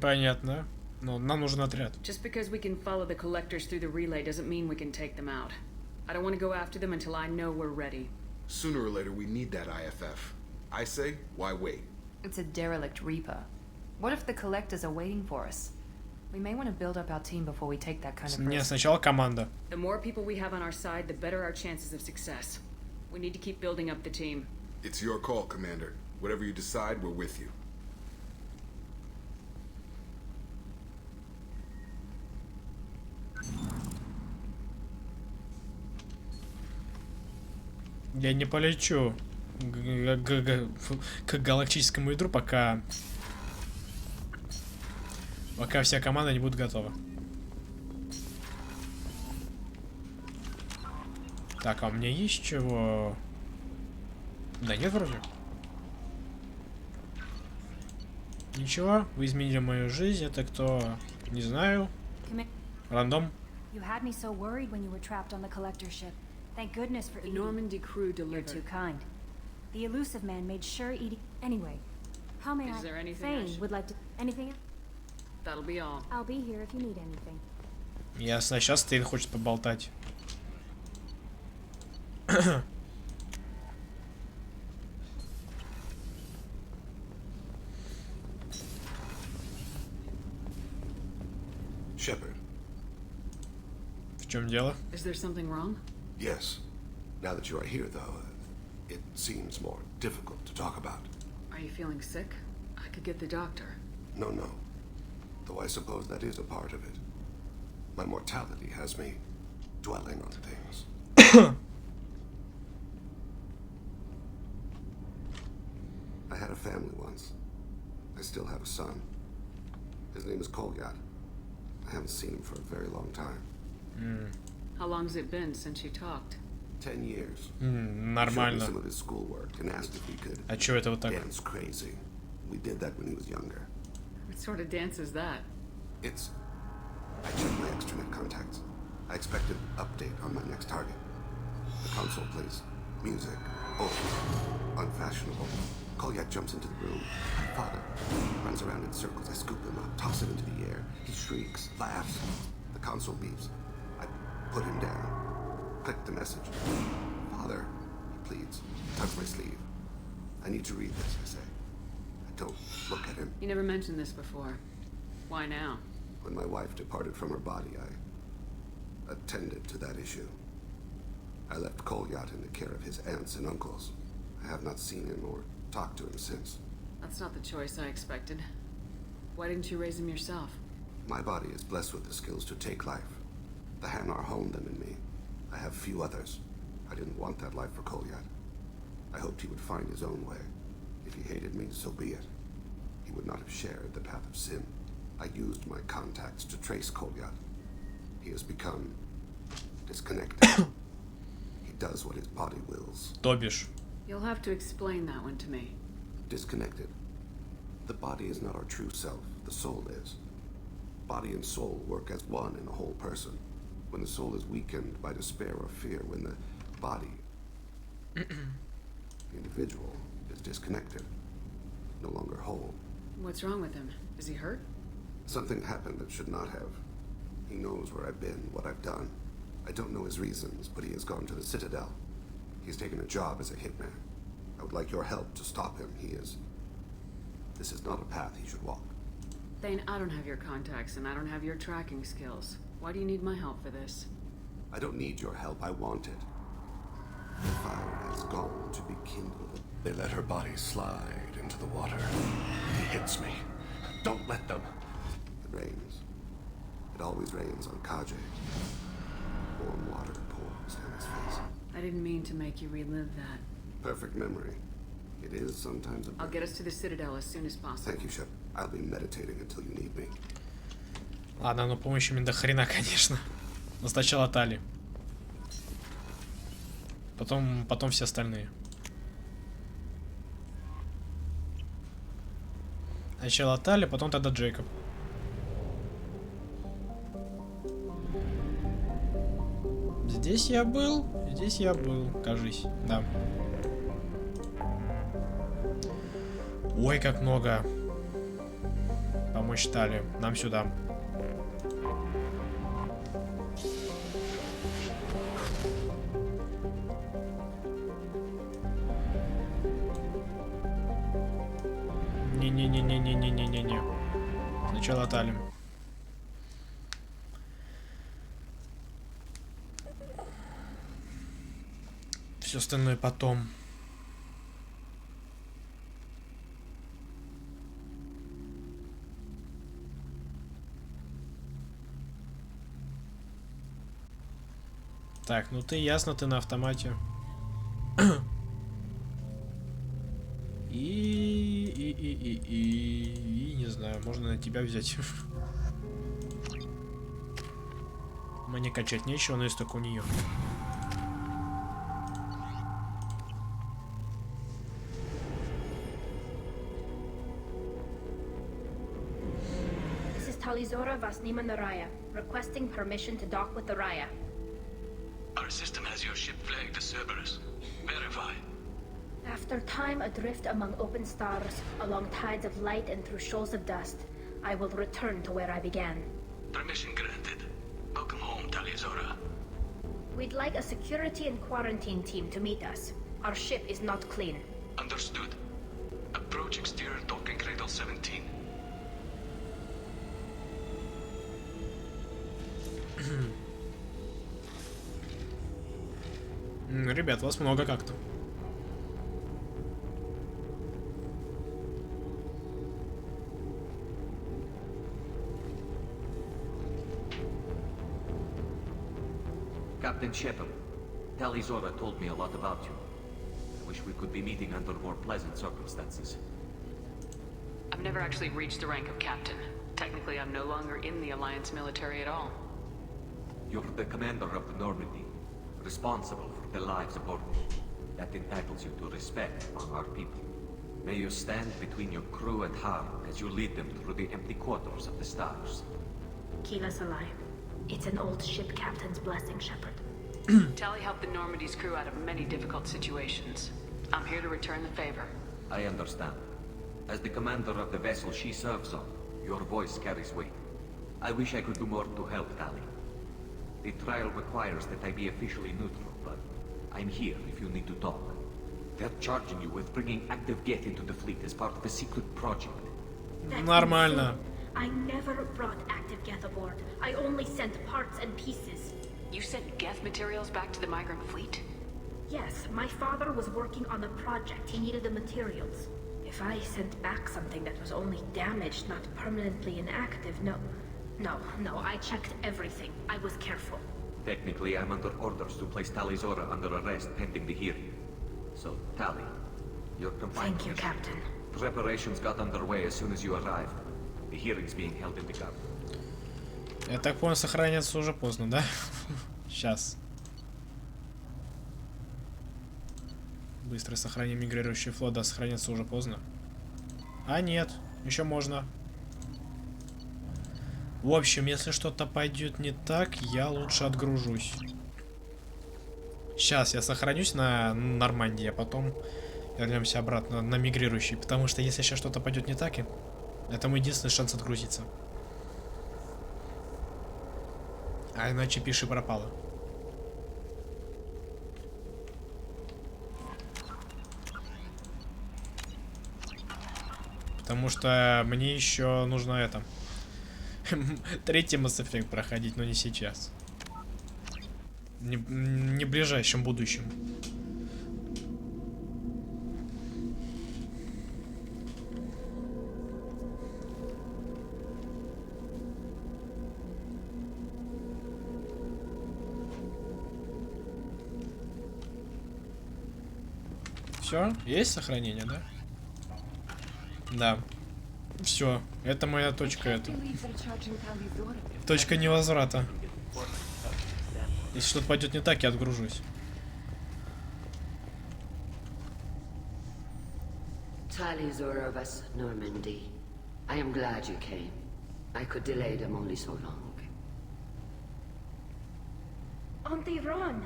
Понятно. Но нам нужен отряд. Just because we can follow the collectors through the relay doesn't mean we can take them out. I don't want to go after them until I know we're ready. Sooner or later, we need that IFF. I say, why wait? It's a derelict Reaper. What if the collectors are waiting for us? We may want to build up our team before we take that kind of risk. Не, сначала команда. The more people we have on our side, the better our chances of success. We need to keep building up the team. It's your call, Commander. Whatever you decide, we're with you. Я не полечу к галактическому ядру, пока вся команда не будет готова. Так, а у меня есть чего? Да нет вроде. Ничего, вы изменили мою жизнь. Это кто? Не знаю. Рандом. You had me so worried when you were trapped on the collector ship. Thank goodness for the Edie. Normandy crew delivered. You're too kind. The elusive man made sure Edie. Anyway, how may Is there anything Fane would like to. Anything? That'll be all. I'll be here if you need anything. Ясно, сейчас Стейн хочет поболтать. Shepard. В чем дело? Is there something wrong? Yes. Now that you are here, though, it seems more difficult to talk about. Are you feeling sick? I could get the doctor. No. Though I suppose that is a part of it. My mortality has me dwelling on things. I had a family once. I still have a son. His name is Kolgat. I haven't seen him for a very long time. How long's it been since you talked? 10 years. Нормально. Some of his schoolwork and asked if we could А чё это вот так? dance crazy. We did that when he was younger. What sort of dance is that? It's... I checked my extranet contacts. I expect an update on my next target. The console plays music. Oh, unfashionable. Kolyak jumps into the room. Father runs around in circles. I scoop him up, toss him into the air. He shrieks, laughs. The console beeps. I put him down. Click the message. Father, he pleads. Tugs my sleeve. I need to read this, I say. I don't look at him. You never mentioned this before. Why now? When my wife departed from her body, I attended to that issue. I left Kolyat in the care of his aunts and uncles. I have not seen him or talked to him since. That's not the choice I expected. Why didn't you raise him yourself? My body is blessed with the skills to take life. The Hanar honed them in me. I have few others. I didn't want that life for Kolyat. I hoped he would find his own way. If he hated me, so be it. He would not have shared the path of sin. I used my contacts to trace Kolyat. He has become disconnected. He does what his body wills. То бишь. You'll have to explain that one to me. Disconnected. The body is not our true self. The soul is. Body and soul work as one in a whole person. When the soul is weakened by despair or fear, when the body, the individual, is disconnected, no longer whole. What's wrong with him? Is he hurt? Something happened that should not have. He knows where I've been, what I've done. I don't know his reasons, but he has gone to the Citadel. He's taken a job as a hitman. I would like your help to stop him. This is not a path he should walk. Thane, I don't have your contacts and I don't have your tracking skills. Why do you need my help for this? I don't need your help. I want it. The fire has gone to be kindled. They let her body slide into the water. He hits me. Don't let them. It rains. It always rains on Kaje. Warm water pours down his face. I didn't mean to make you relive that. Perfect memory. It is sometimes a... I'll get us to the Citadel as soon as possible. Thank you, Shep. I'll be meditating until you need me. Ладно, ну помощи мне до хрена, конечно. Но сначала Тали. Потом все остальные. Сначала Тали, потом тогда Джейкоб. Здесь я был, кажись, да. Ой, как много. Помочь Тали. Нам сюда. Не-не-не-не-не-не-не-не. Сначала Тали. Все остальное потом. Так, ну ты ясно, ты на автомате. И не знаю, можно на тебя взять. Мне качать нечего, но есть только у нее. This is Talizora Vasnima Naraya, requesting permission to dock with the Raya. Our system has your ship flagged as Cerberus. Verify. After time adrift among open stars, along tides of light and through shoals of dust, I will return to where I began. Permission granted. Welcome home, Talizora. We'd like a security and quarantine team to meet us. Our ship is not clean. Understood. Approach exterior docking cradle 17. Ребят, вас много как-то. Captain Shepard, Talizora told me a lot about you. I wish we could be meeting under more pleasant circumstances. I've never actually reached the rank of captain. Technically, I'm no longer in the Alliance military at all. You're the commander of the Normandy, responsible for the lives aboard. That entitles you to respect among our people. May you stand between your crew and harm as you lead them through the empty quarters of the stars. Keyless alive. It's an old ship captain's blessing, Shepard. Tally helped the Normandy's crew out of many difficult situations. I'm here to return the favor. I understand. As the commander of the vessel she serves on, your voice carries weight. I wish I could do more to help Tally. The trial requires that I be officially neutral, but I'm here if you need to talk. They're charging you with bringing active Geth into the fleet as part of a secret project. Нормально. I never brought active Geth aboard. I only sent parts and pieces. You sent Geth materials back to the migrant fleet? Yes, my father was working on a project. He needed the materials. If I sent back something that was only damaged, not permanently inactive, no, I checked everything. I was careful. Technically, I'm under orders to place Tally Zora under arrest pending the hearing. So, Tally, you're compliant. Thank you, Captain. Preparations got underway as soon as you arrived. The hearing's being held in the garden. Я так понял, сохраняться уже поздно, да? Сейчас. Быстро сохраним мигрирующий флот, да, сохраняться уже поздно. А нет, еще можно. В общем, если что-то пойдет не так, я лучше отгружусь. Сейчас я сохранюсь на Нормандии, а потом вернемся обратно на мигрирующий. Потому что если сейчас что-то пойдет не так, это мой единственный шанс отгрузиться. А иначе пиши пропало. Потому что мне еще нужно это. Третий Mass Effect проходить, но не сейчас. Не в ближайшем будущем. Все, есть сохранение, да? Да. Все, это моя точка, это. Точка невозврата. Если что-то пойдет не так, я отгружусь. Tally Zora of us, Normandy. I am glad you came. I could delay them only so long. Auntie Ron,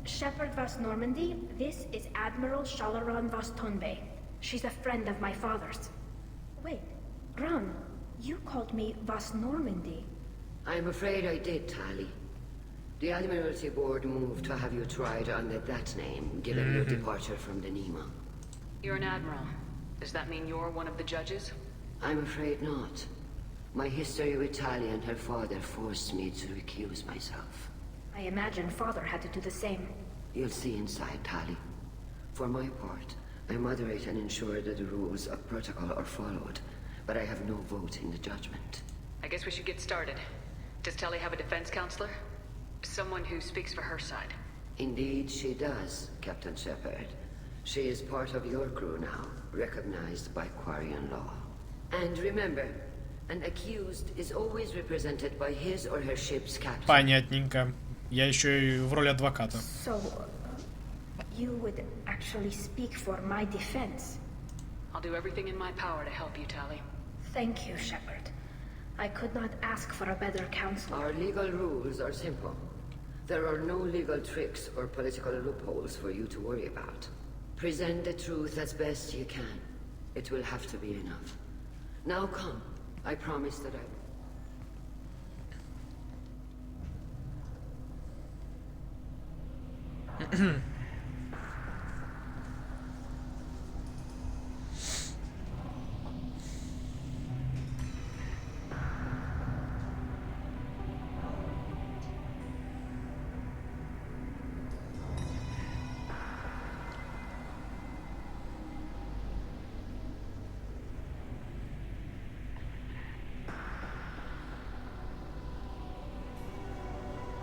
Shepard Vas Normandy, this is Admiral Shalaran Vas Tonbe. She's a friend of my father's. Wait, Ron, you called me Vas Normandy. I'm afraid I did, Tally. The Admiralty Board moved to have you tried under that name, given your departure from the Nima. You're an admiral. Does that mean you're one of the judges? I'm afraid not. My history with Tally and her father forced me to recuse myself. I imagine father had to do the same. You'll see inside, Tally. For my part, I moderate and ensure that the rules of protocol are followed, but I have no vote in the judgment. I guess we should get started. Does Tally have a defense counselor? Someone who speaks for her side? Indeed, she does, Captain Shepard. She is part of your crew now, recognized by Quarian law. And remember, an accused is always represented by his or her ship's captain. Понятненько. Я еще и в роли адвоката. So, you would actually speak for my defense? I'll do everything in my power to help you, Tally. Thank you, Shepard. I could not ask for a better counselor. Our legal rules are simple. There are no legal tricks or political loopholes for you to worry about. Present the truth as best you can. It will have to be enough. Now come. I promise that I...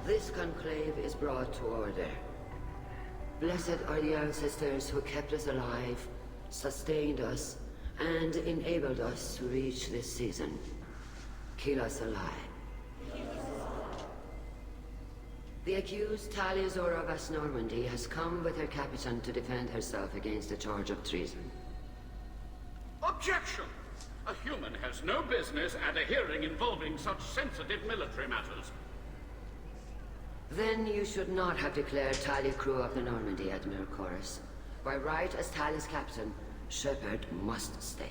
This conclave is brought to order. Blessed are the ancestors who kept us alive, sustained us, and enabled us to reach this season. Keep us alive. The accused Taliazora of Normandy has come with her captain to defend herself against a charge of treason. Objection! A human has no business at a hearing involving such sensitive military matters. Then you should not have declared Tali crew of the Normandy, Admiral Chorus. By right as Tali's captain, Shepard must stay.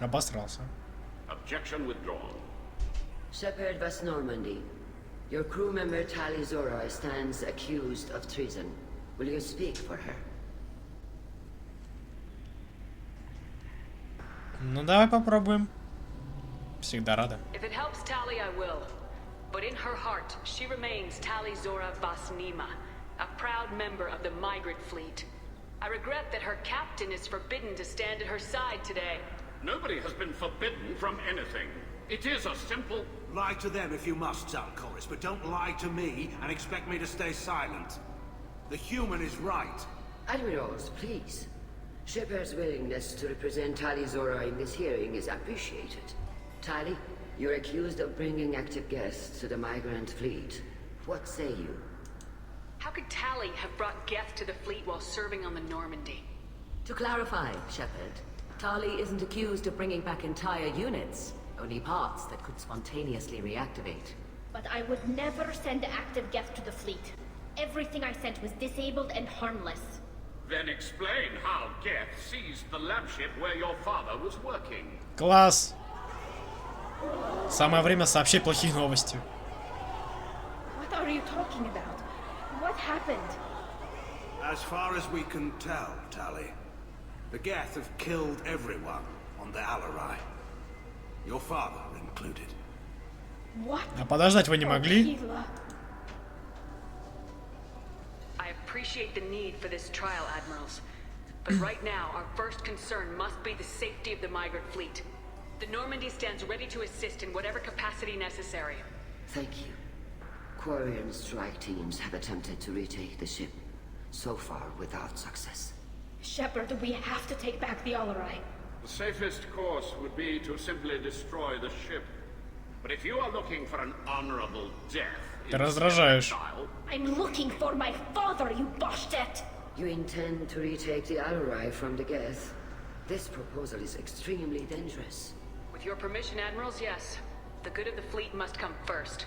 Обосрался. Objection withdrawn. Shepard of Normandy, your crew member Taliazora stands accused of treason. Will you speak for her? Ну давай попробуем. Всегда рада. If it helps Tali, I will. But in her heart, she remains Taliazora Vasnima, a proud member of the migrant fleet. I regret that her captain is forbidden to stand at her side today. Nobody has been forbidden from anything. It is a simple... Lie to them if you must, Chorus, but don't lie to me and expect me to stay silent. The human is right. Admirals, please. Shepard's willingness to represent Taliazora in this hearing is appreciated. Tali, you're accused of bringing active guests to the migrant fleet. What say you? How could Tali have brought Geth to the fleet while serving on the Normandy? To clarify, Shepard, Tali isn't accused of bringing back entire units, only parts that could spontaneously reactivate. But I would never send active Geth to the fleet. Everything I sent was disabled and harmless. Then explain how Geth seized the lab ship where your father was working. Класс! Самое время сообщить плохие новости. What are you talking about? What happened? As far as we can tell, Tali, the Geth have killed everyone on the Alarai. Your father included. What? А подождать вы не могли? I appreciate the need for this trial, Admirals. But right now, our first concern must be the safety of the migrant fleet. The Normandy stands ready to assist in whatever capacity necessary. Thank you. Quarian strike teams have attempted to retake the ship, so far without success. Shepard, we have to take back the Alarai. The safest course would be to simply destroy the ship. But if you are looking for an honorable death... Ты раздражаешь. I'm looking for my father, you bastet! You intend to retake the Alarai from the Geth? This proposal is extremely dangerous. With your permission, Admirals, yes. The good of the fleet must come first.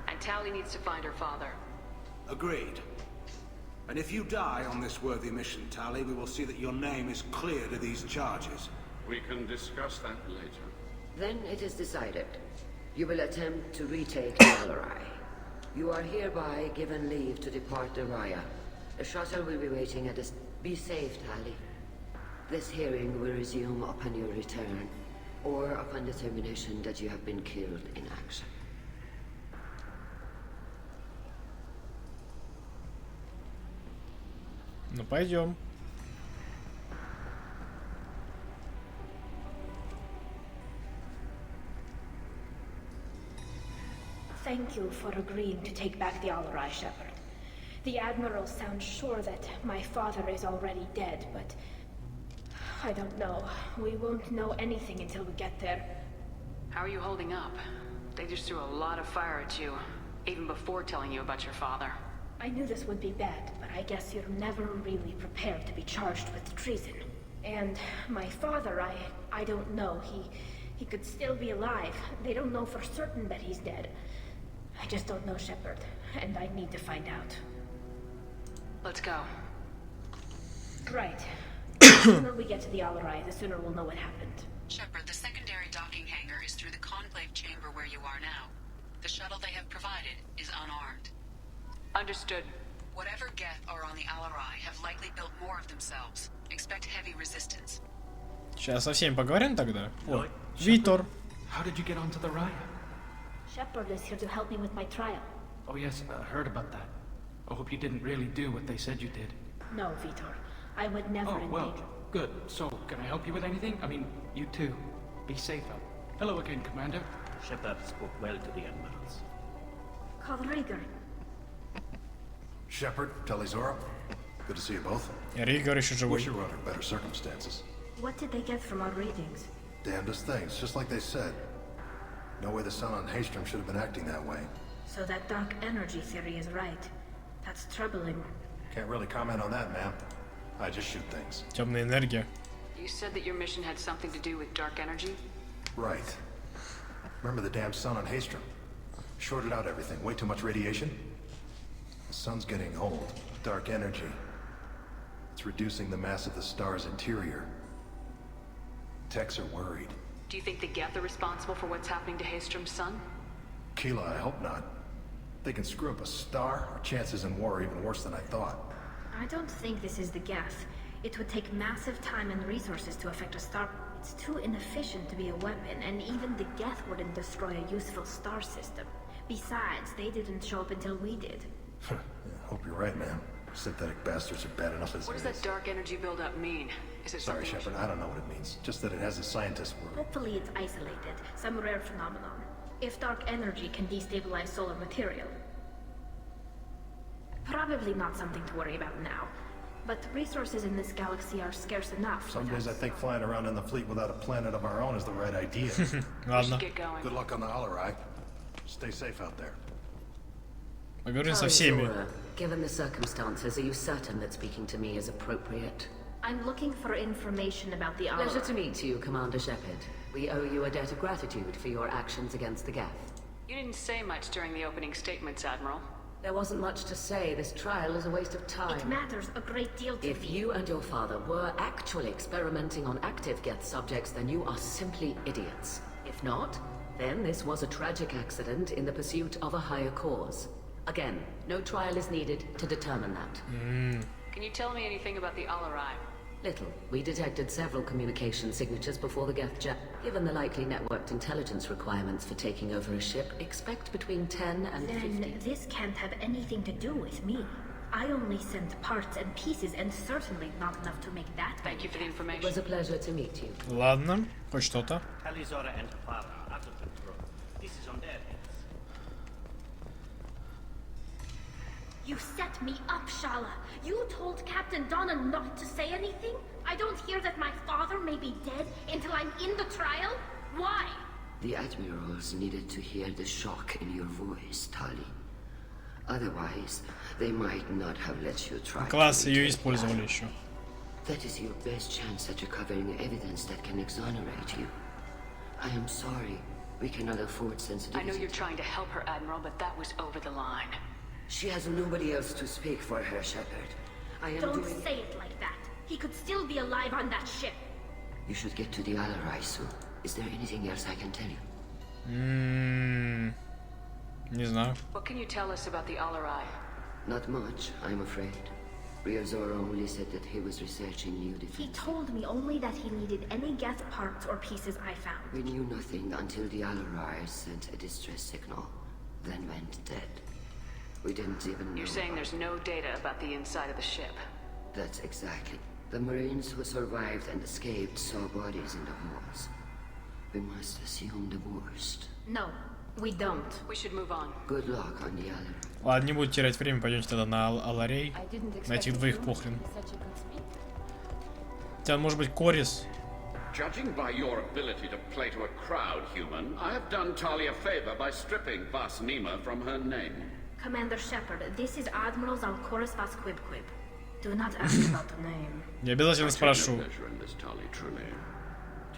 And Tali needs to find her father. Agreed. And if you die on this worthy mission, Tali, we will see that your name is cleared of these charges. We can discuss that later. Then it is decided. You will attempt to retake the Alarai. You are hereby given leave to depart the Raya. The shuttle will be waiting at this. Be safe, Tali. This hearing will resume upon your return, or upon determination that you have been killed in action. Ну пойдем. Thank you for agreeing to take back the Alarai, Shepard. The Admiral sounds sure that my father is already dead, but... I don't know. We won't know anything until we get there. How are you holding up? They just threw a lot of fire at you, even before telling you about your father. I knew this would be bad, but I guess you're never really prepared to be charged with treason. And my father, I don't know. He could still be alive. They don't know for certain that he's dead. I just don't know, Shepard, and I need to find out. Let's go. Right. The sooner we get to the Alarai, the sooner we'll know what happened. Shepard, the secondary docking hangar is through the conclave chamber where you are now. The shuttle they have provided is unarmed. Understood. Whatever Geth are on the Alarai have likely built more of themselves. Expect heavy resistance. Сейчас со всеми поговорим тогда. О, Витор. How did you get onto the Raya? Shepard is here to help me with my trial. Oh yes, I heard about that. I hope you didn't really do what they said you did. No, Vitor. I would never Oh, well, endanger. good. So, can I help you with anything? I mean, you too. Be safe out. Hello again, Commander. Shepard spoke well to the Admirals. Call Rieger. Shepard, Taliazora, good to see you both. Ригор еще живой. Wish you were under better circumstances. What did they get from our readings? Damnedest things, just like they said. No way the son on Haystrom should have been acting that way. So that dark energy theory is right. That's troubling. Can't really comment on that, ma'am. I just shoot things. Темная энергия. You said that your mission had something to do with dark energy? Right. Remember the damn sun on Haystrom? Shorted out everything. Way too much radiation? The sun's getting old. Dark energy. It's reducing the mass of the star's interior. Techs are worried. Do you think the Geth are responsible for what's happening to Haystrom's sun? Keela, I hope not. They can screw up a star. Our chances in war are even worse than I thought. I don't think this is the Geth. It would take massive time and resources to affect a star. It's too inefficient to be a weapon, and even the Geth wouldn't destroy a useful star system. Besides, they didn't show up until we did. Yeah, hope you're right, man. Synthetic bastards are bad enough as What does that dark energy buildup mean? Is it Sorry, something... Shepard, I don't know what it means. Just that it has a scientist worried. Hopefully it's isolated, some rare phenomenon. If dark energy can destabilize solar material. Probably not something to worry about now. But resources in this galaxy are scarce enough. Some days I think flying around in the fleet without a planet of our own is the right idea. Ладно. Good luck on the Alarai. Stay safe out there. Поговорим со всеми. Given the circumstances, are you certain that speaking to me is appropriate? I'm looking for information about the Alarai. Pleasure to meet you, Commander Shepard. We owe you a debt of gratitude for your actions against the Geth. You didn't say much during the opening statements, Admiral. There wasn't much to say. This trial is a waste of time. It matters a great deal to me. If you and your father were actually experimenting on active Geth subjects, then you are simply idiots. If not, then this was a tragic accident in the pursuit of a higher cause. Again, no trial is needed to determine that. Can you tell me anything about the Alarai? Little. We detected several communication signatures before the Geth jet. Given the likely networked intelligence requirements for taking over a ship, expect between 10 and 50. Then this can't have anything to do with me. I only sent parts and pieces, and certainly not enough to make that. Thank you for the information. It was a pleasure to meet you. Ладно, хоть что-то. Talizora and her father are out of control. This is on their heads. You set me up, Shala. You told Captain Donna not to say anything? I don't hear that my father may be dead until I'm in the trial? Why? The admirals needed to hear the shock in your voice, Tali. Otherwise, they might not have let you try. Класс ее использовали еще. That is your best chance at recovering evidence that can exonerate you. I am sorry. We cannot afford sensitivity. I know you're trying to help her, Admiral, but that was over the line. She has nobody else to speak for her, Shepard. I am Don't say it like that. He could still be alive on that ship. You should get to the Alarai soon. Is there anything else I can tell you? Не знаю. What can you tell us about the Alarai? Not much, I'm afraid. Ryozora only said that he was researching new defense. He told me only that he needed any Geth parts or pieces I found. We knew nothing until the Alarai sent a distress signal, then went dead. We didn't even know. You're saying there's no data about the inside of the ship? That's exactly. The Marines who survived and escaped saw bodies in the halls. We must assume the worst. No, we don't. We should move on. Good luck on the Alarai. Ладно, не буду терять время, пойдемте тогда на Аларей. На этих двоих похрен. Хотя, может быть, Корис. Judging by your ability to play to a crowd, human, I have done Tali a favor by stripping Vas Nima from her name. Commander Shepard, this is Admiral Zalkoris Vas Quibquib. Do not ask about the name. Я обязательно спрошу.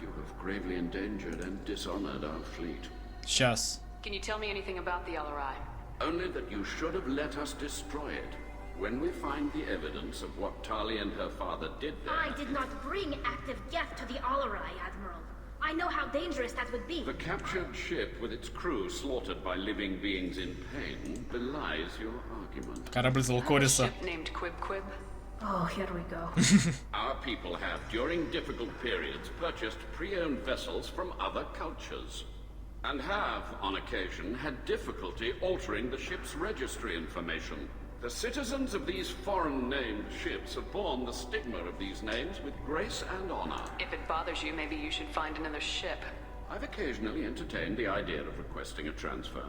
You have gravely endangered and dishonored our fleet. Сейчас. Can you tell me anything about the Alarai? Only that you should have let us destroy it. When we find the evidence of what Tali and her father did there... I did not bring active Geth to the Alarai, Admiral. I know how dangerous that would be. The captured ship with its crew slaughtered by living beings in pain belies your argument. Корабль Золкориса. Ship named Quib. Oh, here we go. Our people have, during difficult periods, purchased pre-owned vessels from other cultures. And have, on occasion, had difficulty altering the ship's registry information. The citizens of these foreign-named ships have borne the stigma of these names with grace and honor. If it bothers you, maybe you should find another ship. I've occasionally entertained the idea of requesting a transfer.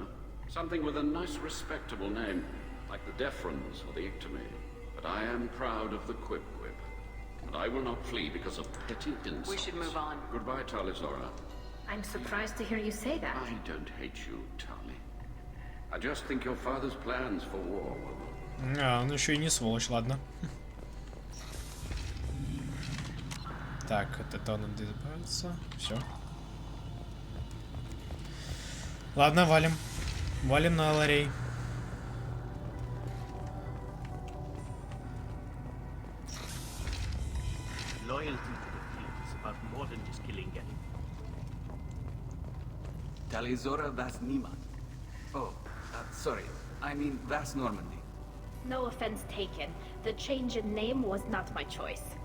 Something with a nice, respectable name, like the Defrons or the Ictomy. But I am proud of the Quib. And I will not flee because of petty insults. We should move on. Goodbye, Talizora. I'm surprised to hear you say that. I don't hate you, Tali. I just think your father's plans for war were... А, он еще и не сволочь, ладно. Так, от этого надо избавиться. Все. Ладно, валим. Валим на ларей. Loyalty to the fleet is about more than just killing anyone. Talizora Vas Niemand. Oh, sorry. I mean Vas Normandy. No offense taken. The change in name was not my choice.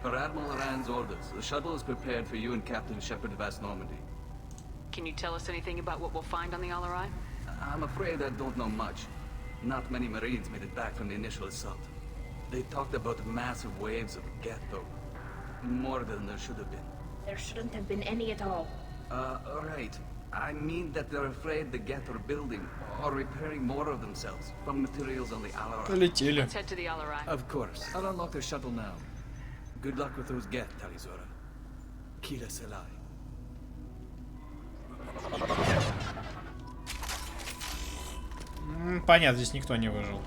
Per Admiral Rand's orders, the shuttle is prepared for you and Captain Shepard Vas Normandy. Can you tell us anything about what we'll find on the Alarai? I'm afraid I don't know much. Not many Marines made it back from the initial assault. They talked about massive waves of Geth, though. More than there should have been. There shouldn't have been any at all. Right. I mean that they're afraid the Geth are building or repairing more of themselves from materials on the Alarai. Let's head to the Alarai. Of course. I'll unlock the shuttle now. Good luck with those Geth, Talizora. Kira Selai. Понятно, здесь никто не выжил.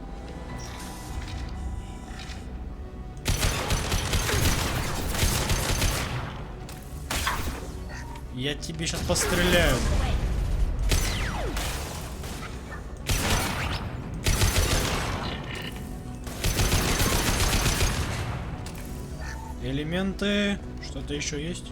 Я тебе сейчас постреляю. Элементы. Что-то еще есть?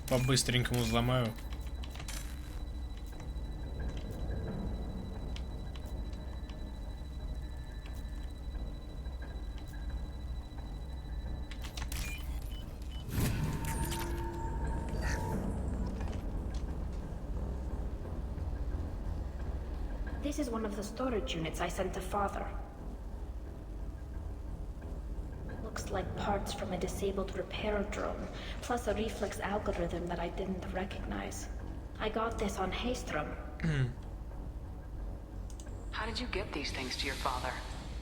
По-быстренькому взломаю. This is one of the storage units I sent to Father. Looks like parts from a disabled repair drone, plus a reflex algorithm that I didn't recognize. I got this on Haystrom. How did you get these things to your father?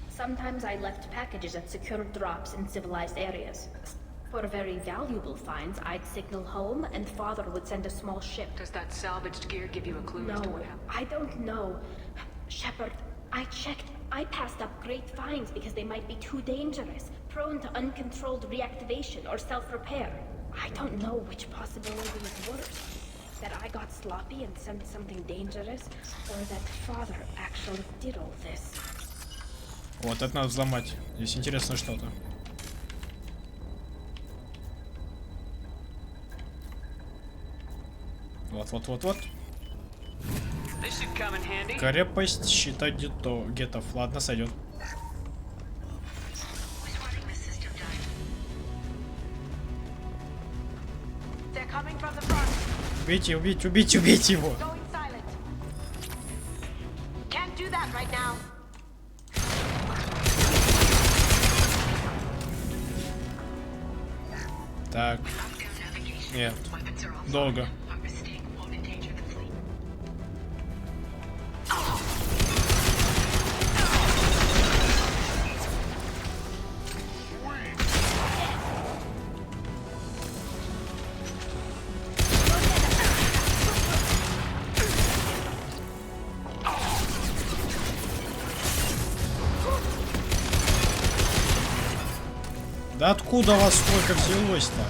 Sometimes I left packages at secure drops in civilized areas. For very valuable finds, I'd signal home, and Father would send a small ship. Does that salvaged gear give you a clue as to what happened? I don't know. Shepard, I checked. I passed up great finds because they might be too dangerous, prone to uncontrolled reactivation or self-repair. I don't know which possibility is worse. That I got sloppy and sent something dangerous, or that Father actually did all this. Вот это надо взломать. Здесь интересно что-то. Вот. Крепость щита гетов. Ладно, сойдет. Убейте его. Так. Нет. Долго. Да откуда у вас столько взялось-то?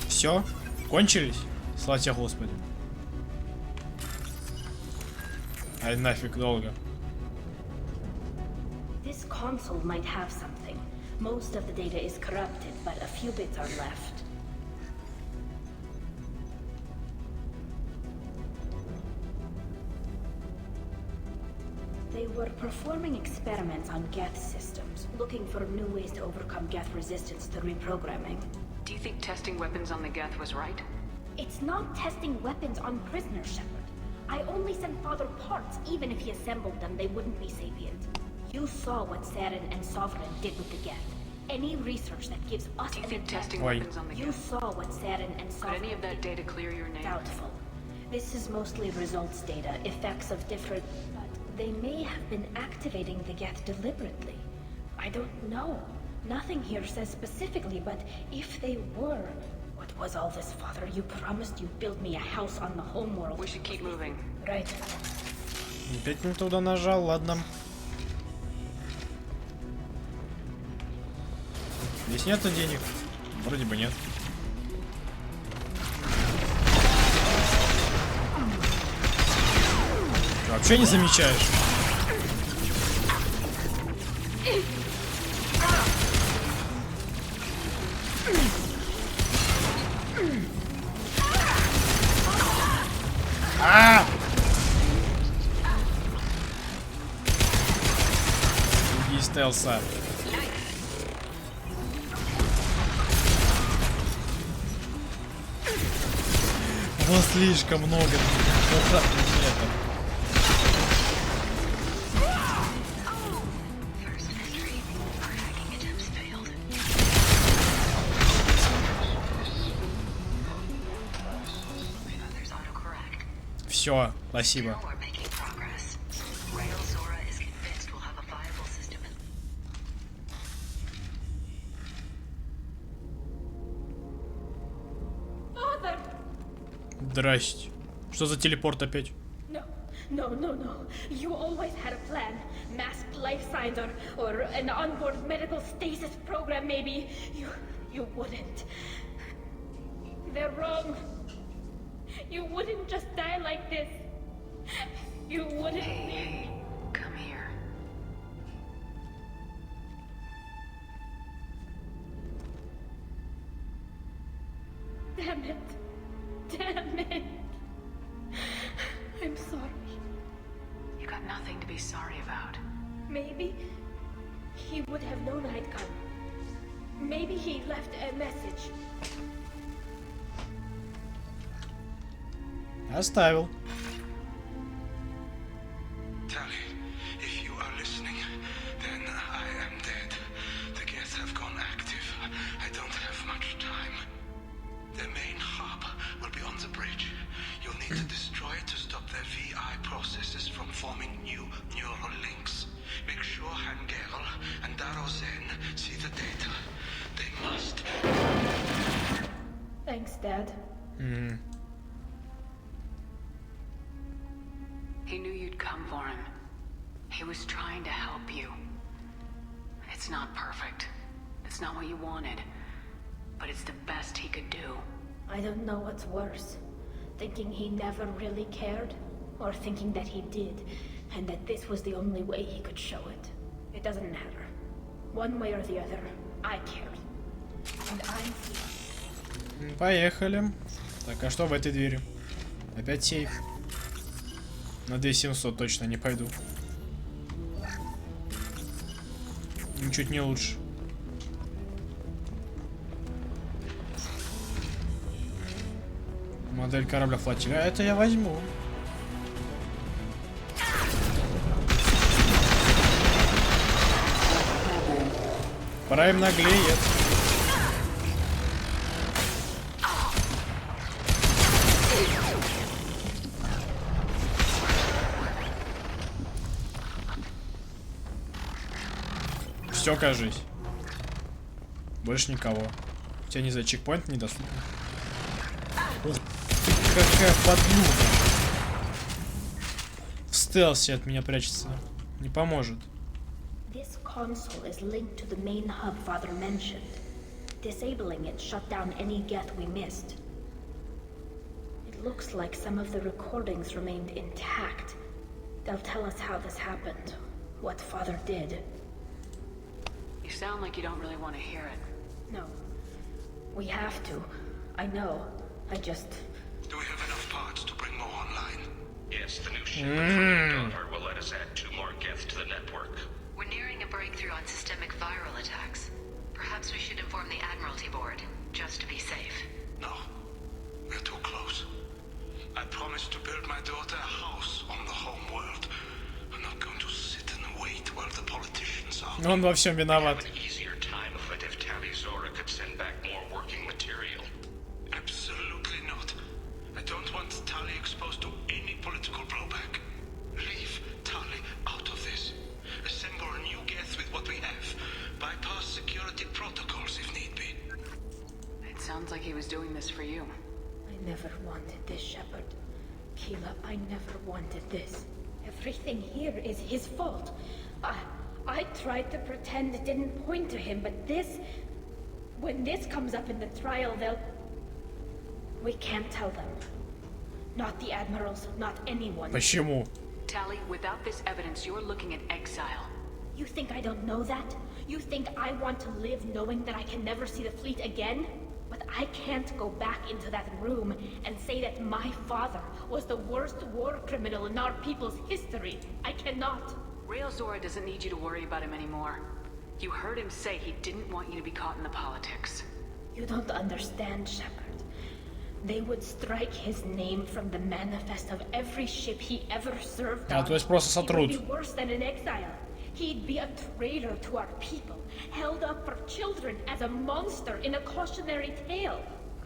Все? Кончились? Слава тебе, Господи. Ай, нафиг долго. This console might have something. Most of the data is corrupted, but a few bits are left. They were performing experiments on Geth systems, looking for new ways to overcome Geth resistance to reprogramming. Do you think testing weapons on the Geth was right? It's not testing weapons on prisoners, Shepard. I only sent Father parts. Even if he assembled them, they wouldn't be sapient. You saw what Saren and Sovereign did with the Geth. Any research that gives us Do you think testing Why? weapons on the You Geth saw what Saren and could Sovereign any of that data clear your name? Doubtful. This is mostly results data, effects of different... But they may have been activating the Geth deliberately. I don't know. Nothing here says specifically, but if they were... What was all this, Father? You promised you'd build me a house on the homeworld. We should keep moving. Right. Опять не туда нажал, ладно. Здесь нету денег? Вроде бы нет. Ты вообще не замечаешь? Другие стелса. Вот слишком много. Это. Все, спасибо. Здрасте. Что за телепорт опять? No. You always had a plan. Masked life signs or an onboard medical stasis program maybe. You wouldn't. They're wrong. You wouldn't just die like this. You wouldn't. Hey, come here. Damn it. I'm sorry. You got nothing to be sorry about. Maybe he would have known I'd come. Maybe he left a message. Оставил. Tally, if you are listening, then I am dead. The Geth have gone active. I don't have much time. The main hub will be on the bridge. You'll need to destroy it to stop their VI processes from forming new neural links. Make sure Hangerl and Darozen see the data. They must. Thanks, Dad. He knew you'd come for him. He was trying to help you. It's not perfect. It's not what you wanted. But it's the best he could do. I don't know what's worse. Thinking he never really cared, or thinking that he did, and that this was the only way he could show it. It doesn't matter. One way or the other, I cared. And I'm here. Поехали. Так, а что в этой двери? Опять сейф. На 2700 точно не пойду. Ничуть не лучше. Модель корабля флотилия. А это я возьму. Прайм наглеет. Все, кажись. Больше никого. Хотя не знаю, чекпоинт недоступен. Ох, какая подлюка. В стелсе от меня прячется. Не поможет. This console is linked to the main hub Father mentioned. Disabling it shut down any Geth we missed. It looks like some of the recordings remained intact. They'll tell us how this happened, what Father did. You sound like you don't really want to hear it. No. We have to. I know. I just... Do we have enough parts to bring more online? Yes, the new ship from daughter will let us add 2 more Geth to the network. We're nearing a breakthrough on systemic viral attacks. Perhaps we should inform the Admiralty Board, just to be safe. No. We're too close. I promised to build my daughter a house on the home world. I'm not going to sit and wait while the politicians Он во всем виноват. Absolutely not. I don't want Tali exposed to any political blowback. Leave Tali out of this. Assemble a new Geth with what we have. Bypass security protocols if need be. It sounds like he was doing this for you. I never wanted this, Shepard. Keela, I never wanted this. Everything here is his fault. I tried to pretend it didn't point to him, but this... When this comes up in the trial, they'll... We can't tell them. Not the admirals, not anyone. Почему? Tali, without this evidence, you're looking at exile. You think I don't know that? You think I want to live knowing that I can never see the fleet again? But I can't go back into that room and say that my father was the worst war criminal in our people's history. I cannot. Rail Zora doesn't need you to worry about him anymore. You heard him say he didn't want you to be caught in the politics. You don't understand, Shepard. They would strike his name from the manifest of every ship he ever served on. То есть просто сотрут. He would be worse than an exile. He'd be a traitor to our people, held up for children as a monster in a cautionary tale.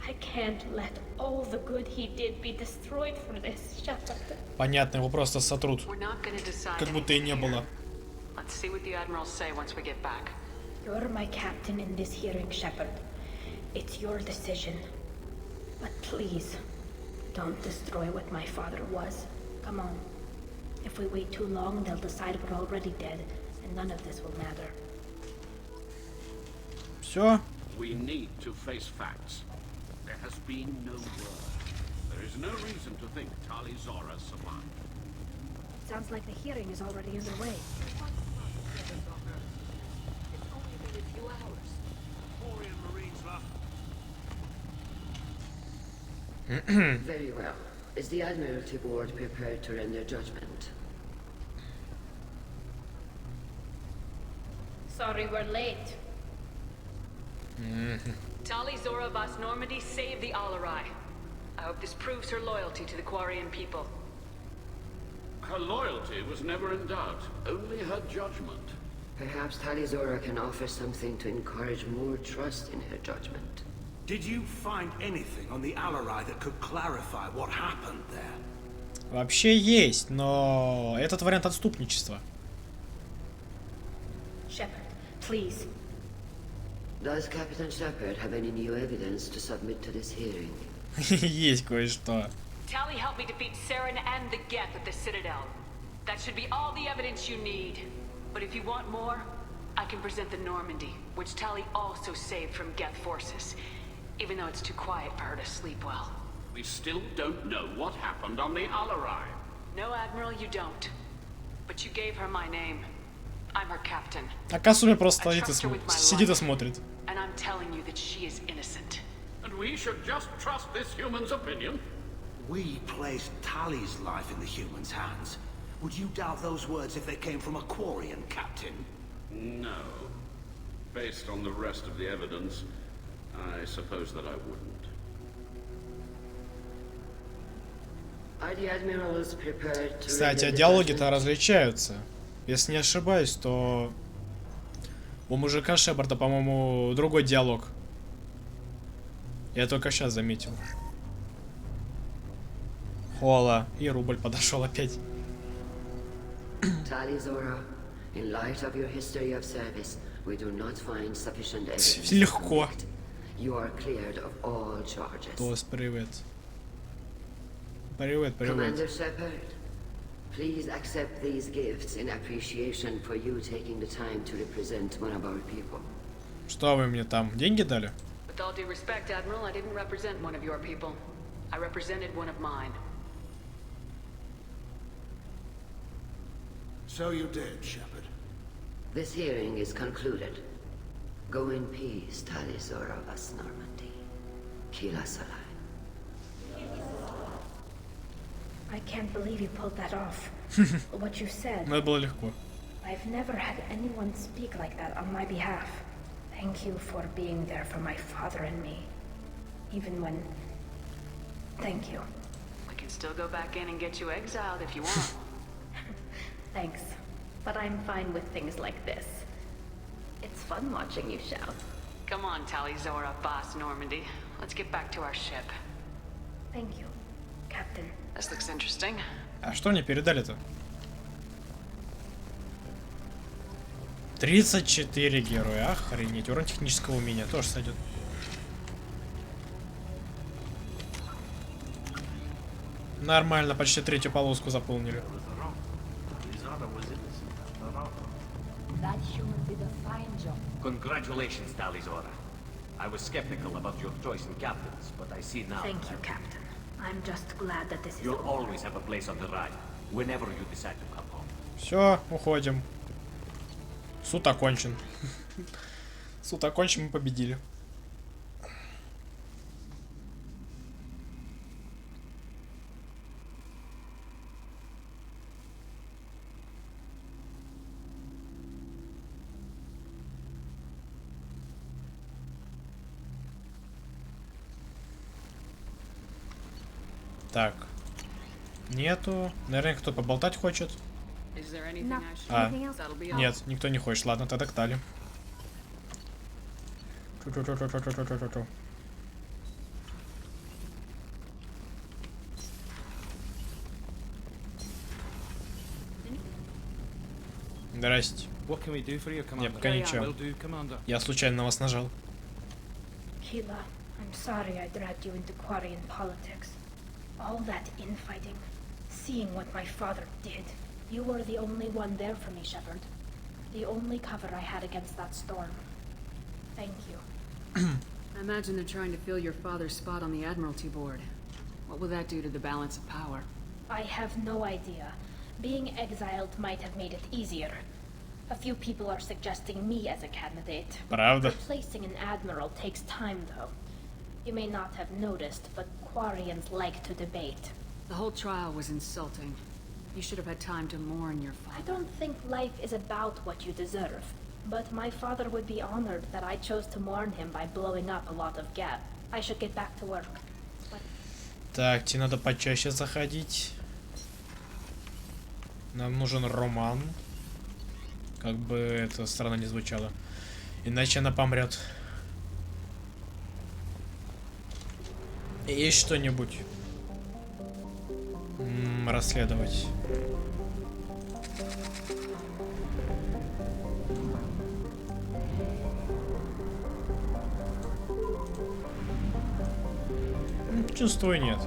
I can't let all the good he did be destroyed for this, Shepard. Понятно, его просто сотрут. Как будто и не было. Let's see what the admirals say once we get back. You're my captain in this hearing, Shepard. It's your decision. But please, don't destroy what my father was. Come on. If we wait too long, they'll decide we're already dead, and none of this will matter. Все. We need to face facts. There has been no word. There is no reason to think Tali Zora survived. Sounds like the hearing is already underway. Very well. Is the Admiralty Board prepared to render judgment? Sorry we're late. Tali Zora Vas Normandy saved the Alarai. I hope this proves her loyalty to the Quarian people. Her loyalty was never in doubt, only her judgment. Perhaps Tali Zora can offer something to encourage more trust in her judgment. Did you find anything on the Alarai that could clarify what happened there? Вообще есть, но этот вариант отступничества. Shepard, please. Does Captain Shepard have any new evidence to submit to this hearing? Есть кое-что. Tali helped me defeat Saren and the Geth at the Citadel. That should be all the evidence you need. But if you want more, I can present the Normandy, which Tali also saved from Geth forces. Even though it's too quiet for her to sleep well. We still don't know what happened on the Alarai. No, Admiral, you don't. But you gave her my name. I'm her captain. А Касуми просто сидит и смотрит. And I'm telling you that she is innocent. And we should just trust this human's opinion? We placed Tali's life in the human's hands. Would you doubt those words if they came from a Quarian, Captain? No. Based on the rest of the evidence, I suppose that I wouldn't. Are the admirals prepared to... Кстати, диалоги-то различаются. Если не ошибаюсь, то у мужика Шепарда, по-моему, другой диалог. Я только сейчас заметил. Хола. И рубль подошел опять. Tali Zora, in light of your history of service, we do not find sufficient evidence. Легко. You are cleared of all charges. Тос, привет. Привет, привет. Commander Shepard, please accept these gifts in appreciation for you taking the time to represent one of our people. Что вы мне там, деньги дали? With all due respect, Admiral, I didn't represent one of your people. I represented one of mine. So you did, Shepard. This hearing is concluded. Go in peace, Tali Zora Vas Normandy. Kila Salai. I can't believe you pulled that off. What you said. Но это было легко. I've never had anyone speak like that on my behalf. Thank you for being there for my father and me. Even when... Thank you. We can still go back in and get you exiled if you want. Thanks. But I'm fine with things like this. fun watching you shout. Come on, Tally Zora, boss Normandy. Let's get back to our ship. Thank you, Captain. This looks interesting. А что мне передали-то? 34 героя. Охренеть. Урон технического умения тоже сойдет. Нормально, почти третью полоску заполнили. Congratulations, Tally Zora. I was skeptical about your choice in captains, but I see now. Thank you, Captain. I'm just glad that this is You'll always have a place on the ride, whenever you decide to come home. Все, уходим. Суд окончен. Суд окончен, мы победили. Так. Нету. Наверное, кто поболтать хочет. А, нет, никто не хочет. Ладно, тогда к Тали. Здрасте. Я пока ничего. Я случайно на вас нажал. Keela, I'm sorry I dragged you into Quarian politics. All that infighting, seeing what my father did. You were the only one there for me, Shepard. The only cover I had against that storm. Thank you. I imagine they're trying to fill your father's spot on the Admiralty board. What will that do to the balance of power? I have no idea. Being exiled might have made it easier. A few people are suggesting me as a candidate. Правда? Replacing an admiral takes time, though. You may not have noticed, but Quarians like to debate. The whole trial was insulting. You should have had time to mourn your father. I don't think life is about what you deserve. But my father would be honored that I chose to mourn him by blowing up a lot of gas. I should get back to work. Так, тебе надо почаще заходить. Нам нужен роман. Как бы это странно не звучало. Иначе она помрет. Есть что-нибудь? Расследовать. Чувствую, нет.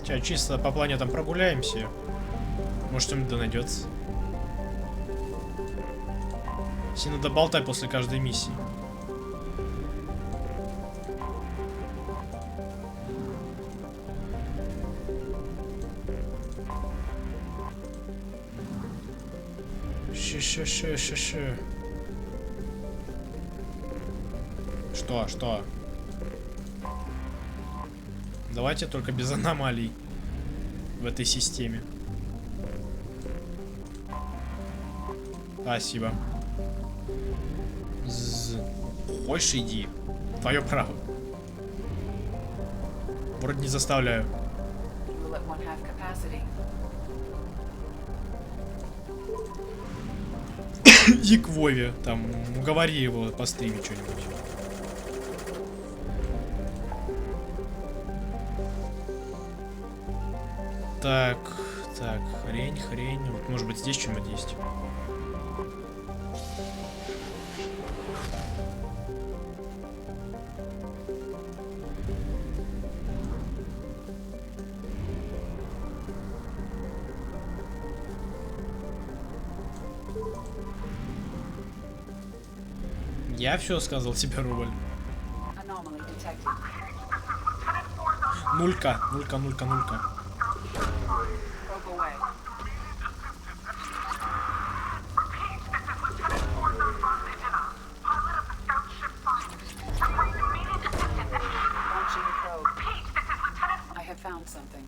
Сейчас чисто по планетам прогуляемся. Может, что-нибудь да найдется. Если надо болтать после каждой миссии. Ше. Что? Давайте только без аномалий в этой системе. Спасибо. Хочешь, иди. Твое право. Вроде не заставляю. Иди к Вове, там, уговори его по стриме что-нибудь. Так, хрень. Вот, может быть, здесь что-нибудь есть. Я все сказал тебе, рубль. Нулька.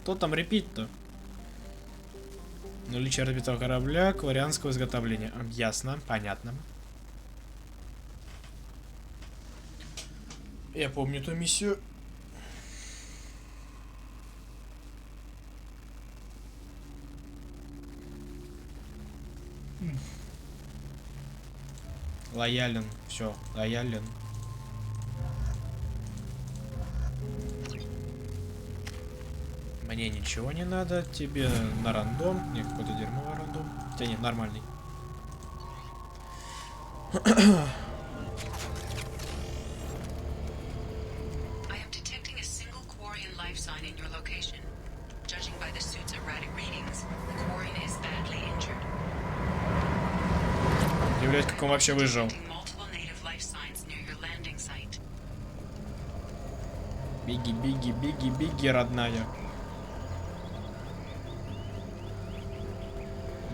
Кто там репит-то? Наличие разбитого корабля кварианского изготовления. Ясно, понятно. Я помню эту миссию. Лоялен. Все, лоялен. Мне ничего не надо. Тебе на рандом. Не, какой-то дерьмовый рандом. Хотя нет, нормальный. Удивляюсь, как он вообще выжил. Беги, беги, беги, беги, родная.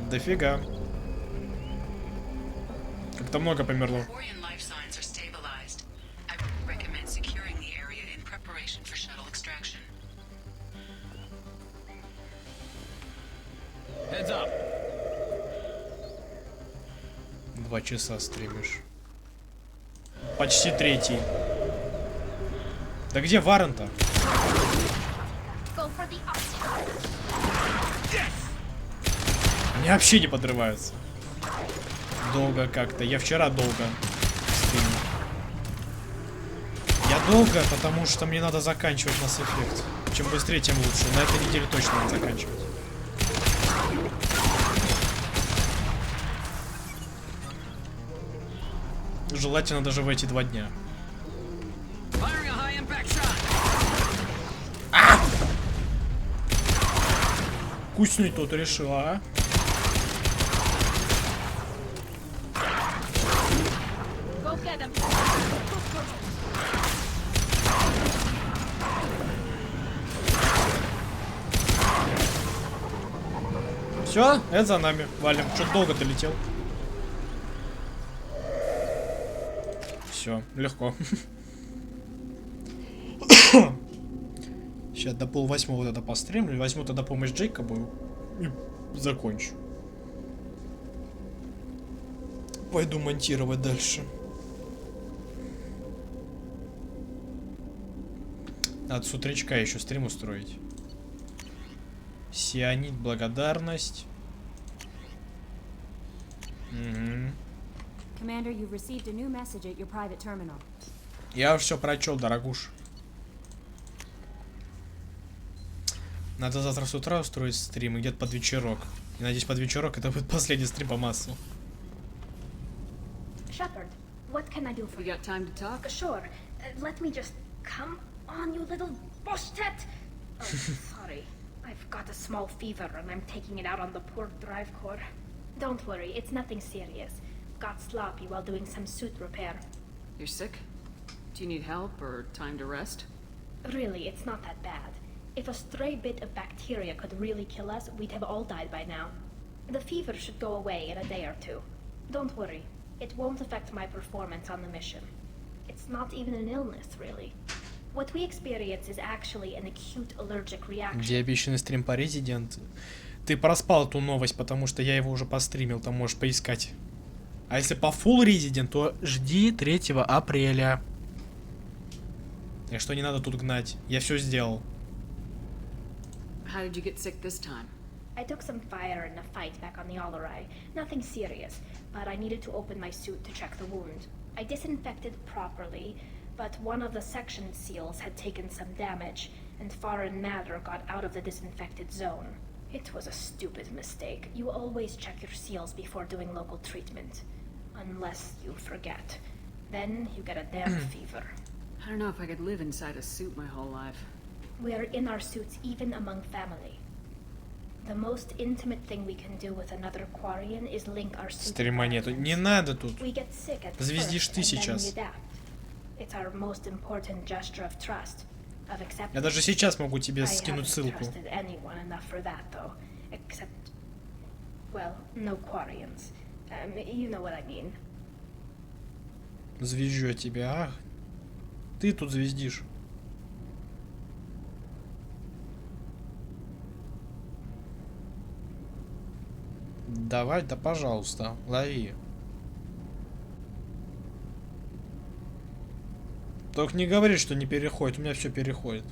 Дофига. Как-то много померло. Heads up. 2 часа стримишь. Почти 3. Да где Варен-то? Они вообще не подрываются. Долго как-то. Я вчера долго стримил. Я долго, потому что мне надо заканчивать Mass Effect. Чем быстрее, тем лучше. На этой неделе точно надо заканчивать. Желательно даже в эти 2 дня. А! Куснуть тут решила, а? Все, это за нами. Валим. Что-то долго долетел. Все, легко. Сейчас до 7:30 тогда постримлю. Возьму тогда помощь Джейкобу и закончу. Пойду монтировать дальше. Надо с утречка еще стрим устроить. Сионит, благодарность. Угу. Commander, you've received a new message at your private terminal. Я уже все прочел, дорогуш. Надо завтра с утра устроить стрим и где-то под вечерок. И надеюсь, под вечерок это будет последний стрим по массу. Shepard, what can I do for you? You got time to talk? Sure. Let me just come on, you little boshtet. Oh, sorry. I've got a small fever and I'm taking it out on the poor drive core. Don't worry, it's nothing serious. Got sloppy while doing some suit repair. You're sick? Do you need help or time to rest? Really, it's not that bad. If a stray bit of bacteria could really kill us, we'd have all died by now. The fever should go away in a day or 2. Don't worry, it won't affect my performance on the mission. It's not even an illness, really. What we experience is actually an acute allergic reaction. Где обещанный стрим по Resident? Ты проспал эту новость, потому что я его уже постримил, там можешь поискать. А если по Full Resident, то жди 3 апреля. Так что не надо тут гнать. Я все сделал. How did you get sick this time? I took some fire in a fight back on the Alarai. Nothing serious, but I needed to open my suit to check the wound. I disinfected properly, but one of the section seals had taken some damage, and foreign matter got out of the disinfected zone. It was a stupid mistake. You always check your seals before doing local treatment. Unless you forget. Then you get a damn fever. I don't know if I could live inside a suit my whole life. We are in our suits even among family. The most intimate thing we can do with another Quarian is link our suit. Стрима нету. Не надо тут. We get sick at Звездишь first, ты and then сейчас. we adapt. It's our most important gesture of trust, of acceptance. Я даже сейчас могу тебе I скинуть haven't ссылку. trusted anyone enough for that, though, except, well, no Quarians. You know what I mean. Звезжу я тебя, а? Ты тут звездишь. Давай, да пожалуйста, лови. Только не говори, что не переходит, у меня все переходит.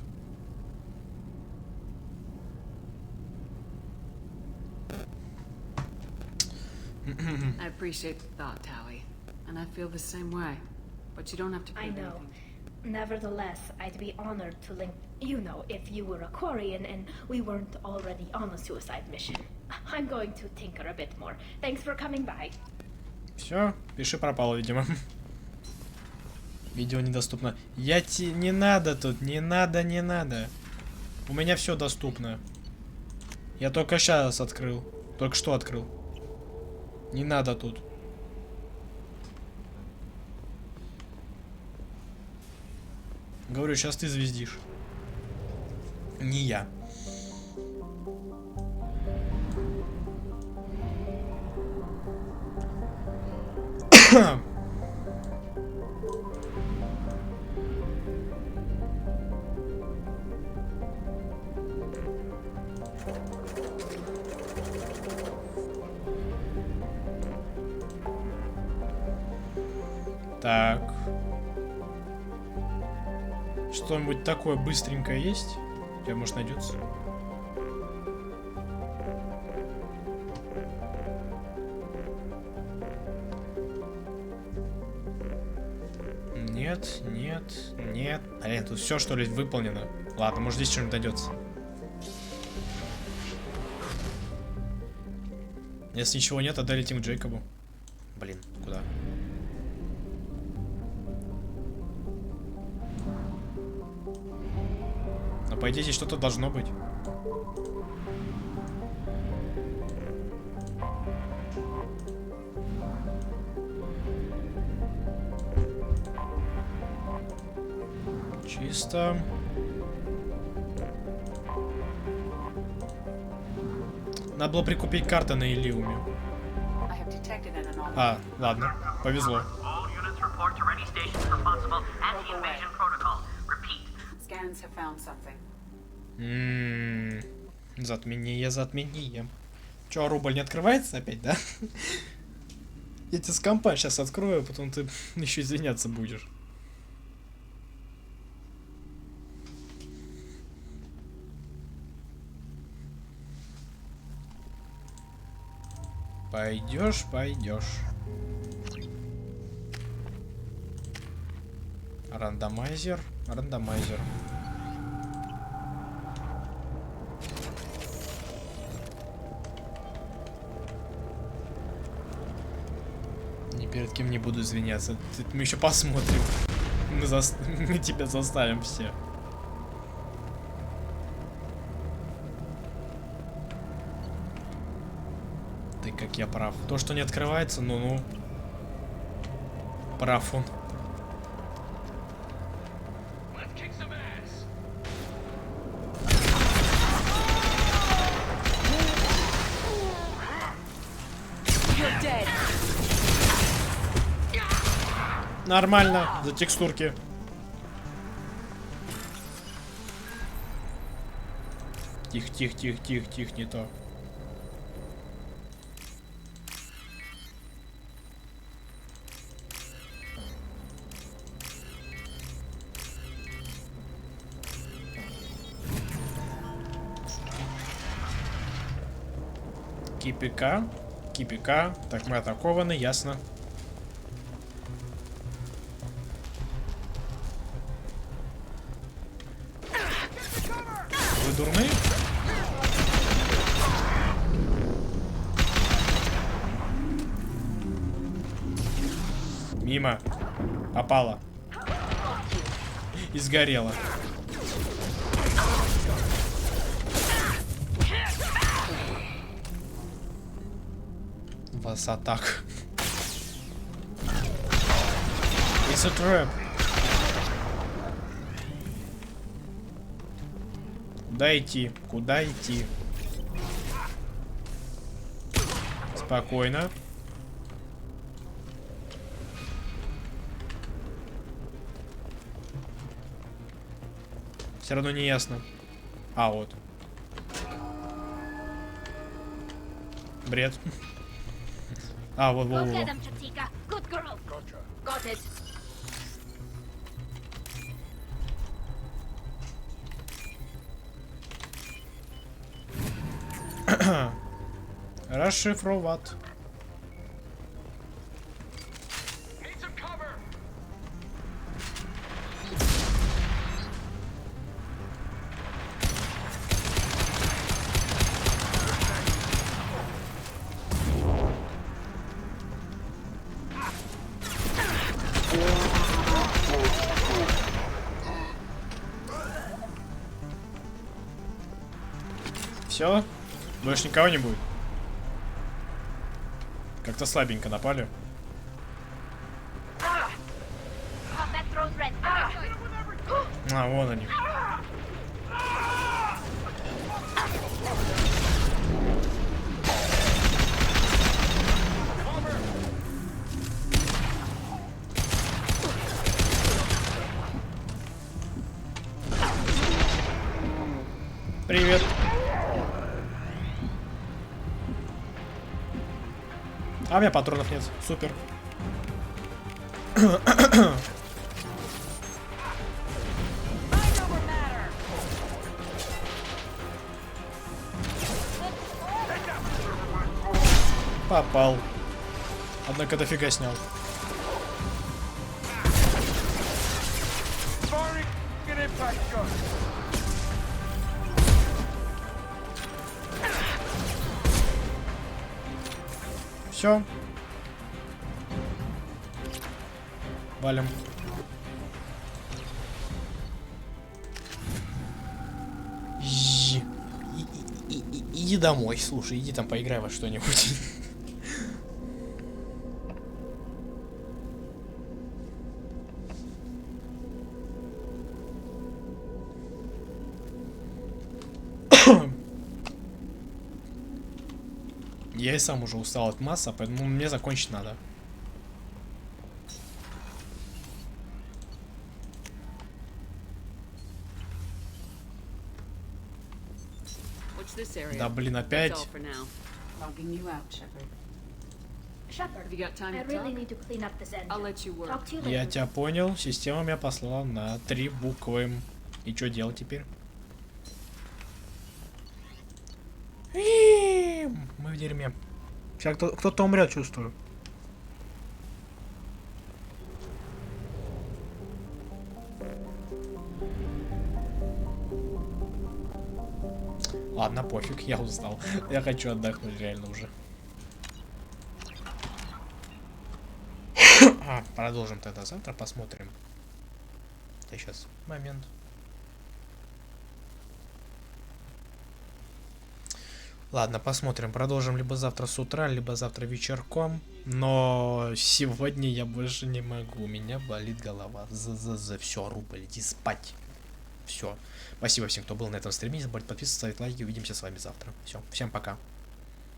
I appreciate the thought, Tally. And I feel the same way. But you don't have to prove I know. anything. Nevertheless, I'd be honored to link, you know, if you were a Quarian and we weren't already on a suicide mission. I'm going to tinker a bit more. Thanks for coming by. Все, пиши пропало, видимо. Видео недоступно. Не надо тут, не надо. У меня все доступно. Я только сейчас открыл. Только что открыл. Не надо тут. Говорю, сейчас ты звездишь. Не я. Так. Что-нибудь такое быстренькое есть? У тебя, может, найдется? Нет. Блин, тут все, что ли, выполнено. Ладно, может, здесь что-нибудь найдется. Если ничего нет, тогда летим к Джейкобу. Блин, куда? Но по идее здесь что-то должно быть. Чисто. Надо было прикупить карты на Илиуме. А, ладно, повезло. Затмение. Чё, рубль не открывается опять, да? Я тебе с компа сейчас открою, а потом ты еще извиняться будешь. Пойдешь. Рандомайзер. Ни перед кем не буду извиняться. Мы еще посмотрим. Мы тебя заставим все. Ты как я прав. То, что не открывается, ну. Прав он. Нормально, за текстурки. Тихо, не то. Кипика. Так, мы атакованы, ясно. Вы дурные? Мимо. Попала. И сгорела. Вас атак. It's a trap. Куда идти? Спокойно. Все равно не ясно. А, вот. Бред. А, вот. Расшифровать. Все? Больше никого не будет? Как-то слабенько напали. А, вон они. Привет. А у меня патронов нет. Супер. Попал. Однако дофига снял. Все. Валим. Иди домой, слушай, иди там поиграй во что-нибудь. Я и сам уже устал от масса, поэтому мне закончить надо. Да блин, опять. Я тебя понял. Система меня послала на 3 буквы. И что делать теперь? Мы в дерьме. Сейчас кто-то умрет, чувствую. Ладно, пофиг, я устал. Я хочу отдохнуть реально уже. Продолжим тогда завтра, посмотрим. Сейчас, момент. Ладно, посмотрим. Продолжим либо завтра с утра, либо завтра вечерком. Но сегодня я больше не могу. У меня болит голова. Все, Руба, иди спать. Все. Спасибо всем, кто был на этом стриме. Не забудьте подписываться, ставить лайки. Увидимся с вами завтра. Все. Всем пока.